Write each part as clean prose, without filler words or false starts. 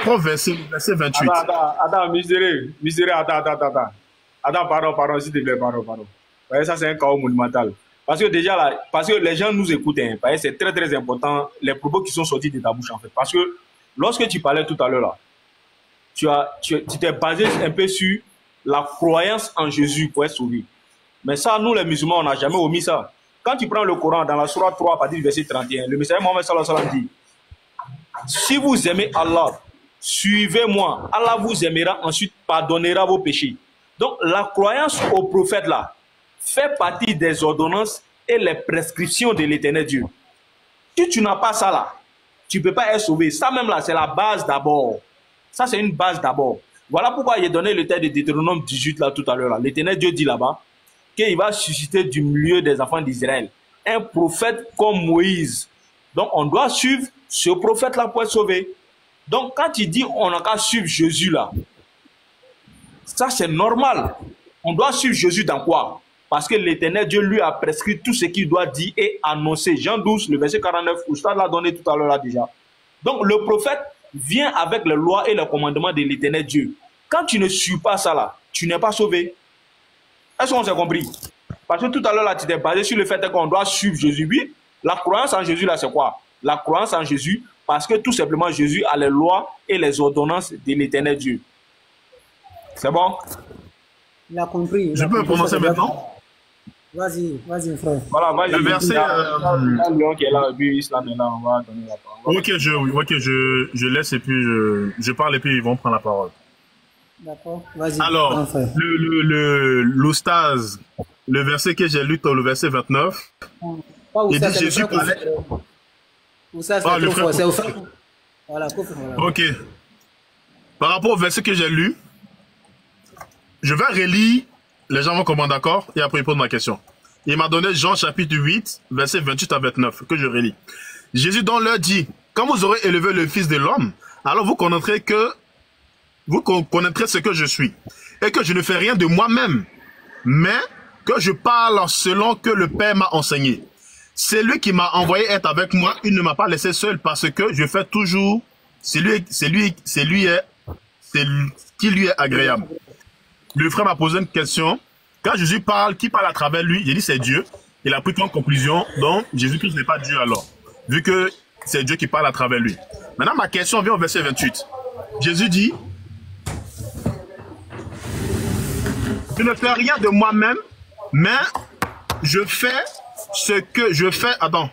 rapport au verset 28. Attends, miséré, attends, pardon, s'il te plaît, pardon. Ouais, ça, c'est un chaos monumental. Parce que déjà, là, parce que les gens nous écoutent, hein, parce que c'est très, très important, les propos qui sont sortis de ta bouche, en fait. Parce que lorsque tu parlais tout à l'heure, là, tu t'es basé un peu sur la croyance en Jésus pour être sauvé. Mais ça, nous, les musulmans, on n'a jamais omis ça. Quand tu prends le Coran, dans la Sourate 3, à partir du verset 31, le messager Mohammed sallallahu alayhi wa sallam dit, si vous aimez Allah, suivez-moi. Allah vous aimera, ensuite pardonnera vos péchés. Donc, la croyance au prophète, là, fait partie des ordonnances et les prescriptions de l'Éternel Dieu. Si tu n'as pas ça, là, tu ne peux pas être sauvé. Ça, même, là, c'est la base d'abord. Ça, c'est une base d'abord. Voilà pourquoi il a donné le texte de Deutéronome 18, là, tout à l'heure. L'Éternel Dieu dit là-bas qu'il va susciter du milieu des enfants d'Israël un prophète comme Moïse. Donc, on doit suivre ce prophète-là pour être sauvé. Donc, quand il dit on n'a qu'à suivre Jésus là, ça c'est normal. On doit suivre Jésus dans quoi? Parce que l'Éternel Dieu lui a prescrit tout ce qu'il doit dire et annoncer. Jean 12, le verset 49, Oustad l'a donné tout à l'heure là déjà. Donc, le prophète vient avec les lois et les commandements de l'Éternel Dieu. Quand tu ne suis pas ça là, tu n'es pas sauvé. Est-ce qu'on s'est compris? Parce que tout à l'heure là, tu t'es basé sur le fait qu'on doit suivre Jésus. Oui, la croyance en Jésus là, c'est quoi? La croyance en Jésus, parce que tout simplement Jésus a les lois et les ordonnances de l'Éternel Dieu. C'est bon? Il a compris. Je peux commencer maintenant? Vas-y, frère. Voilà, vas-y. Le verset. Léon qui est là, et puis Islam est là, on va donner la parole. Ok, je laisse et puis je parle et puis ils vont prendre la parole. D'accord, vas-y. Alors, l'oustaz, le verset que j'ai lu, le verset 29, il dit Jésus parlait. Ça, c'est trop fort, c'est au frère. Voilà, ok. Par rapport au verset que j'ai lu, je vais relire, les gens vont comprendre, d'accord? Et après, ils posent ma question. Il m'a donné Jean chapitre 8, verset 28 à 29, que je relis. Jésus donc leur dit, quand vous aurez élevé le Fils de l'homme, alors vous connaîtrez ce que je suis, et que je ne fais rien de moi-même, mais que je parle selon que le Père m'a enseigné. C'est lui qui m'a envoyé être avec moi, il ne m'a pas laissé seul parce que je fais toujours qui lui est agréable. Le frère m'a posé une question. Quand Jésus parle, qui parle à travers lui? J'ai dit c'est Dieu. Il a pris comme conclusion, donc Jésus-Christ n'est pas Dieu alors, vu que c'est Dieu qui parle à travers lui. Maintenant, ma question vient au verset 28. Jésus dit, je ne fais rien de moi-même, mais je fais ce que je fais,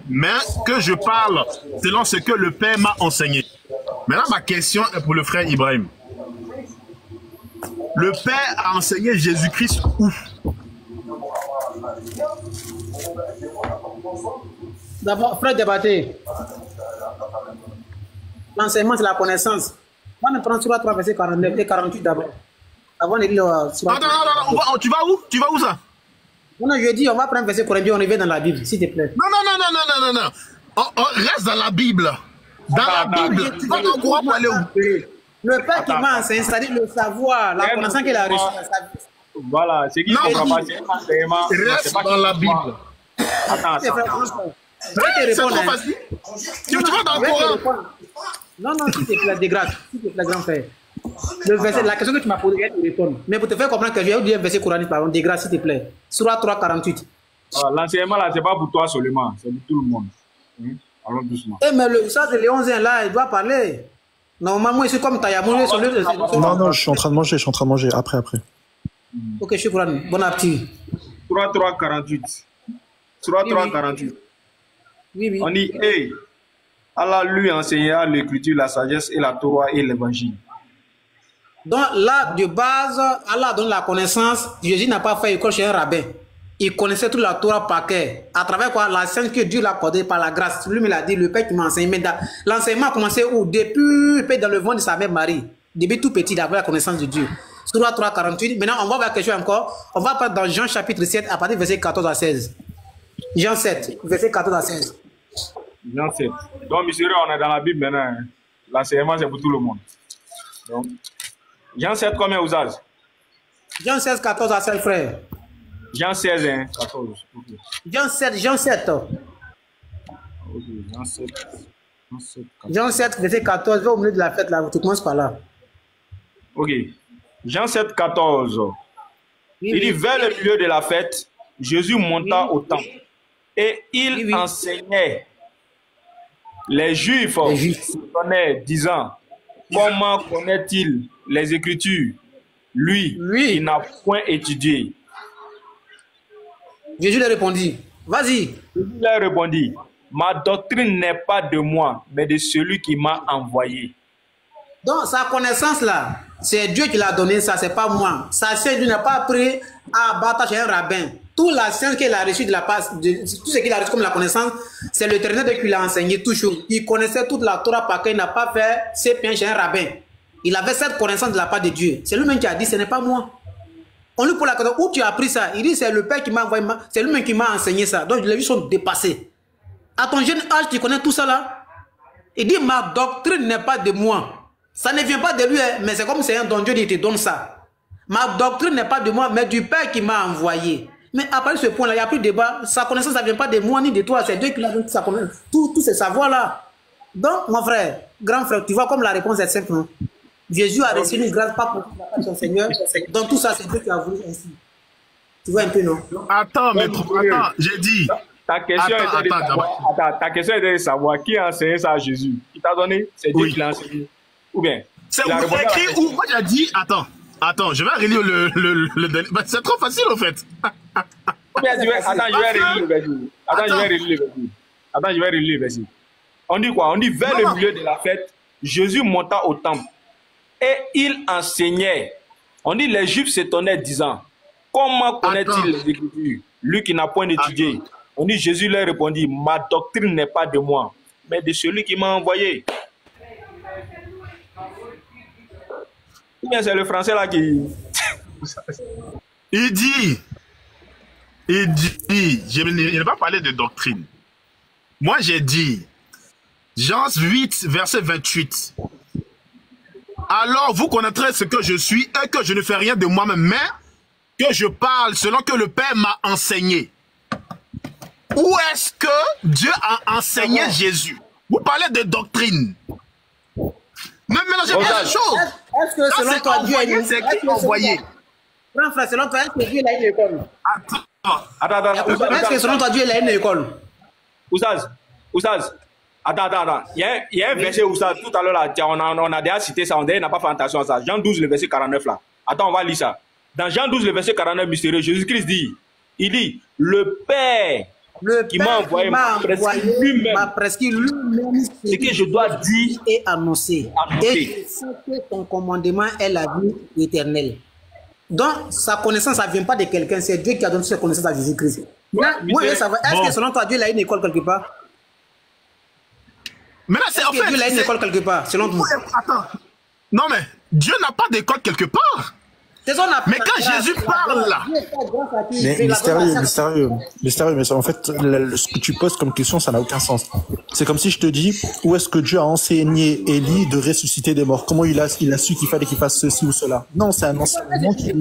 mais que je parle selon ce que le Père m'a enseigné. Maintenant, ma question est pour le frère Ibrahim. Le Père a enseigné Jésus-Christ où? D'abord, frère Débatté, l'enseignement c'est la connaissance. On va prendre sur la 3 verset 49 et 48 d'abord. Avant de lire sur la... Attends, tu vas où? Tu vas où ça? Non, je dis, on va prendre verset 48, on revient dans la Bible, s'il te plaît. Non. On reste dans la Bible. Dans la Bible. Tu vas dans quoi pour aller où? Le Père qui m'a enseigné, c'est-à-dire le savoir, la connaissance qu'il a reçue. Voilà, c'est qui ne comprend pas. Reste dans la Bible. Attends. C'est trop facile. Tu vas dans le Coran. Non, s'il te plaît, dégrade. S'il te plaît, grand frère. Le verset, la question que tu m'as posée, je te réponds. Mais pour te faire comprendre que je vais vous dire un verset coranique, pardon, dégrade, s'il te plaît. Surah 3, 48. L'enseignement là, c'est pas pour toi seulement, c'est pour tout le monde. Allons doucement. Mais ça, c'est Léon Zin là, il doit parler. Normalement, je suis comme Tayamoulé sur le. Non, je suis en train de manger, après. Ok, je suis courant. Bon appétit. Surah 3, 48. Surah 3, 48. Oui. On dit, hey, Allah lui enseignera l'écriture, la sagesse et la Torah et l'évangile. Donc là, de base, Allah donne la connaissance. Jésus n'a pas fait école chez un rabbin. Il connaissait toute la Torah par cœur. À travers quoi? La science que Dieu l'a accordée par la grâce. Lui, il a dit, le Père qui m'a enseigné. Mais l'enseignement a commencé où? Depuis dans le ventre de sa mère Marie. Depuis tout petit, il avait la connaissance de Dieu. Surah 3, 48. Maintenant, on va voir quelque chose encore. On va parler dans Jean chapitre 7, à partir du verset 14 à 16. Jean 7, verset 14 à 16. Jean 7. Donc, monsieur, on est dans la Bible maintenant. L'enseignement, c'est pour tout le monde. Donc, Jean 7, combien vous avez? Jean 16, 14 à 16, frère. Jean 16, 14. Okay. Jean 7. Ok, Jean 7. Jean 7, verset 14, va au milieu de la fête, là, tu commences par là. Ok. Jean 7, 14. Oui, Il dit, oui. vers le milieu de la fête, Jésus monta Oui. au temple et il Oui, oui. enseignait. Les Juifs Les Juifs. s'étonnaient, disant, comment connaît-il les Écritures, lui Oui. qui n'a point étudié? Jésus lui répondit, vas-y. Jésus leur répondit, ma doctrine n'est pas de moi, mais de celui qui m'a envoyé. Donc, sa connaissance là, c'est Dieu qui l'a donné, ça, c'est pas moi. Sa science, Dieu n'a pas appris à abattre chez un rabbin. Toute la science qu'il a reçue de la part, tout ce qu'il a reçu comme la connaissance, c'est l'Éternel qui l'a enseigné toujours. Il connaissait toute la Torah par qu'il n'a pas fait ses pains chez un rabbin. Il avait cette connaissance de la part de Dieu. C'est lui-même qui a dit, ce n'est pas moi. On lui pose la question, où tu as appris ça? Il dit, c'est le Père qui m'a envoyé, c'est lui-même qui m'a enseigné ça. Donc, les vies sont dépassées. À ton jeune âge, tu connais tout ça là? Il dit, ma doctrine n'est pas de moi. Ça ne vient pas de lui, mais c'est comme c'est un don, Dieu il te donne ça. Ma doctrine n'est pas de moi, mais du Père qui m'a envoyé. Mais après ce point-là, il n'y a plus de débat. Sa connaissance, ça ne vient pas de moi ni de toi. C'est Dieu qui l'a donné sa connaissance. Tous ces savoirs-là. Donc, mon frère, grand frère, tu vois comme la réponse est simple. Hein? Jésus a reçu une grâce, pas pour la part de son Seigneur. Donc, tout ça, c'est Dieu qui a voulu ainsi. Tu vois un peu, non? Attends, mais attends, j'ai dit. Ta question ta question était de savoir qui a enseigné ça à Jésus. Qui t'a donné? C'est Dieu qui l'a enseigné. Ou bien? C'est écrit où? Moi, j'ai dit, attends, je vais relire le dernier. Bah, c'est trop facile, en fait. Ou bien, attends, je vais relire le verset. Attends, je vais relire le verset. On dit quoi? On dit vers le milieu de la fête, Jésus monta au temple et il enseignait. On dit les Juifs s'étonnaient, disant, comment connaît-il les Écritures, lui qui n'a point étudié? On dit Jésus leur répondit, ma doctrine n'est pas de moi, mais de celui qui m'a envoyé. C'est le français là qui... Il dit, je n'ai pas parlé de doctrine. Moi, j'ai dit, Jean 8, verset 28. Alors, vous connaîtrez ce que je suis et que je ne fais rien de moi-même, mais que je parle selon que le Père m'a enseigné. Où est-ce que Dieu a enseigné Jésus? Vous parlez de doctrine. Ne mélangez pas les choses. Est-ce que selon toi, Dieu a une c'est qui envoyé? Grand frère, selon toi, est-ce que Dieu a une école? Attends. Est-ce que selon toi, Dieu a une école? Oustaz. Attends. Il y a un verset où ça, tout à l'heure, là, on a déjà cité ça, on n'a pas fait attention à ça. Jean 12, le verset 49, là. Attends, on va lire ça. Dans Jean 12, le verset 49, mystérieux, Jésus-Christ dit, il dit, le Père qui m'a envoyé m'a prescrit lui-même ce que je dois dire et annoncer. Et je sais que ton commandement est la vie éternelle. Donc, sa connaissance, ça ne vient pas de quelqu'un, c'est Dieu qui a donné sa connaissance à Jésus-Christ. Moi, je veux savoir, est-ce que selon toi, Dieu a une école quelque part? Mais là, c'est en fait. Dieu a une école quelque part, selon toi? Attends. Non, mais Dieu n'a pas d'école quelque part. Mais quand Jésus parle là. Mais mystérieux, mais en fait, ce que tu poses comme question, ça n'a aucun sens. C'est comme si je te dis, où est-ce que Dieu a enseigné Élie de ressusciter des morts? Comment il a su qu'il fallait qu'il fasse ceci ou cela? Non, c'est un enseignement qui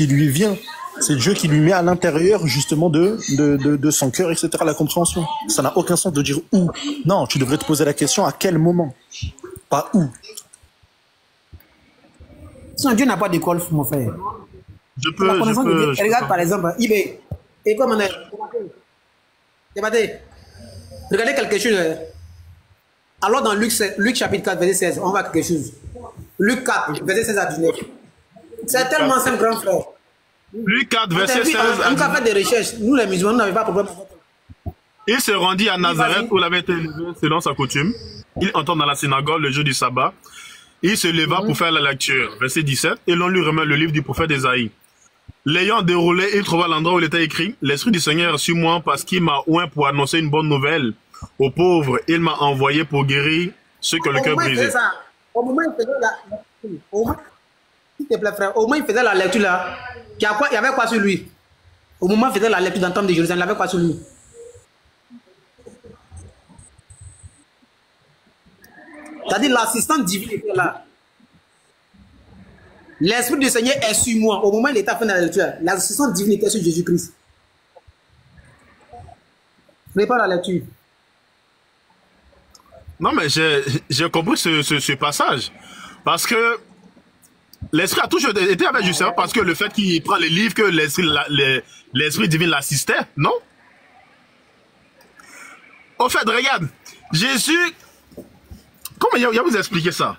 lui vient. C'est Dieu qui lui met à l'intérieur, justement, de son cœur, etc., la compréhension. Ça n'a aucun sens de dire où. Non, tu devrais te poser la question à quel moment, pas où. Sinon, Dieu n'a pas d'école, mon frère. Je peux. Regarde par exemple, Ibé. Et comme on est. Regardez quelque chose. Alors dans Luc chapitre 4, verset 16, on voit quelque chose. Luc 4, verset 16 à 19. C'est tellement simple, grand frère. Luc 4, verset 16 à 19. On a fait des recherches. Nous, les musulmans, nous n'avons pas de problème. Il se rendit à Nazareth où il avait été élevé selon sa coutume. Il entra dans la synagogue le jour du sabbat. Il se leva pour faire la lecture. Verset 17. Et l'on lui remet le livre du prophète Ésaïe. L'ayant déroulé, il trouva l'endroit où il était écrit. L'Esprit du Seigneur est sur moi parce qu'il m'a oint pour annoncer une bonne nouvelle aux pauvres. Il m'a envoyé pour guérir ceux que le cœur brisé. Au moment où il faisait la lecture, s'il te plaît, frère, au moment où il faisait la lecture là, il y avait quoi sur lui? Au moment où il faisait la lecture dans le temple de Jérusalem, il y avait quoi sur lui? C'est-à-dire l'assistant divin était là. L'Esprit du Seigneur est sur moi. Au moment où il était à faire la lecture, l'assistant divin était sur Jésus-Christ. Prépare la lecture. Non, mais j'ai compris ce passage. Parce que l'esprit a toujours été avec justement parce que le fait qu'il prend les livres, que l'esprit divin l'assistait, non? Au fait, regarde, Jésus, comment il va vous expliquer ça?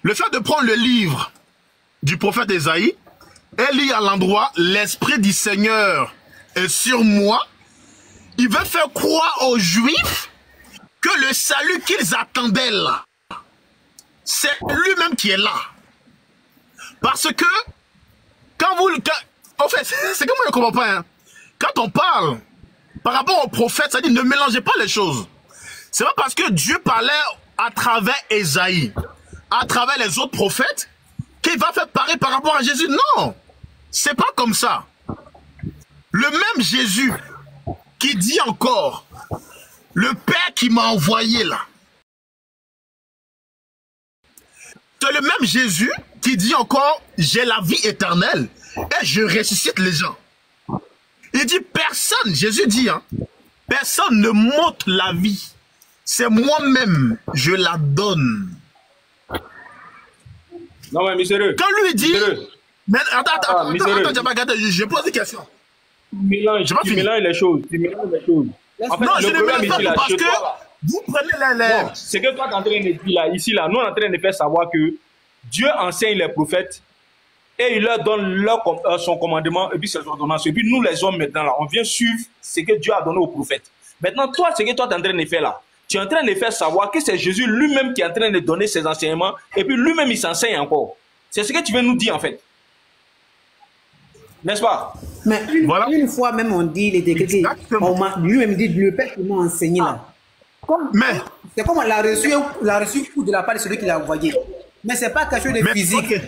Le fait de prendre le livre du prophète Ésaïe et lire à l'endroit « L'esprit du Seigneur est sur moi », il veut faire croire aux Juifs que le salut qu'ils attendaient là, c'est lui-même qui est là. Parce que, en fait, c'est comme moi je ne comprends pas. Hein. Quand on parle par rapport au prophète, ça dit ne mélangez pas les choses. C'est pas parce que Dieu parlait à travers Ésaïe, à travers les autres prophètes, qu'il va faire pareil par rapport à Jésus. Non, c'est pas comme ça. Le même Jésus qui dit encore, le Père qui m'a envoyé là, c'est le même Jésus qui dit encore, j'ai la vie éternelle et je ressuscite les gens. Il dit, personne, Jésus dit, hein, personne ne m'ôte la vie. C'est moi-même, je la donne. Non, mais monsieur. Quand lui dit, mais attends, je pose des questions. Tu mélanges les choses. En fait, non, je ne mélange pas parce que vous prenez les... C'est que toi, tu es en train de dire là, ici, là, nous, on est en train de faire savoir que Dieu enseigne les prophètes et il leur donne son commandement et puis ses ordonnances. Et puis nous, les hommes, maintenant, là, on vient suivre ce que Dieu a donné aux prophètes. Maintenant, toi, ce que toi, tu es en train de faire là, tu es en train de faire savoir que c'est Jésus lui-même qui est en train de donner ses enseignements et puis lui-même, il s'enseigne encore. C'est ce que tu veux nous dire, en fait. N'est-ce pas? Mais une fois même, on dit les décrets, lui-même dit le Père qui m'a enseigné là. C'est comme la reçu de la part de celui qui l'a envoyé. Mais ce n'est pas quelque chose de physique. Okay.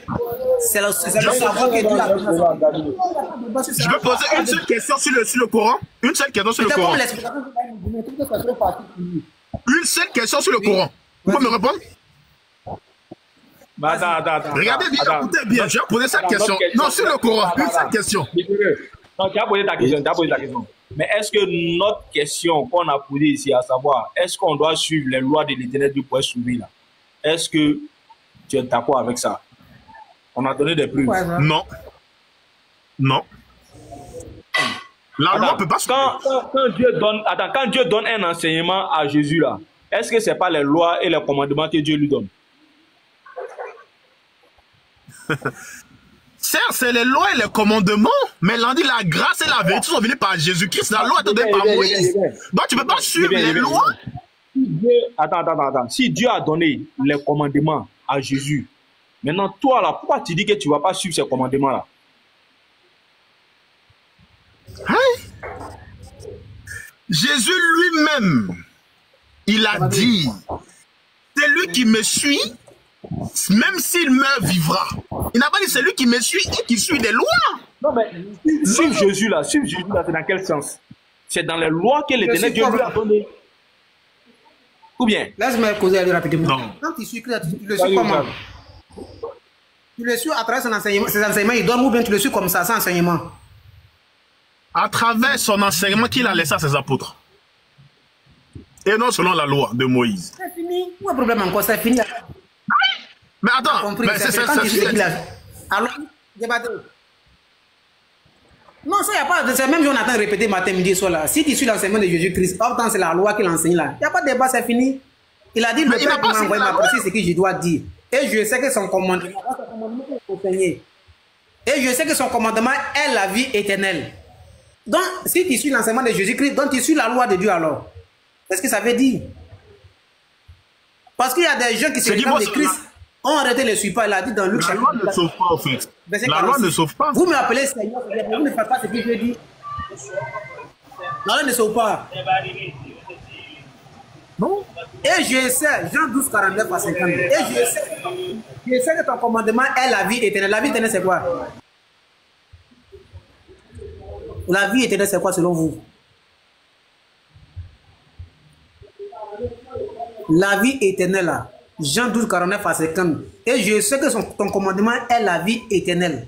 C'est le savoir que Dieu a donné. Je vais poser une seule question sur le Coran. Une seule question sur le Coran. Une seule question sur le Coran. Vous pouvez me répondre? Regardez bien, écoutez bien. Je vais poser cette question. Non, sur le Coran. Une seule question. Non, tu as posé ta question. Mais est-ce que notre question qu'on a posée ici, à savoir, est-ce qu'on doit suivre les lois de l'Éternel du point soumis là? Est-ce que tu es d'accord avec ça? On a donné des preuves. Non. Non. La loi ne peut pas suivre. Quand Dieu donne un enseignement à Jésus là, est-ce que ce n'est pas les lois et les commandements que Dieu lui donne? Certes, c'est les lois et les commandements, mais l'on dit la grâce et la vérité sont venues par Jésus-Christ. La loi est donnée par Moïse. Donc tu ne peux pas suivre les lois. Attends. Si Dieu a donné les commandements à Jésus, maintenant toi là, pourquoi tu dis que tu ne vas pas suivre ces commandements là? Hein? Jésus lui-même, il a dit, c'est lui qui me suit, même s'il meurt, vivra. Il n'a pas dit c'est lui qui me suit et qui suit des lois. Non, mais suivre Jésus là, c'est dans quel sens? C'est dans les lois que l'Éternel Dieu lui a donné. Ou bien? Laisse-moi causer rapidement. Non. Quand tu suis Christ, tu le suis comment? Tu le suis à travers son enseignement, ses enseignements, il donne ou bien tu le suis comme ça, sans enseignement? À travers son enseignement qu'il a laissé à ses apôtres. Et non selon la loi de Moïse. C'est fini. Où est le problème encore? C'est fini. Mais attends, c'est alors, débattez. Non, ça, il n'y a pas. C'est même si on attend de répéter matin, midi, soir là. Si tu suis l'enseignement de Jésus-Christ, pourtant c'est la loi qu'il enseigne là. Il n'y a pas de débat, c'est fini. Il a dit, le Père m'a envoyé m'apprécier ce que je dois dire. Et je sais que son commandement est enseigné. Et je sais que son commandement est la vie éternelle. Donc, si tu suis l'enseignement de Jésus-Christ, donc tu suis la loi de Dieu alors. Qu'est-ce que ça veut dire? Parce qu'il y a des gens qui se réclament de Christ. On arrête de les suivre pas. Il a dit dans Luc. La loi ne sauve pas, en fait. La loi ne sauve pas. Vous me rappelez Seigneur, vous ne faites pas ce que je dis. La loi ne sauve pas. Non. Et je sais, Jean 12, 49 à 50. Et je sais que ton commandement est la vie éternelle. La vie éternelle, c'est quoi? La vie éternelle, c'est quoi selon vous? La vie éternelle, là. Jean 12, 49 à 50. Et je sais que ton commandement est la vie éternelle.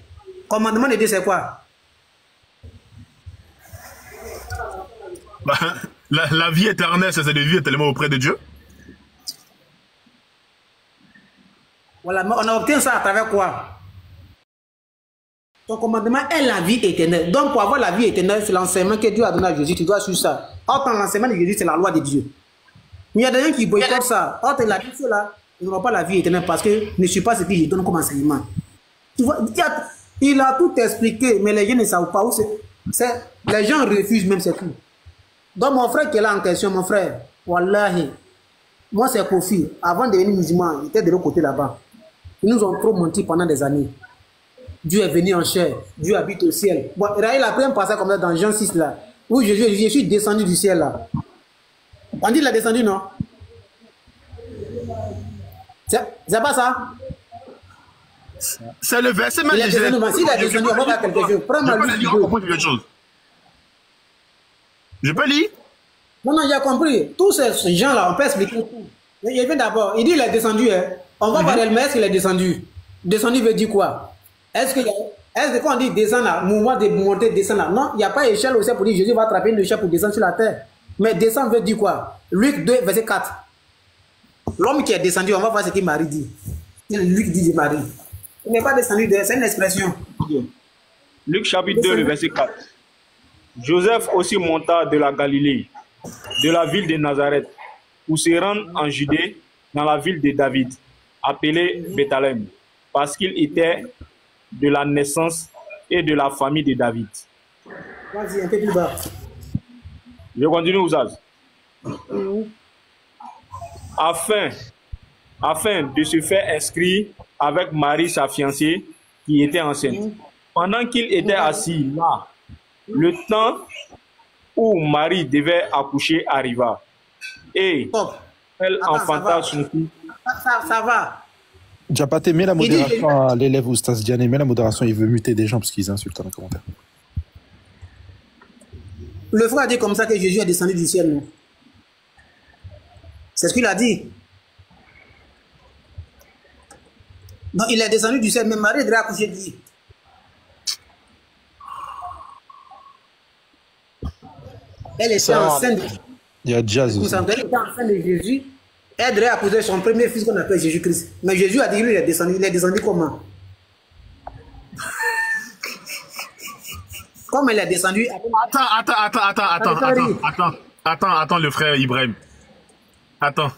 Commandement de Dieu, c'est quoi? La vie éternelle, c'est de vivre éternellement auprès de Dieu. Voilà, mais on a obtenu ça à travers quoi? Ton commandement est la vie éternelle. Donc, pour avoir la vie éternelle, c'est l'enseignement que Dieu a donné à Jésus. Tu dois suivre ça. Or, l'enseignement de Jésus, c'est la loi de Dieu. Mais il y a des gens qui boycottent ça. Or, la vie, ceux-là, ils n'auront pas la vie éternelle parce qu'ils ne suivent pas ce qu'il donne comme enseignement. Tu vois, il a tout expliqué, mais les gens ne savent pas où c'est. Les gens refusent même, c'est tout. Donc, mon frère qui est là en question, mon frère, wallahi, moi, c'est Kofi. Avant de devenir musulman, il était de l'autre côté là-bas. Ils nous ont trop menti pendant des années. Dieu est venu en chair, Dieu habite au ciel. Bon, il a pris un passage comme ça dans Jean 6 là, où je suis descendu du ciel là. On dit qu'il est descendu, non? C'est pas ça? C'est le verset même. Il est descendu, mais s'il est descendu, on va voir quelque chose. Prends-moi quelque chose. Je peux lire? Non, j'ai compris. Tous ces gens-là, on peut expliquer tout. Je viens d'abord, il dit qu'il est descendu. Hein. On va voir mais est-ce qu'il est descendu? Descendu veut dire quoi? Est-ce que quand on dit descendre là, mouvement de monter, descendre là, non, il n'y a pas échelle aussi pour dire Jésus va attraper une échelle pour descendre sur la terre. Mais descendre veut dire quoi? Luc 2, verset 4. L'homme qui est descendu, on va voir ce que Marie dit. Luc dit de Marie. Il n'est pas descendu, c'est une expression. Luc chapitre 2, le verset 4. Joseph aussi monta de la Galilée, de la ville de Nazareth, pour se rendre en Judée, dans la ville de David, appelée Bethléem, parce qu'il était de la naissance et de la famille de David. Vas-y, un peu plus bas. Je continue, Ouzaz. Afin de se faire inscrire avec Marie, sa fiancée, qui était enceinte. Pendant qu'il était assis là, le temps où Marie devait accoucher arriva. Et elle enfanta son fils. Ça va. Diapaté, mets la modération à l'élève Oustaz Diané, mets la modération, il veut muter des gens parce qu'ils insultent dans les commentaires. Le frère a dit comme ça que Jésus est descendu du ciel, non? C'est ce qu'il a dit. Non, il est descendu du ciel, mais Marie devrait accoucher dit. Elle était enceinte. Il y a Jazz aussi. Elle était enceinte de Jésus. Elle devrait épouser son premier fils qu'on appelle Jésus-Christ. Mais Jésus a dit qu'il est descendu. Il est descendu comment? Comme elle est descendue. Attends, le frère Ibrahim. Attends,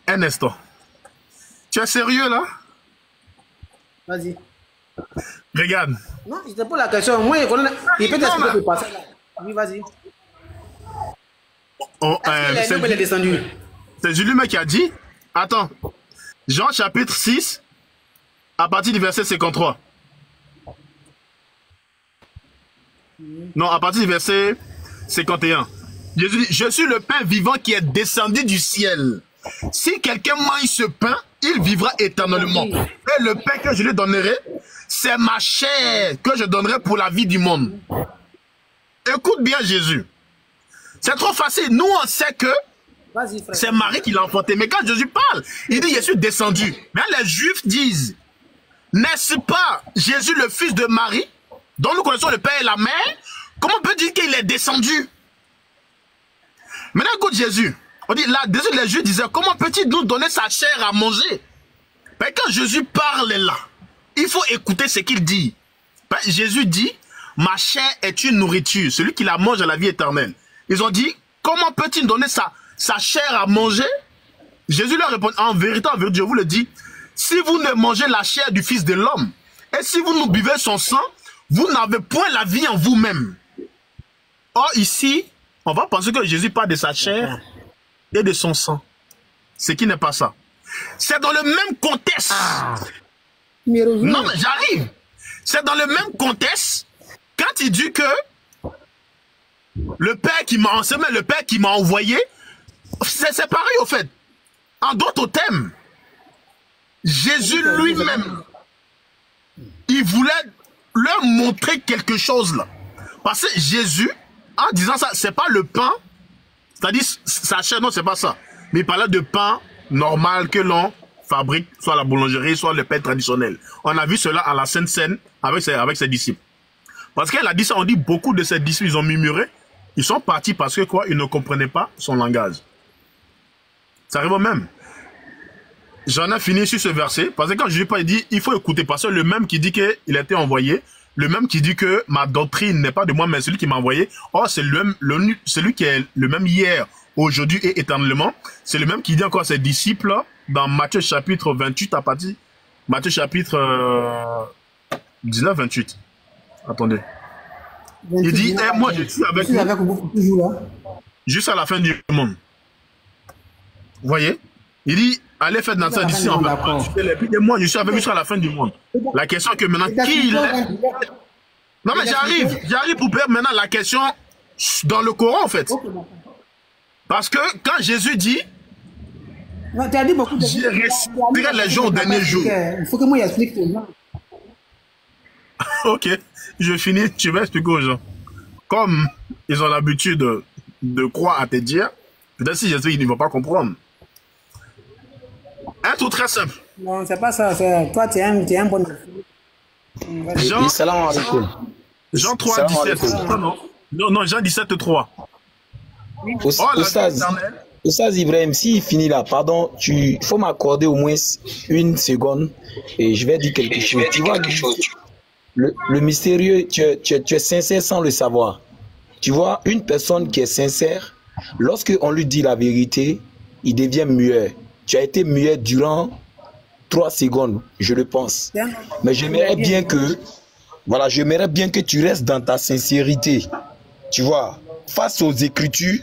un instant. Tu es sérieux là? Vas-y. Regarde. Non, c'était pas la question. Moi, il peut t'expliquer le passage là. Oui, vas-y. C'est descendu. C'est Julie qui a dit. Attends. Jean chapitre 6, à partir du verset 53. Non, à partir du verset 51. Jésus dit, je suis le pain vivant qui est descendu du ciel. Si quelqu'un mange ce pain, il vivra éternellement. Et le pain que je lui donnerai, c'est ma chair que je donnerai pour la vie du monde. Écoute bien Jésus. C'est trop facile. Nous, on sait que c'est Marie qui l'a enfanté. Mais quand Jésus parle, il dit, je suis descendu. Mais les Juifs disent, n'est-ce pas Jésus, le fils de Marie, dont nous connaissons le père et la mère? Comment on peut dire qu'il est descendu? Maintenant, écoute Jésus. On dit, là, les Juifs disaient, comment peut-il nous donner sa chair à manger? Mais quand Jésus parle là, il faut écouter ce qu'il dit. Jésus dit, ma chair est une nourriture. Celui qui la mange a la vie éternelle. Ils ont dit, comment peut-il donner sa chair à manger? Jésus leur répond, en vérité, je vous le dis, si vous ne mangez la chair du Fils de l'homme, et si vous ne buvez son sang, vous n'avez point la vie en vous-même. Or, ici, on va penser que Jésus parle de sa chair et de son sang. Ce qui n'est pas ça. C'est dans le même contexte. Non, mais j'arrive. C'est dans le même contexte quand il dit que le Père qui m'a enseigné, le Père qui m'a envoyé, c'est pareil au fait. En d'autres termes, Jésus lui-même, il voulait leur montrer quelque chose là. Parce que Jésus, en disant ça, c'est pas le pain, c'est-à-dire sa chair, non, c'est pas ça. Mais il parlait de pain normal que l'on fabrique, soit à la boulangerie, soit le pain traditionnel. On a vu cela à la Sainte Seine avec ses disciples. Parce qu'elle a dit ça, on dit beaucoup de ses disciples, ils ont murmuré. Ils sont partis parce que quoi, ils ne comprenaient pas son langage. Ça arrive au même. j'en ai fini sur ce verset. Parce que quand Jésus parle, il dit, il faut écouter. Parce que le même qui dit qu'il a été envoyé, le même qui dit que ma doctrine n'est pas de moi, mais celui qui m'a envoyé. Or, c'est celui qui est le même hier, aujourd'hui et éternellement. C'est le même qui dit encore à ses disciples dans Matthieu chapitre 28 à partir. Matthieu chapitre 19, 28. Attendez. Il dit, eh, moi je suis avec vous jusqu'à la fin du monde. Vous voyez? Il dit, allez faire dans ça d'ici en bas. Et moi je suis avec vous jusqu'à la fin du monde. La question que maintenant, qui il est? Non mais j'arrive pour faire maintenant la question dans le Coran en fait. Parce que quand Jésus dit, j'ai ressuscité les gens au dernier jour. Il faut que moi j'explique aux gens. Ok, je finis, tu vas expliquer aux gens. Comme ils ont l'habitude de croire à te dire, peut-être si Jésus ils ne vont pas comprendre. Un tout très simple. Non, c'est pas ça. Toi, tu es un bon. Jean 3, 17. Non, Jean 17, 3. Oustaz Ibrahim, s'il finit là, pardon, il faut m'accorder au moins une seconde et je vais dire quelque chose. Tu vois, le mystérieux, tu es sincère sans le savoir. Tu vois, une personne qui est sincère, lorsqu'on lui dit la vérité, il devient muet. Tu as été muet durant 3 secondes, je le pense. Mais j'aimerais bien que tu restes dans ta sincérité. Tu vois, face aux Écritures,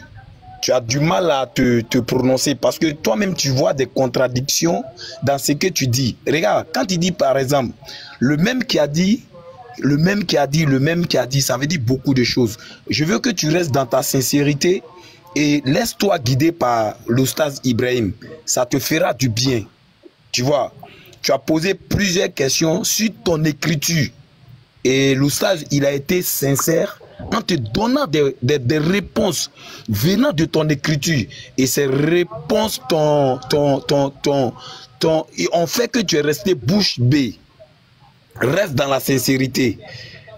tu as du mal à te prononcer parce que toi-même, tu vois des contradictions dans ce que tu dis. Regarde, quand il dit par exemple, le même qui a dit, ça veut dire beaucoup de choses. Je veux que tu restes dans ta sincérité et laisse-toi guider par l'Oustaz Ibrahim. Ça te fera du bien. Tu vois, tu as posé plusieurs questions sur ton écriture. Et l'Oustaz, il a été sincère en te donnant des réponses venant de ton écriture. Et ces réponses ont fait que tu es resté bouche bée. Reste dans la sincérité.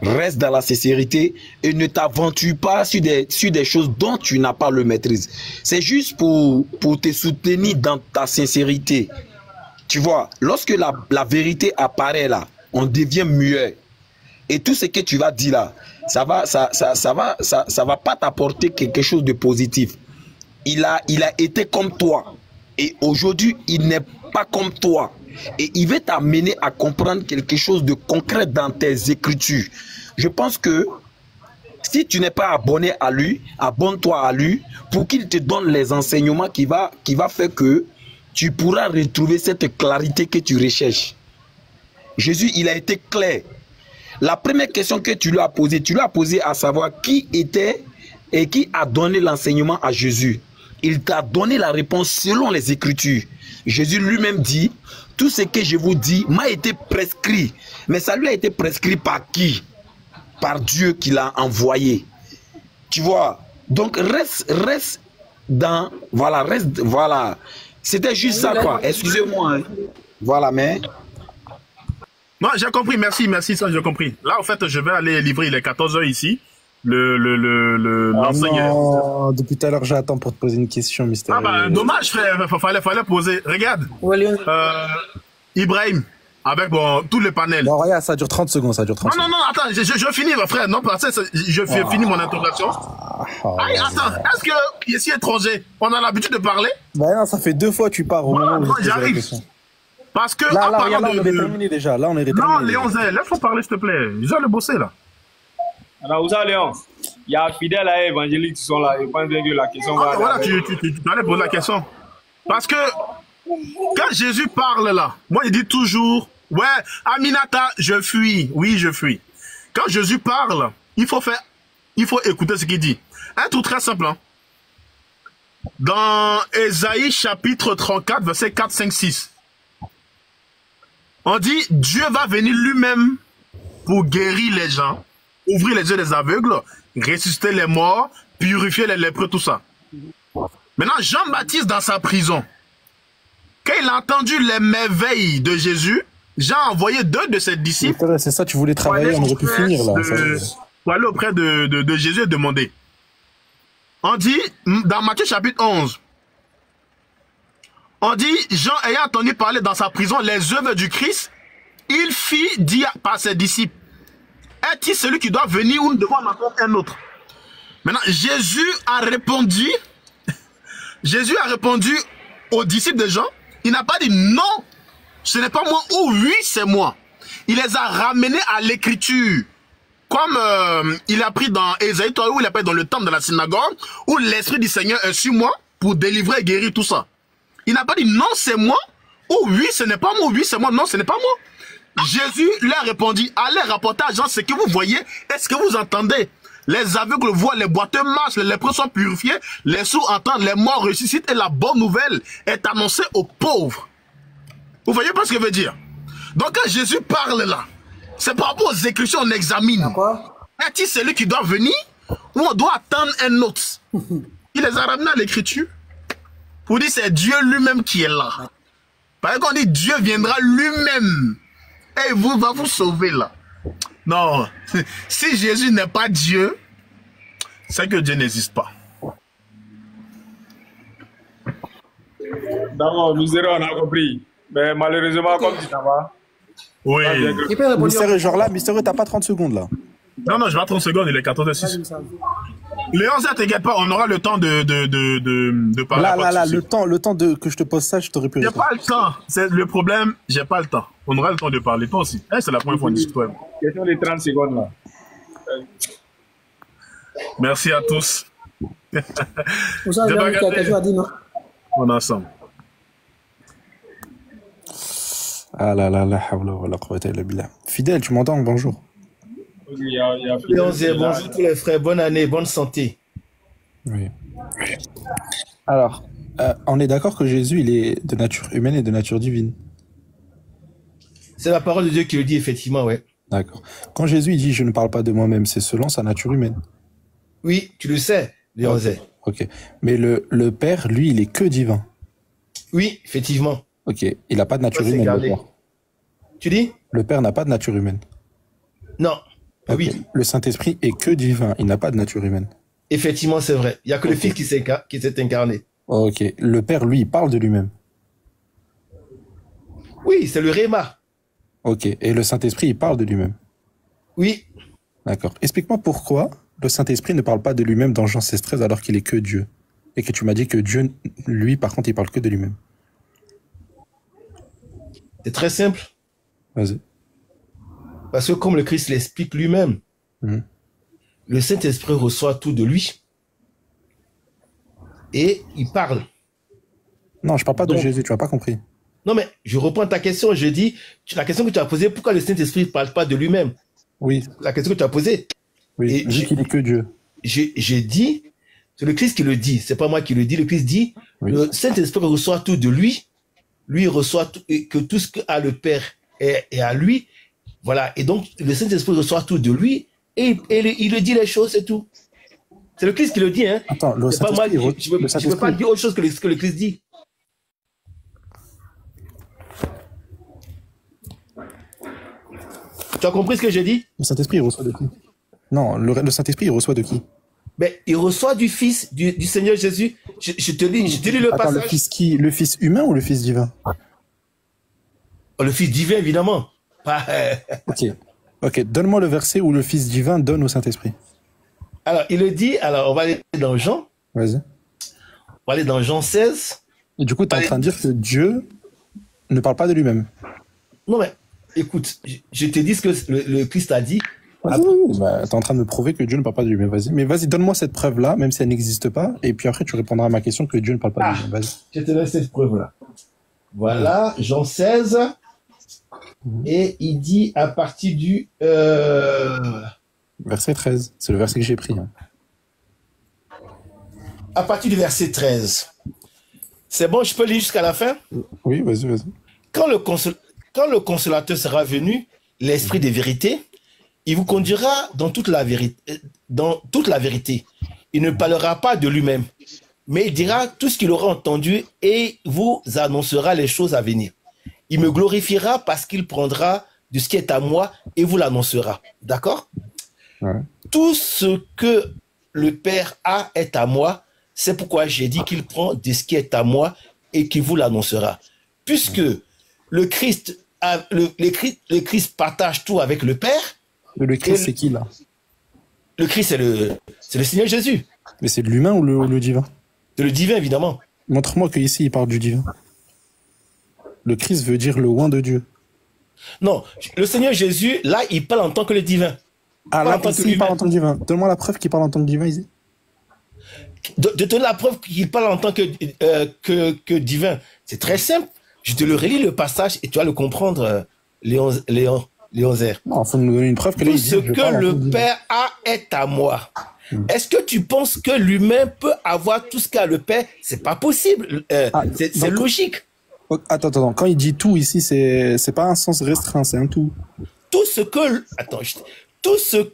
Reste dans la sincérité et ne t'aventure pas sur des choses dont tu n'as pas le maîtrise. C'est juste pour te soutenir dans ta sincérité. Tu vois, lorsque la vérité apparaît là, on devient muet. Et tout ce que tu vas dire là, ça va pas t'apporter quelque chose de positif. Il a été comme toi. Et aujourd'hui, il n'est pas comme toi. Et il va t'amener à comprendre quelque chose de concret dans tes écritures. Je pense que si tu n'es pas abonné à lui, abonne-toi à lui pour qu'il te donne les enseignements qui va faire que tu pourras retrouver cette clarité que tu recherches. Jésus, il a été clair. La première question que tu lui as posée à savoir qui était et qui a donné l'enseignement à Jésus. Il t'a donné la réponse selon les Écritures. Jésus lui-même dit, tout ce que je vous dis m'a été prescrit. Mais ça lui a été prescrit par qui? Par Dieu qui l'a envoyé. Tu vois? Donc reste dans... Voilà. C'était juste ça quoi. Excusez-moi. Hein. Voilà, mais... Non, j'ai compris. Merci, ça j'ai compris. Là, en fait, je vais aller livrer, il est 14h ici. L'enseignant. Depuis tout à l'heure, j'attends pour te poser une question, Mister. Ah bah, dommage, frère. Fallait poser. Regarde. Ibrahim, avec tout le panel. Non, regarde, ça dure 30 secondes, Non, attends, je finis, frère. Non, parce que je finis mon interrogation. Attends, est-ce que, ici, étranger, on a l'habitude de parler? Bah non, ça fait 2 fois que tu pars au moment où j'arrive. Parce que, là, on est déterminé déjà. Là, on est déterminé. Non, Léon, laisse-moi parler, s'il te plaît. Ils ont le bosser, là. Alors, où ça, Léon? Il y a Fidèle et Évangélique qui sont là. Je pense bien que la question va... Voilà, tu allais poser la question. Parce que, quand Jésus parle là, moi, il dit toujours, ouais, Aminata, je fuis. Oui, je fuis. Quand Jésus parle, il faut écouter ce qu'il dit. Un tout très simple, hein. Dans Ésaïe chapitre 34, verset 4, 5, 6. On dit, Dieu va venir lui-même pour guérir les gens, ouvrir les yeux des aveugles, ressusciter les morts, purifier les lépreux, tout ça. Maintenant, Jean-Baptiste dans sa prison, quand il a entendu les merveilles de Jésus, Jean a envoyé 2 de ses disciples. C'est ça, tu voulais travailler, on aurait pu finir là. Pour aller auprès de Jésus et demander. On dit, dans Matthieu chapitre 11, On dit, Jean ayant entendu parler dans sa prison les œuvres du Christ, il fit dire par ses disciples, est-il celui qui doit venir ou nous devons en attendre un autre? Maintenant, Jésus a répondu aux disciples de Jean, il n'a pas dit non, ce n'est pas moi ou oui, c'est moi. Il les a ramenés à l'écriture. Comme il a pris dans Ésaïe, où il a pris dans le temple de la synagogue, où l'Esprit du Seigneur est sur moi pour délivrer et guérir tout ça. Il n'a pas dit non, c'est moi, ou oui, ce n'est pas moi, oui, c'est moi, non, ce n'est pas moi. Jésus leur répondit, allez rapporter à Jean ce que vous voyez et ce que vous entendez. Les aveugles voient, les boiteux marchent, les lépreux sont purifiés, les sourds entendent, les morts ressuscitent et la bonne nouvelle est annoncée aux pauvres. Vous voyez pas ce que je veux dire? Donc quand Jésus parle là, c'est par rapport aux Écritures on examine. Est-il celui qui doit venir ou on doit attendre un autre? Il les a ramenés à l'Écriture. Pour dire c'est Dieu lui-même qui est là. Par exemple, on dit Dieu viendra lui-même et il va vous sauver là. Non, si Jésus n'est pas Dieu, c'est que Dieu n'existe pas. D'accord, miséreux, on a compris. Mais malheureusement, comme tu t'en vas. Oui. Mystérieux, genre là, Mystérieux, t'as pas 30 secondes là. Non, je vais à 30 secondes, il est 14h06. Léon, ça t'inquiète pas, on aura le temps de parler. Là, le temps que je te pose ça, je t'aurais pu. J'ai pas le temps. C'est le problème, j'ai pas le temps. On aura le temps de parler, toi aussi. C'est la première fois qu'on discute. Question des 30 secondes là. Merci à tous. On est ensemble. Ah là là, la hawla wa la quwwata illa billah. Fidèle, tu m'entends? Bonjour. Bonjour tous les frères, bonne année, bonne santé. Oui. Alors, on est d'accord que Jésus, il est de nature humaine et de nature divine. C'est la parole de Dieu qui le dit, effectivement, ouais. D'accord. Quand Jésus il dit « je ne parle pas de moi-même », c'est selon sa nature humaine. Oui, tu le sais, Léon Zé. Ok. Mais le Père, lui, il est que divin. Oui, effectivement. Ok. Il n'a pas de nature humaine. Le Père. Tu dis? Le Père n'a pas de nature humaine. Non. Okay. Oui. Le Saint-Esprit est que divin. Il n'a pas de nature humaine. Effectivement, c'est vrai. Il n'y a que le Fils qui s'est incarné. Ok. Le Père, lui, il parle de lui-même. Oui, c'est le Réma. Ok. Et le Saint-Esprit, il parle de lui-même. Oui. D'accord. Explique-moi pourquoi le Saint-Esprit ne parle pas de lui-même dans Jean 16:13 alors qu'il est que Dieu. Et que tu m'as dit que Dieu, lui, par contre, il parle que de lui-même. C'est très simple. Vas-y. Parce que comme le Christ l'explique lui-même, le Saint-Esprit reçoit tout de lui. Et il parle. Non, je parle pas de Jésus, tu n'as pas compris. Non, mais je reprends ta question. Je dis, la question que tu as posée, pourquoi le Saint-Esprit ne parle pas de lui-même? Oui. La question que tu as posée. Oui, vu qu'il est que Dieu. J'ai dit, c'est le Christ qui le dit, c'est pas moi qui le dis. Le Christ dit, oui. Le Saint-Esprit reçoit tout de lui. Lui, il reçoit tout, que tout ce qu'a le Père est à lui. Voilà. Et donc, le Saint-Esprit reçoit tout de lui et il le dit les choses, c'est tout. C'est le Christ qui le dit, hein. Attends, c'est pas moi, je ne peux pas dire autre chose que le Christ dit. Tu as compris ce que j'ai dit? Le Saint-Esprit, il reçoit de qui? Non, le Saint-Esprit, il reçoit de qui? Ben, il reçoit du Fils, du Seigneur Jésus. Je te lis le passage. Le Fils qui? Le Fils humain ou le Fils divin? Oh, le Fils divin, évidemment. Ok, donne-moi le verset où le Fils divin donne au Saint-Esprit. Alors, il le dit, alors on va aller dans Jean. Vas-y. On va aller dans Jean 16. Et du coup, tu es en train de dire que Dieu ne parle pas de lui-même. Non, mais écoute, je te dis ce que le Christ a dit. Bah, tu es en train de me prouver que Dieu ne parle pas de lui-même. Vas-y. Mais vas-y, donne-moi cette preuve-là, même si elle n'existe pas. Et puis après, tu répondras à ma question que Dieu ne parle pas de lui-même. Vas-y. Je te donne cette preuve-là. Voilà, Jean 16. Et il dit à partir du... Verset 13. C'est le verset que j'ai pris. Hein. À partir du verset 13. C'est bon, je peux lire jusqu'à la fin? Oui, vas-y. Quand le consolateur sera venu, l'esprit de vérité, il vous conduira dans toute la vérité. Il ne parlera pas de lui-même, mais il dira tout ce qu'il aura entendu et vous annoncera les choses à venir. Il me glorifiera parce qu'il prendra de ce qui est à moi et vous l'annoncera. D'accord? Ouais. Tout ce que le Père a est à moi. C'est pourquoi j'ai dit qu'il prend de ce qui est à moi et qui vous l'annoncera. Puisque le Christ, le Christ partage tout avec le Père. Le Christ, c'est qui là? Le Christ, c'est le Seigneur Jésus. Mais c'est de l'humain ou le divin? C'est le divin, évidemment. Montre-moi qu'ici, il parle du divin. Le Christ veut dire le oint de Dieu. Non, le Seigneur Jésus, là, il parle en tant que le divin. Ah, là, il parle en tant que divin. Donne-moi la preuve qu'il parle en tant que divin, ici. De te donner la preuve qu'il parle en tant que divin. C'est très simple. Je te le relis le passage et tu vas le comprendre, Léon Zer. Non, il faut nous donner une preuve que tout ce que le Père a est à moi. Est-ce que tu penses que l'humain peut avoir tout ce qu'a le Père? C'est pas possible. C'est logique. Attends. Quand il dit tout ici, c'est pas un sens restreint, c'est un tout. Tout ce que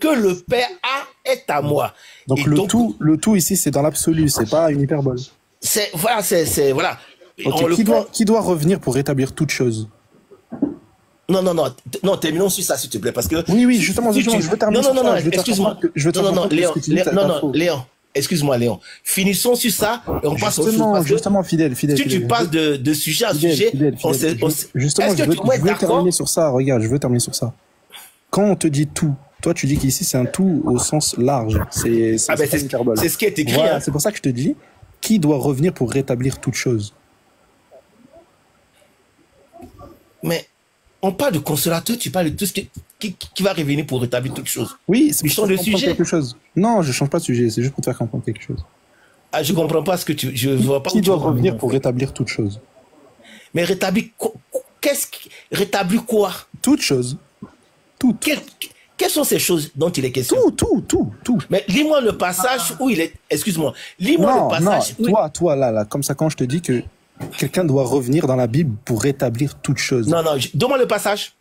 le Père a est à moi. Donc le tout ici, c'est dans l'absolu, c'est pas une hyperbole. Voilà. Okay, qui doit revenir pour rétablir toute chose? Non, terminons sur ça, s'il te plaît, parce que... Oui, justement, je veux terminer sur ça. Excuse-moi. Léon, excuse-moi, Léon. Finissons sur ça, et on passe au sujet. Justement, fidèle. Si tu passes de sujet à sujet, justement, je veux terminer sur ça, regarde, je veux terminer sur ça. Quand on te dit tout, toi, tu dis qu'ici, c'est un tout au sens large. C'est ce qui est écrit. Voilà, c'est pour ça que je te dis, qui doit revenir pour rétablir toute chose? Mais... on parle de consolateur, tu parles de tout ce qui va revenir pour rétablir toute chose. Oui, c'est pour le sujet. Quelque chose. Non, je change pas de sujet, c'est juste pour te faire comprendre quelque chose. Ah, je comprends pas ce que je vois pas. Qui doit revenir pour rétablir toute chose? Mais rétablir rétablir quoi? Toute chose. Tout. Quelles sont ces choses dont il est question? Tout. Mais lis-moi le passage où il est. Excuse-moi. Lis-moi le passage. Non, toi, là, comme ça, quand je te dis que quelqu'un doit revenir dans la Bible pour rétablir toute chose. Non, donne-moi le passage.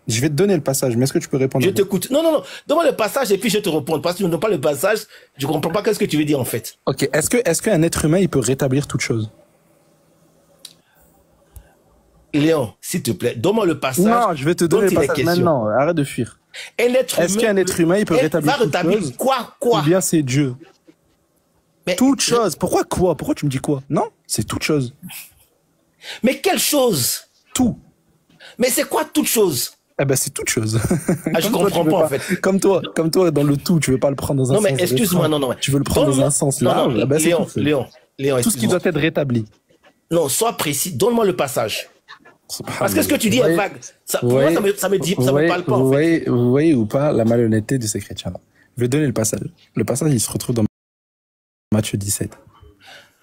Je vais te donner le passage, mais est-ce que tu peux répondre? Je t'écoute. Non. Donne-moi le passage et puis je te réponds. Parce que tu ne donnes pas le passage, je ne comprends pas qu'est-ce que tu veux dire en fait. Ok, est-ce qu'un être humain, il peut rétablir toute chose? Léon, s'il te plaît, donne-moi le passage. Non, je vais te donner le passage maintenant. Arrête de fuir. Est-ce qu'un être humain, il peut rétablir toute chose? Quoi? Ou bien c'est Dieu? Mais toute chose. Pourquoi quoi? Pourquoi tu me dis quoi? Non, c'est toute chose. Mais quelle chose? Tout. Mais c'est quoi toute chose? Eh ben c'est toute chose. Je comprends pas en fait. Comme toi, dans le tout, tu veux pas le prendre dans un sens. Non mais excuse-moi, non. Tu veux le prendre dans un sens large. Léon, tout ce qui doit être rétabli. Non, sois précis. Donne-moi le passage. Parce que ce que tu dis est vague. Pour moi, ça me parle pas. Vous voyez ou pas la malhonnêteté de ces chrétiens-là? Je vais donner le passage. Le passage, il se retrouve dans Matthieu 17.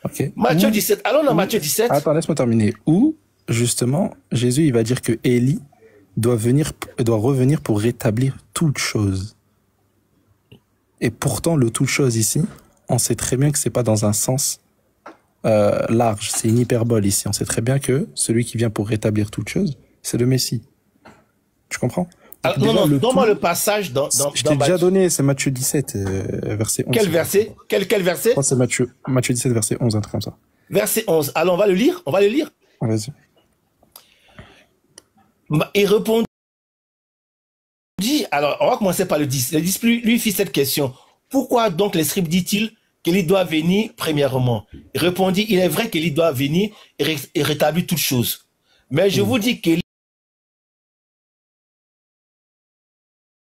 Okay. Matthieu 17. Allons dans Matthieu 17. Attends, laisse-moi terminer. Où, justement, Jésus, il va dire que Élie doit revenir pour rétablir toute chose. Et pourtant, le toute chose ici, on sait très bien que c'est pas dans un sens large. C'est une hyperbole ici. On sait très bien que celui qui vient pour rétablir toute chose, c'est le Messie. Tu comprends? Non, donne-moi le passage dans je t'ai déjà donné, c'est Matthieu 17, verset 11. Quel verset? Quel verset? Je crois que c'est Matthieu 17, verset 11, un truc comme ça. Verset 11. Alors, on va le lire? Vas-y. Il répondit, alors, on va commencer par le 10. Le 10 lui fit cette question. Pourquoi donc les scribes dit-il qu'Élie doit venir premièrement? Il répondit, il est vrai qu'Élie doit venir et rétablir toutes choses. Mais je vous dis qu'Élie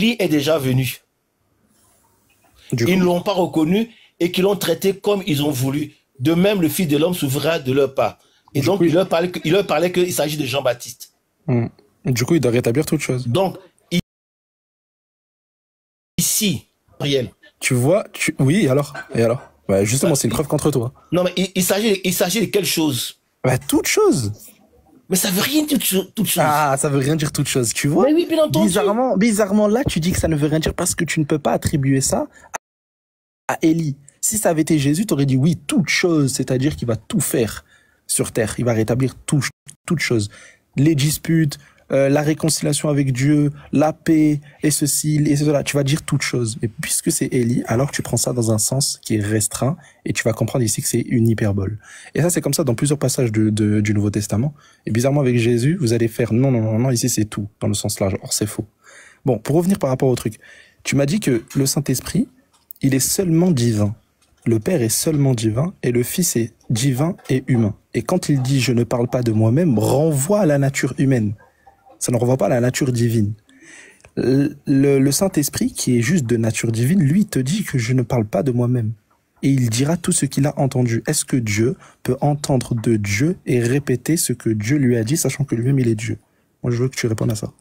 est déjà venu. Ils ne l'ont pas reconnu et qu'ils l'ont traité comme ils ont voulu. De même, le Fils de l'homme s'ouvrira de leur part. Et donc, il leur parlait qu'il s'agit de Jean-Baptiste. Du coup, il doit rétablir toute chose. Donc, ici, réel. Tu vois, oui, alors? Et alors? Bah, justement, c'est une preuve contre toi. Non, mais il s'agit de quelle chose? Bah, toute chose. Mais ça veut rien dire toute chose. Ah, ça veut rien dire toute chose, tu vois? Mais oui, bien entendu. Bizarrement, là, tu dis que ça ne veut rien dire parce que tu ne peux pas attribuer ça à Élie. Si ça avait été Jésus, tu aurais dit oui, toute chose, c'est-à-dire qu'il va tout faire sur terre. Il va rétablir toute chose. Les disputes, la réconciliation avec Dieu, la paix, et ceci, et cela. Tu vas dire toute chose. Mais puisque c'est Élie, alors tu prends ça dans un sens qui est restreint et tu vas comprendre ici que c'est une hyperbole. Et ça, c'est comme ça dans plusieurs passages du Nouveau Testament. Et bizarrement, avec Jésus, vous allez faire non, ici c'est tout, dans le sens large. Or, c'est faux. Bon, pour revenir par rapport au truc, tu m'as dit que le Saint-Esprit, il est seulement divin. Le Père est seulement divin et le Fils est divin et humain. Et quand il dit « je ne parle pas de moi-même », renvoie à la nature humaine. Ça ne renvoie pas à la nature divine. Le Saint-Esprit, qui est juste de nature divine, lui te dit que je ne parle pas de moi-même. Et il dira tout ce qu'il a entendu. Est-ce que Dieu peut entendre de Dieu et répéter ce que Dieu lui a dit, sachant que lui-même il est Dieu? Moi, je veux que tu répondes à ça.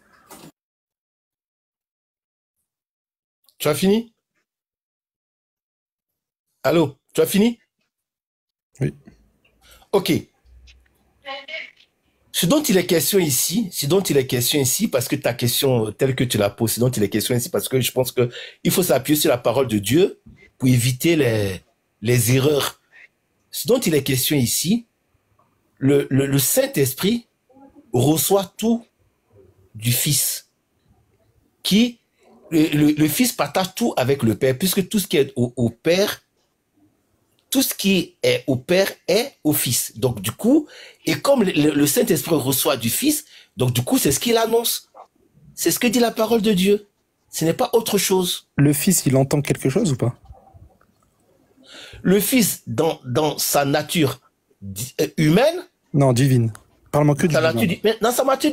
Tu as fini? Allô, tu as fini? Oui. Ok. Ce dont il est question ici, parce que ta question telle que tu la poses, ce dont il est question ici, parce que je pense que il faut s'appuyer sur la parole de Dieu pour éviter les erreurs. Ce dont il est question ici, le Saint-Esprit reçoit tout du Fils, qui le Fils partage tout avec le Père, puisque tout ce qui est au Père, tout ce qui est au Père est au Fils. Donc du coup, et comme le Saint-Esprit reçoit du Fils, donc du coup c'est ce qu'il annonce. C'est ce que dit la parole de Dieu. Ce n'est pas autre chose. Le Fils, il entend quelque chose ou pas? Le Fils, dans sa nature humaine... Non, divine. Parle-moi que divine. Dans sa nature...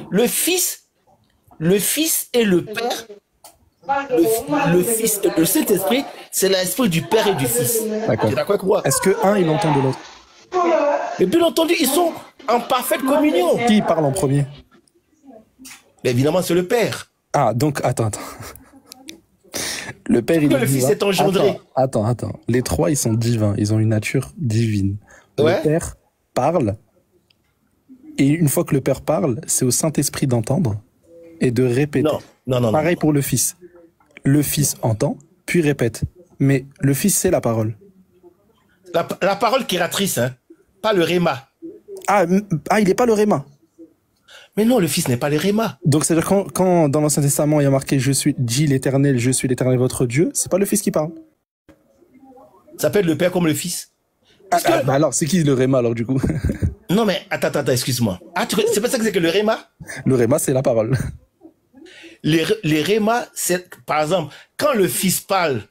Le Fils et le Père... Le Fils, le Saint-Esprit, c'est l'esprit du Père et du Fils. D'accord. D'accord avec moi? Est-ce que un, il entend de l'autre? Et bien entendu, ils sont en parfaite communion. Qui parle en premier? Mais évidemment, c'est le Père. Ah, donc, attends. Le Père, il est le Fils divin. est engendré. Attends. Les trois, ils sont divins. Ils ont une nature divine. Ouais. Le Père parle. Et une fois que le Père parle, c'est au Saint-Esprit d'entendre et de répéter. Non. Pareil pour le Fils. Le Fils entend, puis répète. Mais le Fils, c'est la parole. La parole créatrice, hein, pas le réma. Ah, il n'est pas le réma. Mais non, le Fils n'est pas le réma. Donc, c'est-à-dire quand dans l'Ancien Testament, il y a marqué « Je suis dit l'Éternel, je suis l'Éternel votre Dieu », c'est pas le Fils qui parle. Ça peut être le Père comme le Fils. Bah alors, c'est qui le réma, alors, du coup? Non, mais attends, excuse-moi. Ah, c'est pas ça que c'est que le réma? Le réma, c'est la parole. Les rémas, c'est, par exemple, quand le Fils parle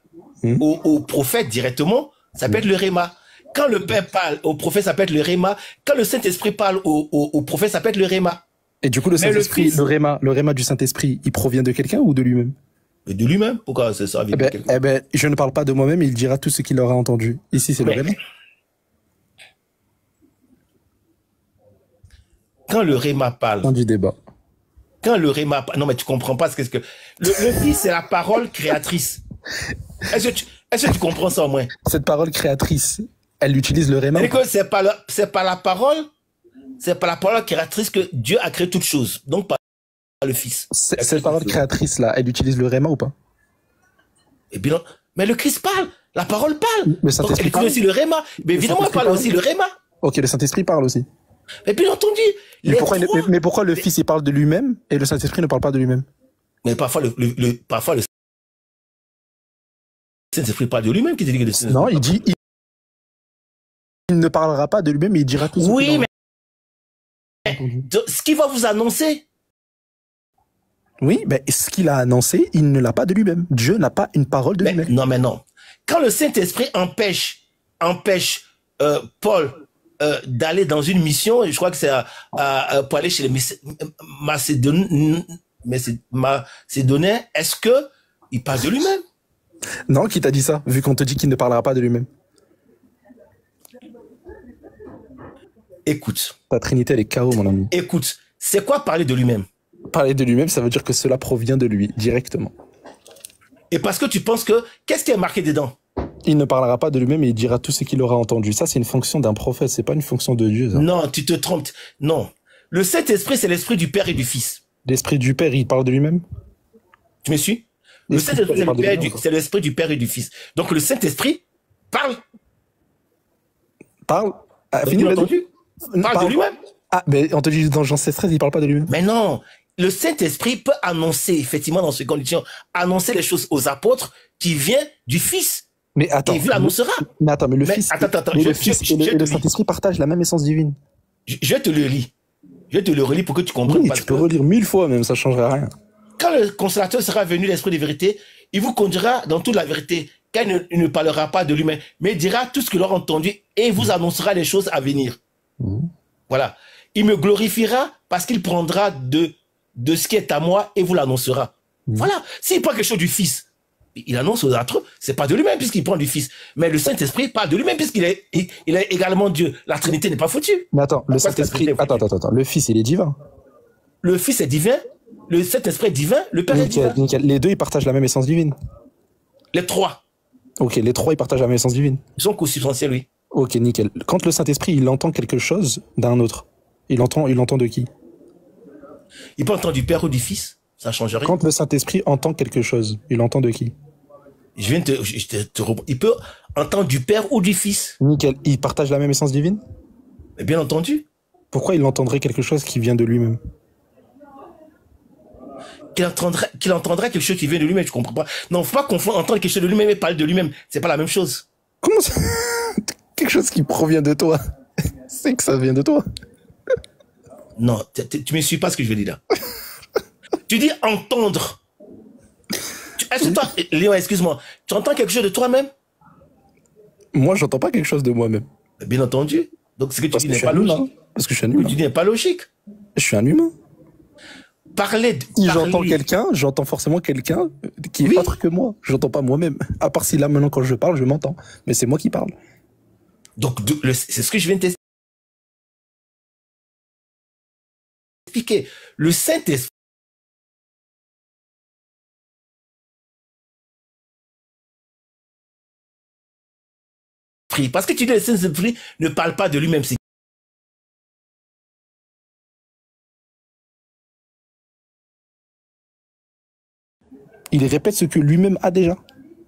au prophète directement, ça peut être le réma. Quand le Père parle au prophète, ça peut être le réma. Quand le Saint-Esprit parle au prophète, ça peut être le réma. Et du coup, le Saint-Esprit, le réma du Saint-Esprit, il provient de quelqu'un ou de lui-même? De lui-même? Pourquoi c'est ça? Je ne parle pas de moi-même, il dira tout ce qu'il aura entendu. Ici, c'est le réma. Quand le réma parle... On dit débat. Quand le réma... Non, mais tu comprends pas ce que... Le Fils, c'est la parole créatrice. Est-ce que tu comprends ça au moins? Cette parole créatrice, elle utilise le réma? C'est pas la parole... C'est pas la parole créatrice que Dieu a créé toutes choses. Donc, pas le Fils. Cette parole créatrice-là, elle utilise le réma ou pas? Eh bien, mais le Christ parle. La parole parle. Le Saint-Esprit parle aussi le réma. Mais évidemment, elle parle aussi le réma. Ok, le Saint-Esprit parle aussi. Mais bien entendu. Mais pourquoi le Fils, il parle de lui-même et le Saint-Esprit ne parle pas de lui-même? Mais parfois, parfois le Saint-Esprit parle de lui-même. Non, il dit... Il ne parlera pas de lui-même, mais il dira tout ce Oui, mais... Ce qu'il va vous annoncer. Oui, mais ce qu'il a annoncé, il ne l'a pas de lui-même. Dieu n'a pas une parole de lui-même. Non, mais non. Quand le Saint-Esprit empêche Paul d'aller dans une mission, et je crois que c'est pour aller chez les Macédoniens, est-ce que il parle de lui-même? Non, qui t'a dit ça, vu qu'on te dit qu'il ne parlera pas de lui-même? Écoute. Ta Trinité, elle est KO, mon ami. Écoute, c'est quoi parler de lui-même? Parler de lui-même, ça veut dire que cela provient de lui, directement. Et parce que tu penses que... Qu'est-ce qui est marqué dedans? Il ne parlera pas de lui-même et il dira tout ce qu'il aura entendu. Ça, c'est une fonction d'un prophète, c'est pas une fonction de Dieu. Ça. Non, tu te trompes. Non. Le Saint-Esprit, c'est l'esprit du Père et du Fils. L'esprit du Père, il parle de lui-même? Tu me suis? Le Saint-Esprit, c'est l'esprit du Père et du Fils. Donc le Saint-Esprit parle. Parle? Fini entendu? Parle de lui-même. Ah, mais on te dit dans Jean 16:13, il parle pas de lui-même. Mais non, le Saint-Esprit peut annoncer, effectivement, dans ces conditions, annoncer les choses aux apôtres qui viennent du Fils. Mais attends. Et il l'annoncera. Mais attends, mais le Fils, attends, le Fils et le Saint-Esprit partagent la même essence divine. Je te le lis. Je te le relis pour que tu comprennes. Oui, tu peux relire 1000 fois même, ça ne changera rien. Quand le consolateur sera venu, l'Esprit de vérité, il vous conduira dans toute la vérité, car il ne parlera pas de lui-même, mais il dira tout ce qu'il aura entendu et il vous annoncera les choses à venir. Voilà. Il me glorifiera parce qu'il prendra de ce qui est à moi et vous l'annoncera. Voilà. S'il prend quelque chose du Fils, il annonce aux autres, c'est pas de lui-même puisqu'il prend du Fils. Mais le Saint-Esprit parle de lui-même puisqu'il est, il est également Dieu. La Trinité n'est pas foutue. Mais attends, le Saint-Esprit, attends, le Fils, il est divin. Le Fils est divin, le Saint-Esprit est divin, le Père est divin. Nickel. Les deux, ils partagent la même essence divine. Les trois. Ok, les trois, ils partagent la même essence divine. Ils sont co-substantiels, oui. Ok, nickel. Quand le Saint-Esprit, il entend quelque chose d'un autre, il entend de qui? Il peut entendre du Père ou du Fils, ça change rien. Quand le Saint-Esprit entend quelque chose, il entend de qui? Il peut entendre du Père ou du Fils. Nickel. Ils partagent la même essence divine? Mais bien entendu. Pourquoi il entendrait quelque chose qui vient de lui-même? Qu'il entendrait quelque chose qui vient de lui-même, je comprends pas. Non, faut pas confondre entendre quelque chose de lui-même et parler de lui-même. C'est pas la même chose. Comment ça? Quelque chose qui provient de toi. C'est que ça vient de toi. Non, tu me suis pas ce que je veux dire là. Tu dis entendre. Est-ce que toi, Léon, excuse-moi, tu entends quelque chose de toi-même? Moi, j'entends pas quelque chose de moi-même. Bien entendu. Donc ce que tu dis n'est pas logique. Parce que je suis un humain. Tu dis n'est pas logique. Je suis un humain. Si j'entends quelqu'un, j'entends forcément quelqu'un qui est autre que moi. J'entends pas moi-même. À part si là, maintenant, quand je parle, je m'entends. Mais c'est moi qui parle. Donc, c'est ce que je viens de t'expliquer. Le Saint-Esprit parce que tu dis le Saint-Esprit ne parle pas de lui-même. Il répète ce que lui-même a déjà.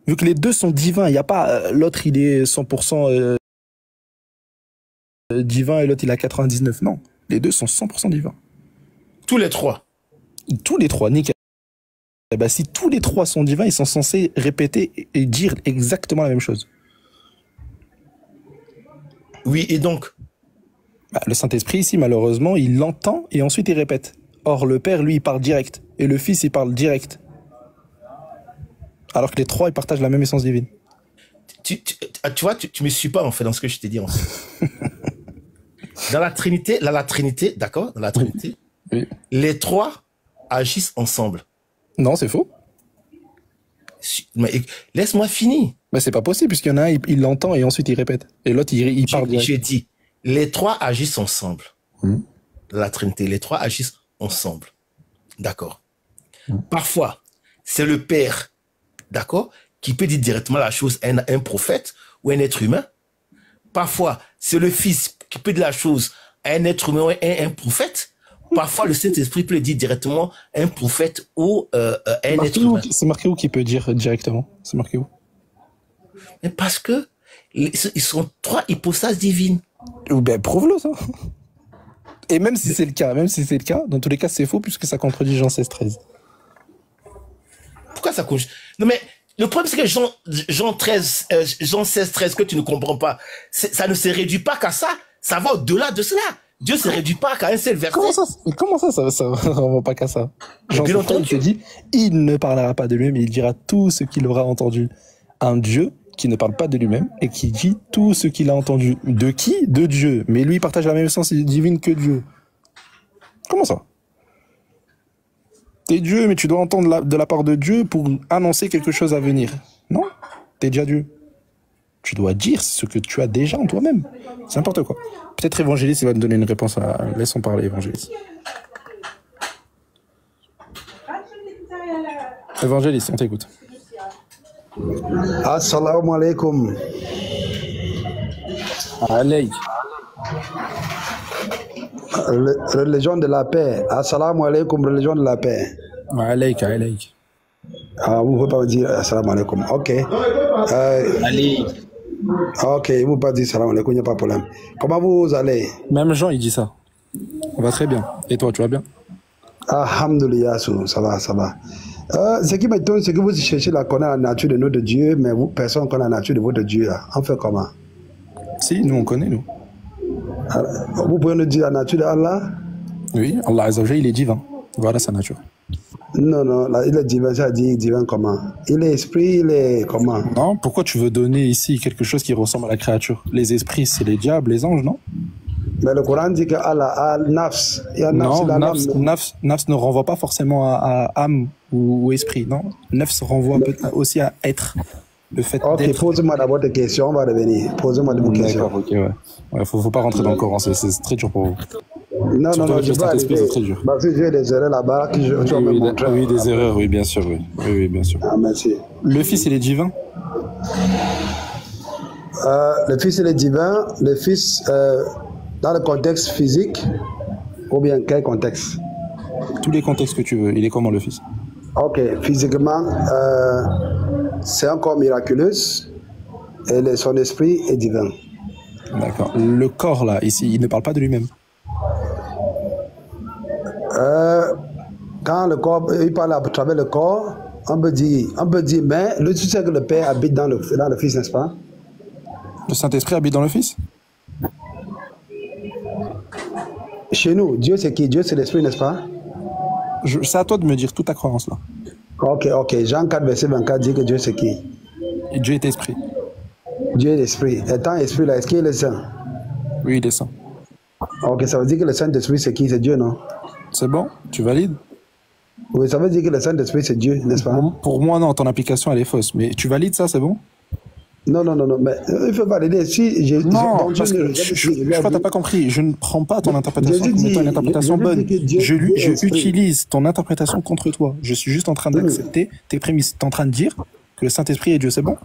Vu que les deux sont divins, il n'y a pas l'autre il est 100% divin et l'autre il a 99. Non, les deux sont 100% divins. Tous les trois. Tous les trois, nickel. Et bah, si tous les trois sont divins, ils sont censés répéter et dire exactement la même chose. Oui, et donc le Saint-Esprit, ici, malheureusement, il l'entend et ensuite il répète. Or, le Père, lui, il parle direct. Et le Fils, il parle direct. Alors que les trois, ils partagent la même essence divine. Tu vois, tu me suis pas, en fait, dans ce que je t'ai dit, en fait. Dans la Trinité, d'accord? Dans la Trinité, oui. Les trois agissent ensemble. Non, c'est faux. Mais laisse-moi finir. Mais c'est pas possible, puisqu'il y en a un, il l'entend et ensuite il répète. Et l'autre, il parle direct. J'ai dit, les trois agissent ensemble. La Trinité, les trois agissent ensemble. D'accord. Parfois, c'est le Père, d'accord, qui peut dire directement la chose à un prophète ou un être humain. Parfois, c'est le Fils qui peut dire la chose à un être humain ou à un prophète. Parfois, le Saint-Esprit peut le dire directement à un prophète ou à un être humain. C'est marqué où qui peut dire directement? C'est marqué où? Mais parce que ils sont trois hypostases divines. Ben, prouve-le, ça. Et même si c'est le cas, dans tous les cas, c'est faux puisque ça contredit Jean 16-13. Pourquoi ça contredit? Non, mais le problème, c'est que Jean 16-13 que tu ne comprends pas, ça ne se réduit pas qu'à ça. Ça va au-delà de cela. Dieu ne se réduit pas qu'à un seul verset. Comment ça ne va pas qu'à ça? Jean 16-13, il te dit, il ne parlera pas de lui-même, il dira tout ce qu'il aura entendu. Un Dieu qui ne parle pas de lui-même et qui dit tout ce qu'il a entendu. De qui? De Dieu. Mais lui, il partage la même essence divine que Dieu. Comment ça? T'es Dieu, mais tu dois entendre de la part de Dieu pour annoncer quelque chose à venir. Non? T'es déjà Dieu. Tu dois dire ce que tu as déjà en toi-même. C'est n'importe quoi. Peut-être Évangéliste, il va nous donner une réponse à... Laissons parler Évangéliste. Évangéliste, on t'écoute. Assalamu alaikum. Alayk. Religion de la paix. Assalamu alaikum, religion de la paix. Alayk. Ah, vous ne pouvez pas dire assalamu alaikum. Ok. Alayk. Ok, vous ne pouvez pas dire assalamu alaikum, il n'y a pas de problème. Comment vous allez? Même Jean, il dit ça. On va très bien. Et toi, tu vas bien? Alhamdulillah, ça va. Ce qui m'étonne, c'est que vous cherchez à connaître la nature de notre Dieu, mais vous, personne ne connaît la nature de votre Dieu. Là. On fait comment? Si, nous, on connaît, nous. Vous pouvez nous dire la nature d'Allah? Oui, Allah Azzawajal, il est divin. Voilà sa nature. Non, là, il est divin, ça dit divin comment? Il est esprit, il est comment? Non, pourquoi tu veux donner ici quelque chose qui ressemble à la créature? Les esprits, c'est les diables, les anges, non? Mais le Coran dit que Allah a nafs. Non, nafs ne renvoie pas forcément à âme ou esprit, non. Nafs renvoie aussi à être. Le fait ok, pose-moi d'abord des questions, on va revenir. Pose-moi des questions. D'accord, ok, ouais. Faut pas rentrer dans le Coran, c'est très dur pour vous. Non, je vais aller. C'est très dur. Parce que j'ai des erreurs là-bas que je vais me montrer. Oui, des erreurs, oui, bien sûr, oui, bien sûr. Ah, merci. Le Fils, il est divin? Le Fils, il est divin. Le Fils, dans le contexte physique, ou bien quel contexte? Tous les contextes que tu veux. Il est comment, le Fils? Ok, physiquement, c'est un corps miraculeux et son esprit est divin. D'accord. Le corps, là, ici, il ne parle pas de lui-même. Quand le corps, il parle à travers le corps, on peut dire, mais tu sais que le Père habite dans le Fils, n'est-ce pas? Le Saint-Esprit habite dans le Fils? Chez nous, Dieu c'est qui? Dieu c'est l'Esprit, n'est-ce pas? C'est à toi de me dire toute ta croyance là. Ok. Jean 4, verset 24 dit que Dieu c'est qui? Et Dieu est esprit. Dieu est l'Esprit. Étant Esprit là, est-ce qu'il est saint? Oui, il est saint. Ok, ça veut dire que le Saint-Esprit c'est qui? C'est Dieu, non? C'est bon? Tu valides? Oui, ça veut dire que le Saint-Esprit c'est Dieu, n'est-ce pas? Pour moi, non, ton application elle est fausse. Mais tu valides ça, c'est bon? Non, mais il faut valider. Si non, parce que je crois que tu n'as pas compris. Je ne prends pas ton interprétation comme étant une interprétation bonne. Je utilise ton interprétation contre toi. Je suis juste en train d'accepter tes prémices. Tu es en train de dire que le Saint-Esprit est Dieu, c'est bon?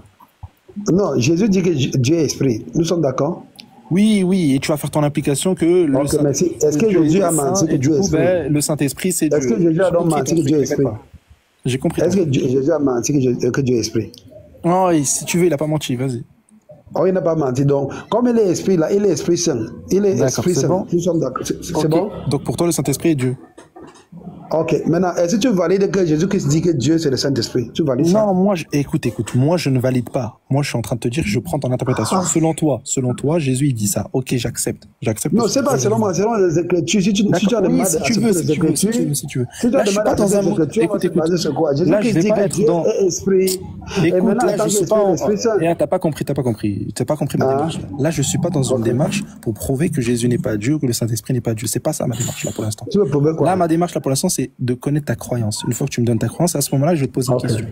Non, Jésus dit que Dieu est esprit. Nous sommes d'accord? Oui, et tu vas faire ton implication que le Saint-Esprit. Est-ce que Jésus a menti que Dieu est esprit? Le Saint-Esprit, c'est Dieu. Est-ce que Jésus a donc menti que Dieu est esprit? J'ai compris. Est-ce que Jésus a menti que Dieu est esprit? Oh, si tu veux, il n'a pas menti, vas-y. Oh, il n'a pas menti. Donc, comme il est esprit là, il est esprit saint. Il est esprit saint. Bon. Nous sommes d'accord. C'est bon? Donc pour toi, le Saint-Esprit est Dieu. Ok. Maintenant, est-ce que tu valides que Jésus-Christ dit que Dieu c'est le Saint-Esprit? Tu valides ça? Non, moi, écoute, moi je ne valide pas. Moi, je suis en train de te dire que je prends ton interprétation. Selon toi, Jésus il dit ça. Ok, j'accepte. Non, c'est pas selon moi, selon les Écritures. Si tu as demandé si tu veux. Si tu as demandé à ces Écritures, écoute. Jésus-Christ dit que Dieu est esprit. Écoute, là, je suis pas t'as pas compris ma démarche. Là, je suis pas dans une démarche pour prouver que Jésus n'est pas Dieu, que le Saint-Esprit n'est pas Dieu. C'est pas ça ma démarche là pour l'instant. Tu veux prouver quoi? Là, ma démarche là pour l'instant, c'est de connaître ta croyance. Une fois que tu me donnes ta croyance, à ce moment-là, je vais te poser une question.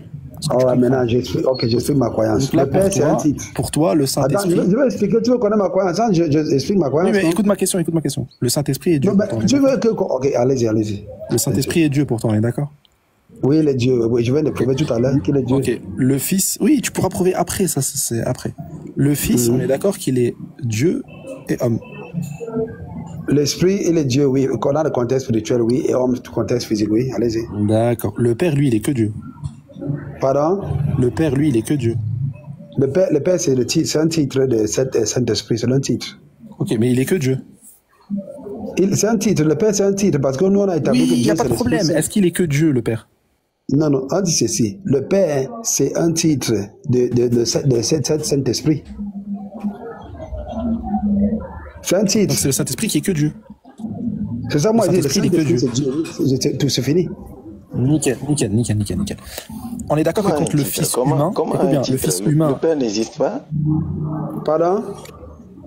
Maintenant, j'explique ma croyance. Donc là, le Père, c'est un titre. Pour toi, le Saint-Esprit... Attends, je vais expliquer. Tu veux connaître ma croyance? J'explique ma croyance. Oui, mais écoute ma question. Le Saint-Esprit est Dieu. Tu veux que... Ok, allez-y. Le Saint-Esprit est Dieu pour toi, on est d'accord? Oui, il est Dieu. Oui, je viens de prouver tout à l'heure qu'il est Dieu. Ok, le Fils... Oui, tu pourras prouver après, ça c'est après. Le Fils, on est d'accord qu'il est Dieu et homme. L'esprit, il est Dieu, oui. Dans le contexte spirituel, oui. Et homme, contexte physique, oui. Allez-y. D'accord. Le Père, lui, il est que Dieu. Pardon? Le Père, lui, il est que Dieu. Le Père, c'est un titre de Saint-Esprit, c'est un titre. Ok, mais il est que Dieu. C'est un titre, le Père, c'est un titre, parce que nous, on a établi que Dieu, il n'y a pas de problème. Est-ce qu'il est que Dieu, le Père? Non, on dit ceci. Le Père, c'est un titre de Saint-Esprit. C'est un titre. Donc c'est le Saint-Esprit qui est que Dieu. C'est ça, moi, je dis, le Saint-Esprit, c'est Dieu. Tout c'est fini. Nickel. On est d'accord que quand le Fils humain, écoute bien, le Fils humain... Le Père n'existe pas? Pardon?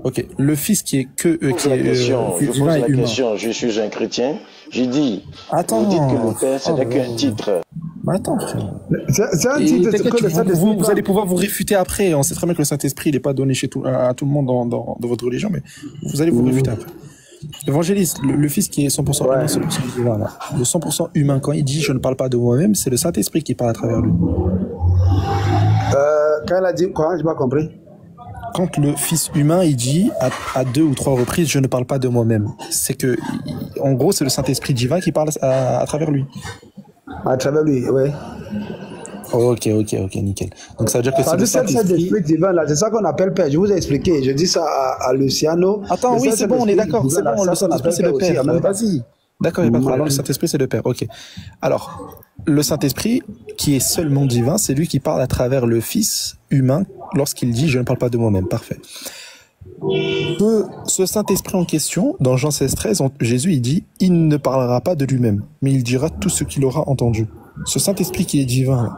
Ok, le Fils qui est que... Je pose la question, je suis un chrétien, je dis, vous dites que le Père, ce n'est qu'un titre. Attends, frère. C'est un titre, c'est que le Saint-Esprit... Vous allez pouvoir vous réfuter après. On sait très bien que le Saint-Esprit n'est pas donné à tout le monde dans votre religion, mais vous allez vous réfuter après. Évangéliste, le Fils qui est 100% humain, 100% divin, là. Le 100% humain, quand il dit « je ne parle pas de moi-même », c'est le Saint-Esprit qui parle à travers lui. Quand il a dit quoi? Je n'ai pas compris. Quand le Fils humain, il dit à 2 ou 3 reprises « je ne parle pas de moi-même », c'est que, en gros, c'est le Saint-Esprit divin qui parle à travers lui. À travers lui, oui. Ok, nickel. Donc ça veut dire que c'est le Saint-Esprit divin, là, c'est ça qu'on appelle Père. Je vous ai expliqué, je dis ça à Luciano. Attends, oui, c'est bon, on est d'accord. C'est bon, le Saint-Esprit, c'est le Père. Vas-y. D'accord, il n'y a pas de problème. Alors, le Saint-Esprit, c'est le Père. Ok. Alors, le Saint-Esprit, qui est seulement divin, c'est lui qui parle à travers le Fils humain lorsqu'il dit « je ne parle pas de moi-même ». Parfait. Ce Saint-Esprit en question, dans Jean 16,13, Jésus il dit « il ne parlera pas de lui-même, mais il dira tout ce qu'il aura entendu ». Ce Saint-Esprit qui est divin,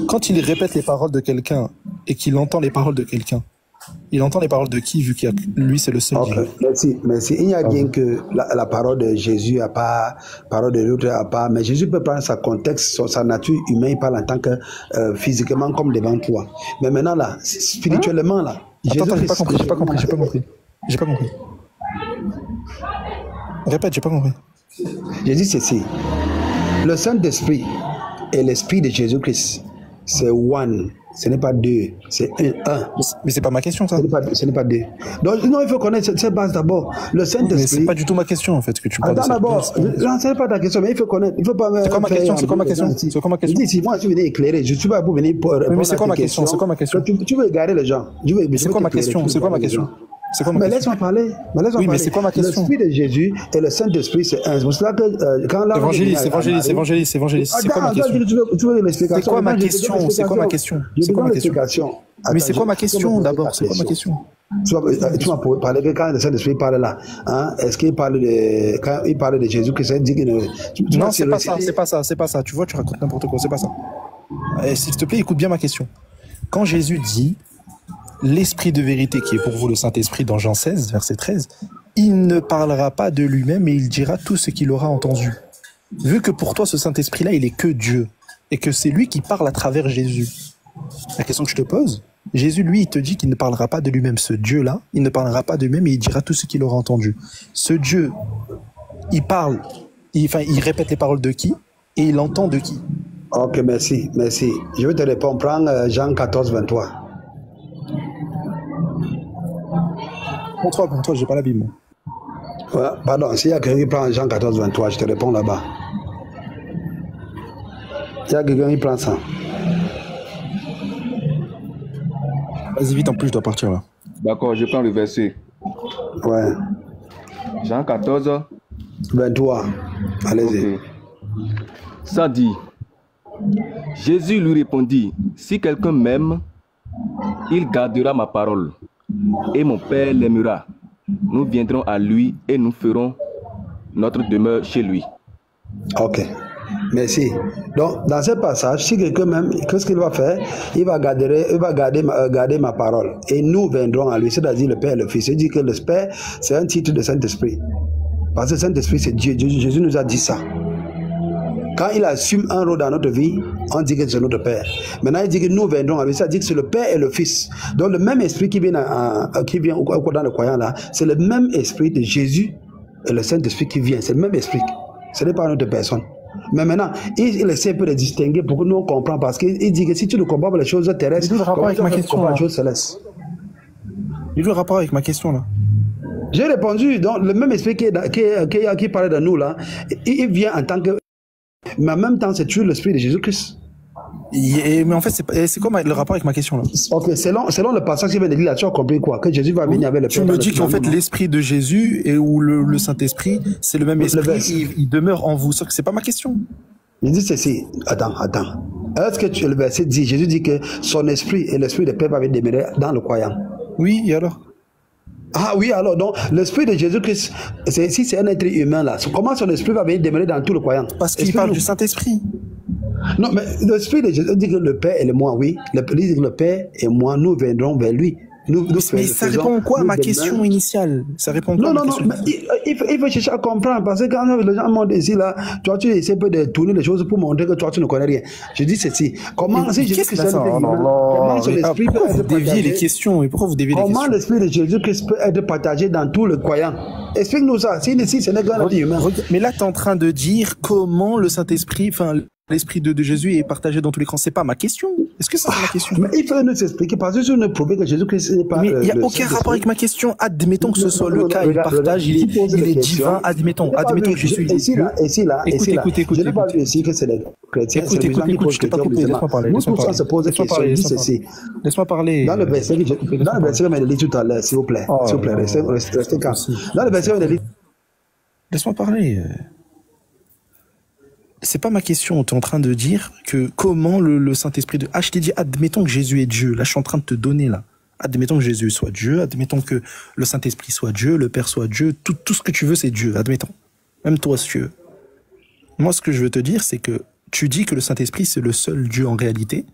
quand il répète les paroles de quelqu'un et qu'il entend les paroles de quelqu'un, Il entend les paroles de qui, vu qu'il lui, c'est le seul. Ok, merci. Il n'y a rien que la parole de Jésus à part, parole de l'autre à part, mais Jésus peut prendre sa contexte, sa nature humaine, il parle en tant que physiquement comme devant toi. Mais maintenant, là, spirituellement, là, Attends, j'ai pas compris. Répète, j'ai pas compris. J'ai dit ceci. Le Saint-Esprit et l'Esprit de Jésus-Christ, c'est one. Ce n'est pas deux, c'est un. Mais c'est pas ma question, ça. Ce n'est pas deux. Donc, non, il faut connaître cette base d'abord. Le Saint-Esprit. Mais c'est pas du tout ma question, en fait, que tu parles. Attends d'abord. Non, ce n'est pas ta question, mais il faut connaître. Il faut pas. C'est quoi ma question? C'est quoi ma question? Je dis, si moi, je suis venu éclairer, je suis pas pour venir pour. Mais c'est quoi ma question? C'est quoi ma question? Tu veux égarer les gens. C'est quoi ma question? C'est quoi ma question? Mais laisse-moi parler. Oui, mais c'est quoi ma question? L'Esprit de Jésus et le Saint-Esprit, c'est un. C'est pour cela que quand là. Évangéliste. C'est quoi ma question? Tu veux l'explication? C'est quoi ma question? C'est quoi ma question? C'est quoi ma question? Mais c'est quoi ma question d'abord? C'est quoi ma question? Tu m'as parlé que quand le Saint-Esprit parle là, hein, est-ce qu'il parle de. Quand il parle de Jésus, que ça dit que. Non, c'est pas ça. Tu vois, tu racontes n'importe quoi, c'est pas ça. S'il te plaît, écoute bien ma question. Quand Jésus dit l'Esprit de vérité qui est pour vous le Saint-Esprit dans Jean 16, verset 13, il ne parlera pas de lui-même et il dira tout ce qu'il aura entendu. Vu que pour toi, ce Saint-Esprit-là, il est que Dieu et que c'est lui qui parle à travers Jésus. La question que je te pose, Jésus, lui, il te dit qu'il ne parlera pas de lui-même. Ce Dieu-là, il ne parlera pas de lui-même et il dira tout ce qu'il aura entendu. Ce Dieu, il parle, il répète les paroles de qui et il entend de qui? Ok, merci. Je vais te répondre. Prends Jean 14, 23. Pour toi, j'ai pas la Bible. Ouais, pardon, s'il y a quelqu'un qui prend Jean 14, 23, je te réponds là-bas. Il y a quelqu'un qui prend ça. Vas-y vite, en plus je dois partir là. D'accord, je prends le verset. Ouais. Jean 14. 23. Allez-y. Okay. Ça dit, Jésus lui répondit, si quelqu'un m'aime, il gardera ma parole. Et mon Père l'aimera. Nous viendrons à lui et nous ferons notre demeure chez lui. Ok. Merci. Donc, dans ce passage, si quelqu'un m'aime, qu'est-ce qu'il va faire? Il va garder ma parole. Et nous viendrons à lui, c'est-à-dire le Père et le Fils. Il dit que le Père, c'est un titre de Saint-Esprit. Parce que Saint-Esprit, c'est Dieu. Jésus nous a dit ça. Quand il assume un rôle dans notre vie, on dit que c'est notre Père. Maintenant, il dit que nous viendrons à lui. Ça dit que c'est le Père et le Fils. Donc, le même esprit qui vient dans le croyant là, c'est le même esprit de Jésus et le Saint-Esprit qui vient. C'est le même esprit. Ce n'est pas une autre personne. Mais maintenant, il essaie un peu de distinguer pour que nous on comprenne. Parce qu'il dit que si tu ne comprends pas les choses terrestres, comment tu comprends les choses célestes? Il a le rapport avec ma question là. J'ai répondu. Donc, le même esprit qui parle de nous là, il vient en tant que. Mais en même temps, c'est toujours l'esprit de Jésus-Christ. Mais en fait, c'est quoi le rapport avec ma question là? Ok, selon le passage qui vient de dire là, tu as compris quoi? Que Jésus va venir avec le Père. Tu me dis qu'en fait, l'esprit de Jésus et ou le Saint-Esprit, c'est le même esprit, il demeure en vous. C'est pas ma question. Il dit ceci. Attends. Est-ce que le verset dit, Jésus dit que son esprit et l'esprit de Père va demeurer dans le croyant? Oui, et alors? Ah oui, alors, donc, l'esprit de Jésus-Christ, si c'est un être humain là, comment son esprit va venir demeurer dans tout le croyant? Parce qu'il parle du Saint-Esprit. Non, mais l'esprit de Jésus dit que le Père et moi, oui. Il dit que le Père et moi, nous viendrons vers lui. Mais ça répond quoi à ma question initiale? Ça répond quoi? Non, mais il faut chercher à comprendre parce que quand les gens montent ici là, toi tu essaies peu de tourner les choses pour montrer que toi tu ne connais rien. Je dis ceci. Comment si Jésus-Christ comment son esprit peut être partagé? Les questions et pourquoi vous déviez les questions? Comment l'esprit de Jésus-Christ peut être partagé dans tout le croyant? Explique-nous ça. Si ce n'est qu'un être humain. Mais là tu es en train de dire comment le Saint-Esprit, l'esprit de Jésus est partagé dans tous les camps. C'est pas ma question. Est-ce que ça c'est ma question? Mais il faut nous expliquer parce que si on ne prouve que Jésus-Christ n'est pas. Mais il n'y a aucun rapport avec ma question. Admettons que ce soit le cas. Il partage, il est divin. Admettons que Jésus est Dieu. Écoute. Je n'ai pas vu ici que c'est les chrétiens. Écoute, je t'ai pas coupé. Laisse-moi parler. Laisse-moi parler. Dans le verset que je m'ai lu tout à l'heure, s'il vous plaît. Restez calme. Dans le verset que je m'ai lu. Laisse-moi parler. C'est pas ma question. Tu es en train de dire que comment le Saint-Esprit de... Ah, je t'ai dit, admettons que Jésus est Dieu. Là, je suis en train de te donner, là. Admettons que Jésus soit Dieu. Admettons que le Saint-Esprit soit Dieu, le Père soit Dieu. Tout ce que tu veux, c'est Dieu. Admettons. Même toi, si tu veux. Moi, ce que je veux te dire, c'est que tu dis que le Saint-Esprit, c'est le seul Dieu en réalité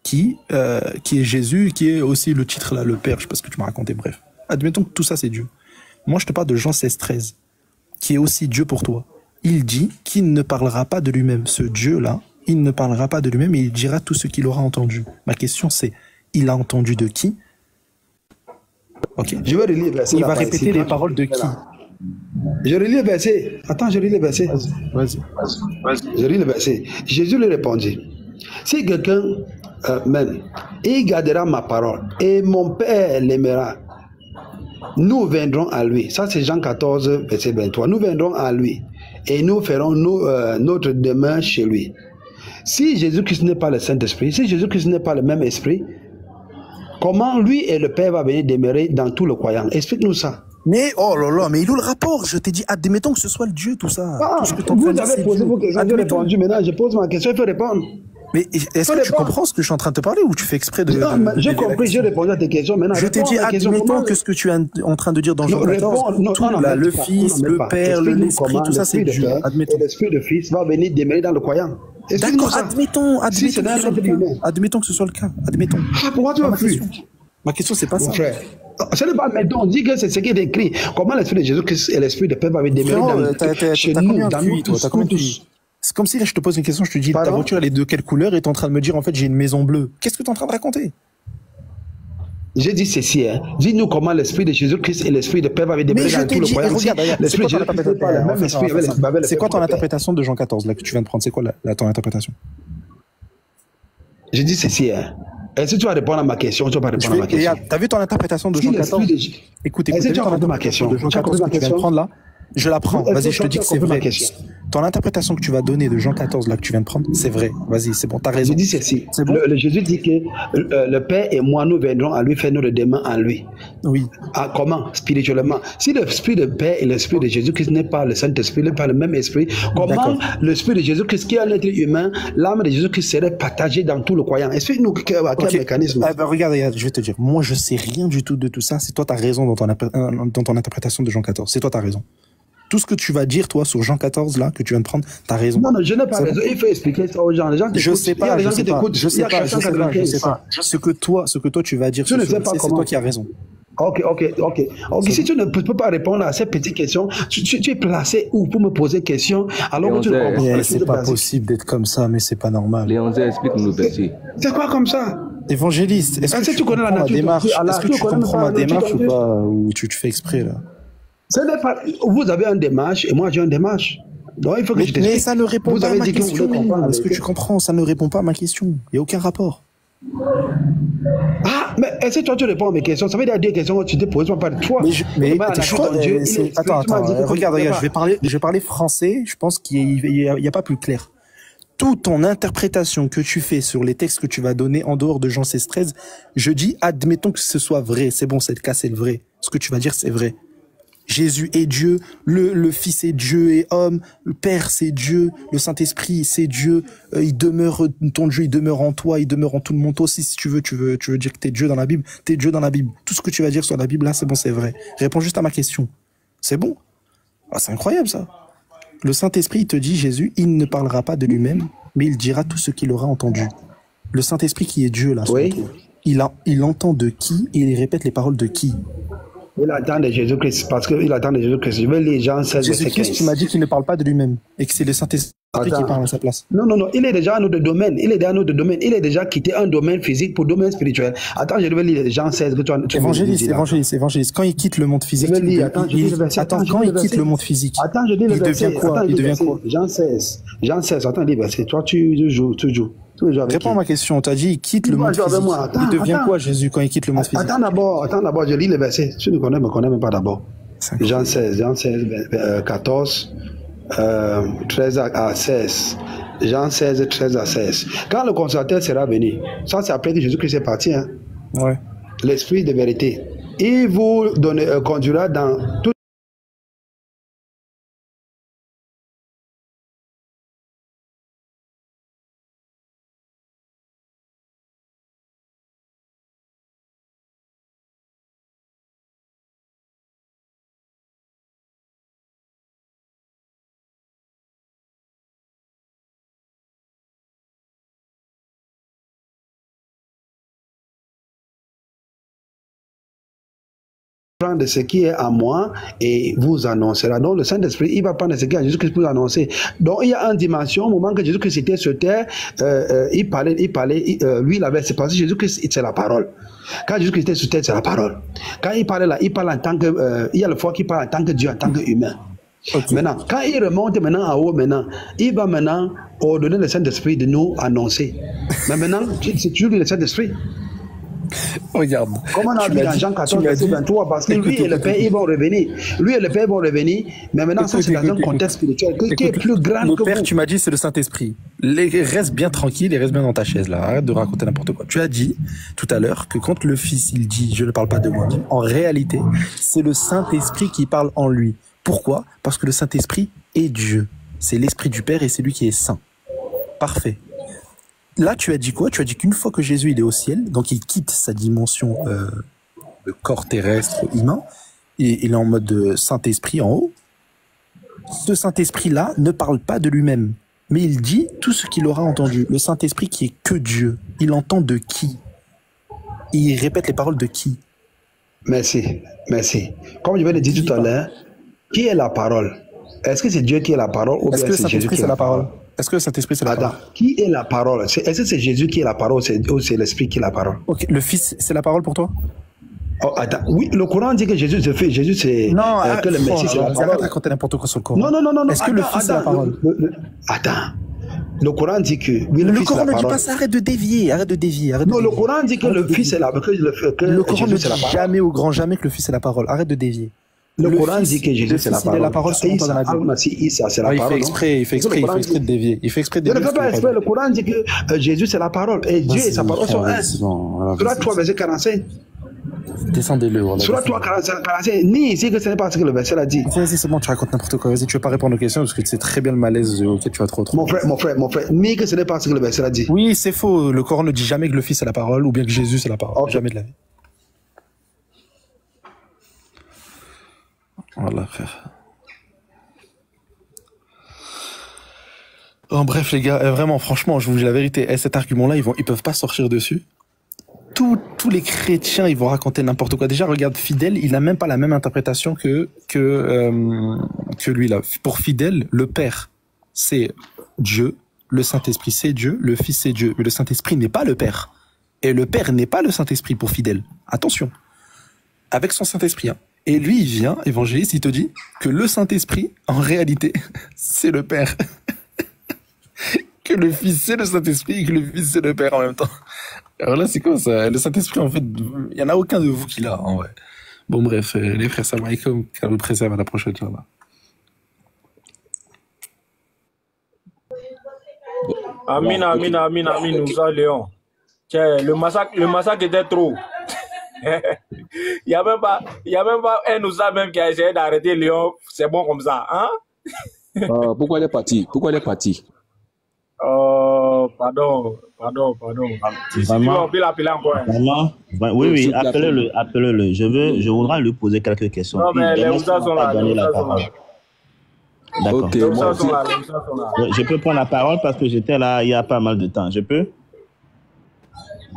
qui est Jésus, qui est aussi le titre là, le Père, je sais pas ce que tu m'as raconté, bref. Admettons que tout ça c'est Dieu. Moi je te parle de Jean 16:13, qui est aussi Dieu pour toi. Il dit qu'il ne parlera pas de lui-même. Ce Dieu-là, il ne parlera pas de lui-même et il dira tout ce qu'il aura entendu. Ma question c'est, il a entendu de qui? Ok. Je vais relire le verset. Il va répéter les paroles de qui? Je relis le verset. Attends, je relis le verset. Vas-y. Je relis le verset. Jésus lui répondit, si quelqu'un m'aime, il gardera ma parole et mon Père l'aimera. Nous viendrons à lui. Ça c'est Jean 14, verset 23. Nous viendrons à lui et nous ferons notre demeure chez lui. Si Jésus-Christ n'est pas le Saint-Esprit, si Jésus-Christ n'est pas le même esprit, comment lui et le Père va venir demeurer dans tout le croyant? Explique-nous ça. Mais oh là là, mais il est où le rapport? Je t'ai dit, admettons que ce soit le Dieu, tout ça. Ah, tout ce que vous avez posé vos questions, j'ai répondu. Maintenant, je pose ma question, il faut répondre. Mais est-ce que tu comprends ce que je suis en train de te parler ou tu fais exprès de... Non, j'ai compris, j'ai répondu à tes questions. Maintenant, je t'ai dit, admettons que ce que tu es en train de dire dans Jean 14, le Fils, le Père, l'Esprit, tout ça c'est Dieu. Et l'Esprit de Fils va venir demeurer dans le croyant. D'accord, admettons que ce soit le cas. Admettons. Ah, pourquoi tu m'as fuir? Ma question, c'est pas ça. Ce n'est pas maintenant, on dit que c'est ce qui est écrit. Comment l'Esprit de Jésus-Christ et l'Esprit de Père va venir demeurer chez nous, dans nous tous. C'est comme si là, je te pose une question, je te dis, ta voiture, elle est de quelle couleur et tu es en train de me dire, en fait, j'ai une maison bleue. Qu'est-ce que tu es en train de raconter? J'ai dit ceci, hein. Dis-nous comment l'Esprit de Jésus-Christ et l'Esprit de Père va demeurer dans tout le croyant. L'Esprit de Jésus-Christ n'est pas le même esprit avec le C'est quoi ton interprétation de Jean 14, là, que tu viens de prendre? C'est quoi ton interprétation? J'ai dit ceci, hein. Est-ce que tu vas répondre à ma question? Tu vas pas répondre à ma question. T'as vu ton interprétation de Jean 14? Écoute, est-ce que tu as compris ma question? De Jean 14 que tu viens de prendre là, je la prends. Vas-y, je te dis que c'est vrai. Ton interprétation que tu vas donner de Jean 14 là que tu viens de prendre, c'est vrai. Vas-y, c'est bon, t'as raison. Je dis ceci. C'est bon. Jésus dit que le Père et moi, nous viendrons à lui faire notre demeure en lui. Oui. Ah, comment? Spirituellement. Si l'Esprit de Père et l'Esprit de Jésus-Christ n'est pas le Saint-Esprit, n'est pas le même esprit, comment l'Esprit de Jésus-Christ, qui est un être humain, l'âme de Jésus-Christ serait partagée dans tout le croyant? Explique-nous quel mécanisme. Regarde, je vais te dire. Moi, je sais rien du tout de tout ça. C'est toi, t'as raison dans ton interprétation de Jean 14. C'est toi, t'as raison. Tout ce que tu vas dire, toi, sur Jean 14, là, que tu viens de prendre, t'as raison. Non, je n'ai pas raison. Il faut expliquer ça aux gens. Les gens je sais pas. Ce que toi, tu vas dire, c'est toi qui as raison. Ok. Si tu ne peux pas répondre à ces petites questions, tu es placé où pour me poser question alors que tu ne comprends pas. C'est pas possible d'être comme ça, mais c'est pas normal. Léonzé, explique-nous, Berger. C'est quoi comme ça? Évangéliste, est-ce que tu connais la démarche? Est-ce que tu comprends ma démarche ou pas? Ou tu fais exprès, là? Vous avez une démarche et moi j'ai une démarche. Donc il faut que je t'explique. Mais ça ne répond pas à ma question. Est-ce que tu comprends? Ça ne répond pas à ma question. Il n'y a aucun rapport. Ah, mais est-ce que toi tu réponds à mes questions? Ça veut dire des questions que tu te poses pas de toi. Attends, regarde, je vais parler français. Je pense qu'il n'y a pas plus clair. Toute ton interprétation que tu fais sur les textes que tu vas donner en dehors de Jean 16:13, je dis, admettons que ce soit vrai. C'est bon, c'est le cas, c'est le vrai. Ce que tu vas dire, c'est vrai. Jésus est Dieu, le Fils est Dieu et homme, le Père c'est Dieu, le Saint-Esprit c'est Dieu, il demeure, ton Dieu il demeure en toi, il demeure en tout le monde. Toi aussi, si tu veux dire que t'es Dieu dans la Bible, t'es Dieu dans la Bible. Tout ce que tu vas dire sur la Bible là, c'est bon, c'est vrai. Réponds juste à ma question. C'est bon? Ah, c'est incroyable ça. Le Saint-Esprit, il te dit, Jésus, il ne parlera pas de lui-même, mais il dira tout ce qu'il aura entendu. Le Saint-Esprit qui est Dieu là, oui. Il entend de qui et il répète les paroles de qui? Il attend de Jésus-Christ, parce qu'il attend de Jésus-Christ. Je veux les gens 16 Jésus-Christ, tu m'as dit qu'il ne parle pas de lui-même et que c'est le Saint-Esprit qui parle à sa place. Non, il est déjà un autre domaine. Il est déjà quitté un domaine physique pour un domaine spirituel. Attends, je vais lire Jean 16 que tu évangéliste. Quand il quitte le monde physique, quand il quitte le monde physique, il devient quoi? Jean 16, attends, dis, c'est toi, tu joues. Réponds à ma question. Tu as dit il quitte le monde physique. Il devient quoi, Jésus, quand il quitte le monde physique? Attends d'abord, je lis le verset. Tu ne me connais même pas d'abord. Jean 16, 14, 13 à 16. Jean 16, 13 à 16. Quand le consolateur sera venu, ça c'est après que Jésus-Christ est parti, hein? Ouais. L'Esprit de vérité. Il vous conduira dans tout prendre ce qui est à moi et vous annoncera. Donc le Saint-Esprit, il va prendre ce qui est à Jésus-Christ pour annoncer. Donc il y a une dimension, au moment que Jésus-Christ était sur terre, il parlait, lui il avait, c'est parce que Jésus-Christ c'est la parole. Quand Jésus-Christ était sur terre, c'est la parole. Quand il parlait là, il parle en tant que, il y a le fois qu'il parle en tant que Dieu, en tant qu'humain. Okay. Maintenant, quand il remonte maintenant en haut, il va maintenant ordonner le Saint-Esprit de nous annoncer. Mais maintenant, c'est toujours le Saint-Esprit. Regarde. Comment on a vu dans Jean 14, verset 23, parce que lui et le Père, ils vont revenir. Lui et le Père vont revenir, mais maintenant, ça, c'est dans un contexte spirituel qui est plus grand que Père, vous. tu m'as dit, c'est le Saint-Esprit. Reste bien tranquille et reste bien dans ta chaise, là. Arrête de raconter n'importe quoi. Tu as dit, tout à l'heure, que quand le Fils, il dit, je ne parle pas de moi, en réalité, c'est le Saint-Esprit qui parle en lui. Pourquoi? Parce que le Saint-Esprit est Dieu. C'est l'Esprit du Père et c'est lui qui est saint. Parfait. Là, tu as dit quoi? Tu as dit qu'une fois que Jésus il est au ciel, donc il quitte sa dimension de corps terrestre humain, et il est en mode Saint-Esprit en haut. Ce Saint-Esprit-là ne parle pas de lui-même, mais il dit tout ce qu'il aura entendu. Le Saint-Esprit qui est que Dieu, il entend de qui? Il répète les paroles de qui? Merci, merci. Comme je vais le dire tout à l'heure, qui est la parole? Est-ce que c'est Dieu qui est la parole ou bien c'est Jésus qui est la parole? Est-ce que le Saint-Esprit c'est la parole? Qui est la parole? Est-ce que c'est Jésus qui est la parole ou c'est l'Esprit qui est la parole? Ok, le Fils c'est la parole pour toi? Oh, attends. Oui, le Coran dit que Jésus se fait. Jésus c'est que le Messie c'est la parole. Arrête de raconter n'importe quoi sur le Coran. Non. Est-ce que le Fils c'est la parole? Attends. Le Coran dit que oui, le Coran ne dit pas ça. Arrête de dévier. Non, le Coran dit que le Fils est la parole. Le Coran ne dit jamais au grand jamais que le Fils est la parole. Arrête de dévier. Le Coran dit que Jésus c'est la parole. Il est la parole sur toi dans la Bible. C'est la parole. Il fait exprès de dévier. Il fait exprès de dévier. Ne fais pas exprès. Le Coran dit que Jésus c'est la parole et Dieu et sa parole sont un. Surat 3 verset 45. Descendez-le. Surat 3 45. Ni ici que ce n'est pas ce que le verset a dit. Vas-y, c'est bon, tu racontes n'importe quoi. Vas-y, tu veux pas répondre aux questions parce que tu sais très bien le malaise auquel tu vas trop. Mon frère. Ni que ce n'est pas ce que le verset a dit. Oui, c'est faux. Le Coran ne dit jamais que le Fils est la parole ou bien que Jésus c'est la parole. Jamais de la vie. Voilà, frère. En bref, les gars, vraiment, franchement, je vous dis la vérité. Cet argument-là, ils peuvent pas sortir dessus. Tous les chrétiens, ils vont raconter n'importe quoi. Déjà, regarde Fidèle, il n'a même pas la même interprétation que lui là. Pour Fidèle, le Père, c'est Dieu. Le Saint-Esprit, c'est Dieu. Le Fils, c'est Dieu. Mais le Saint-Esprit n'est pas le Père. Et le Père n'est pas le Saint-Esprit pour Fidèle. Attention. Avec son Saint-Esprit, hein. Et lui, il vient, évangéliste, il te dit que le Saint-Esprit, en réalité, c'est le Père. Que le Fils, c'est le Saint-Esprit et que le Fils, c'est le Père en même temps. Alors là, c'est quoi ça? Le Saint-Esprit, en fait, il n'y en a aucun de vous qui l'a, en vrai. Bon, bref, les frères, salam alaikum, qu'Allah vous préserve à la prochaine, Inch'Allah. Amin, nous a Léon. Tiens, le massacre était trop. Il y a même pas un Oussa même qui a essayé d'arrêter Léon. C'est bon comme ça, hein? Pourquoi il est parti? Pardon. Si Vraiment, on peut l'appeler encore. vraiment, oui, appelez-le. Je voudrais lui poser quelques questions. Non, mais les Oussa sont là. D'accord. Ok, Les moi Oussa aussi. sont là. Je peux prendre la parole parce que j'étais là il y a pas mal de temps. Je peux?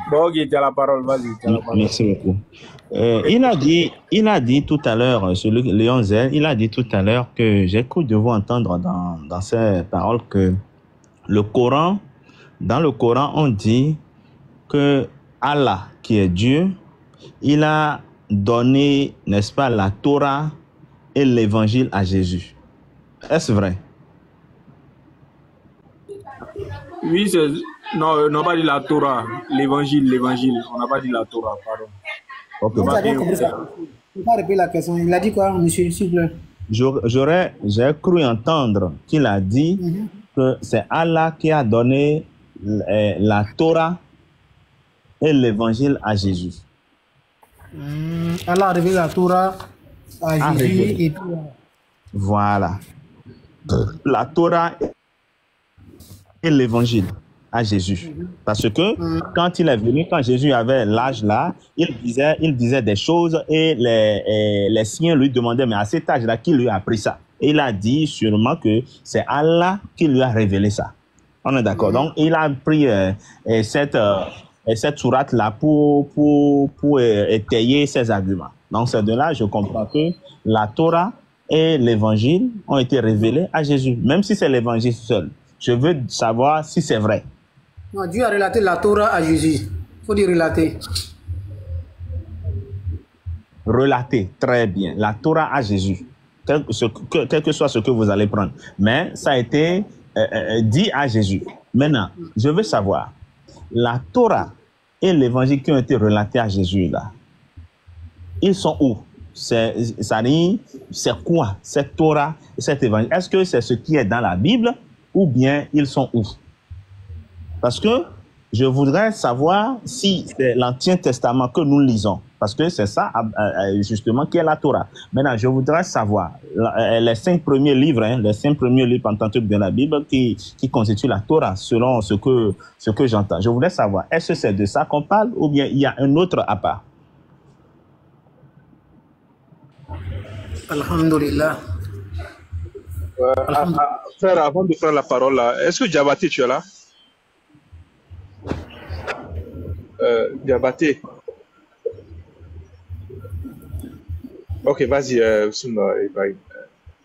Bon, ok, tu as la parole, vas-y. Merci beaucoup. Il a dit tout à l'heure, sur Léon Zell, il a dit tout à l'heure que j'ai cru de vous entendre dans ses paroles que dans le Coran, on dit que Allah, qui est Dieu, il a donné, n'est-ce pas, la Torah et l'évangile à Jésus. Est-ce vrai? Oui, c'est... Non, on n'a pas dit la Torah, l'évangile. On n'a pas dit la Torah, pardon. Ok. Vous avez compris ça? Je ne peux pas répéter la question. Il a dit quoi, monsieur, s'il vous plaît? J'ai cru entendre qu'il a dit que c'est Allah qui a donné la Torah et l'évangile à Jésus. Allah a révélé la Torah à Jésus et puis... Voilà. La Torah et l'évangile à Jésus. Parce que quand il est venu, quand Jésus avait l'âge là, il disait des choses et les siens lui demandaient, mais à cet âge-là, qui lui a appris ça? Et il a dit sûrement que c'est Allah qui lui a révélé ça. On est d'accord. Donc, il a pris cette sourate-là pour étayer ses arguments. Donc, c'est de là, je comprends que la Torah et l'évangile ont été révélés à Jésus, même si c'est l'évangile seul. Je veux savoir si c'est vrai. Non, Dieu a relaté la Torah à Jésus. Il faut dire relater. Relater, très bien. La Torah à Jésus. Quel que soit ce que vous allez prendre. Mais ça a été dit à Jésus. Maintenant, je veux savoir, la Torah et l'évangile qui ont été relatés à Jésus, là, ils sont où? C'est quoi cette Torah et cet évangile? Est-ce que c'est ce qui est dans la Bible ou bien ils sont où? Parce que je voudrais savoir si c'est l'Ancien Testament que nous lisons. Parce que c'est ça, justement, qui est la Torah. Maintenant, je voudrais savoir les 5 premiers livres, les 5 premiers livres pentateuques de la Bible qui constituent la Torah, selon ce que j'entends. Je voudrais savoir, est-ce que c'est de ça qu'on parle ou bien il y a un autre à part? Alhamdulillah. Frère, avant de prendre la parole, est-ce que Diabaté, tu es là? Diabaté. Ok, vas-y, Ibrahim.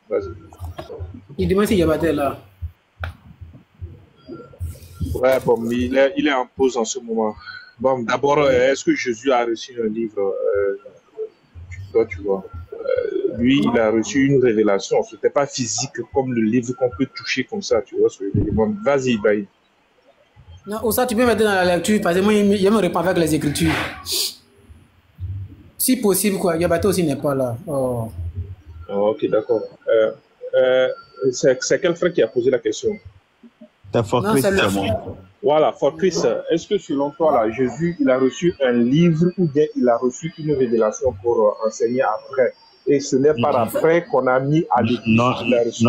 Vas-y. Il demande si Diabaté est là. Ouais, bon, il est en pause en ce moment. Bon, d'abord, est-ce que Jésus a reçu un livre? Toi, tu vois. Lui, il a reçu une révélation. Ce n'était pas physique comme le livre qu'on peut toucher comme ça, tu vois. Bon, vas-y, Ibrahim. Non, ça, tu peux mettre dans la lecture, parce que moi, il me répond avec les Écritures. Si possible, quoi. Diabaté aussi n'est pas là. Oh. Oh, ok, d'accord. C'est quel frère qui a posé la question? C'est For Christ. Voilà, For Christ. Est-ce que selon toi, là, Jésus, il a reçu un livre ou bien il a reçu une révélation pour enseigner après? Et ce n'est pas après qu'on a mis à l'église.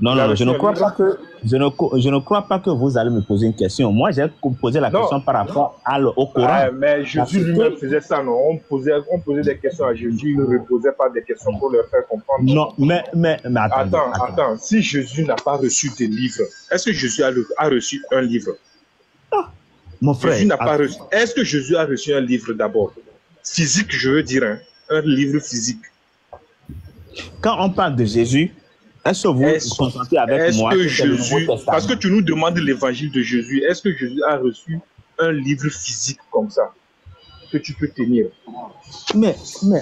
Non, je ne crois pas que je ne crois pas que vous allez me poser une question. Moi, j'ai posé la question par rapport au Coran. Mais Jésus lui-même faisait ça, non? On posait des questions à Jésus, il ne reposait pas des questions pour leur faire comprendre. Non, mais attends. Si Jésus n'a pas reçu des livres, est-ce que Jésus a reçu un livre? Mon frère. Jésus n'a pas reçu. Est-ce que Jésus a reçu un livre d'abord? Physique, je veux dire, hein? Un livre physique. Quand on parle de Jésus, est-ce que vous vous consentez avec moi que Jésus, parce que tu nous demandes l'évangile de Jésus, est-ce que Jésus a reçu un livre physique comme ça que tu peux tenir? Mais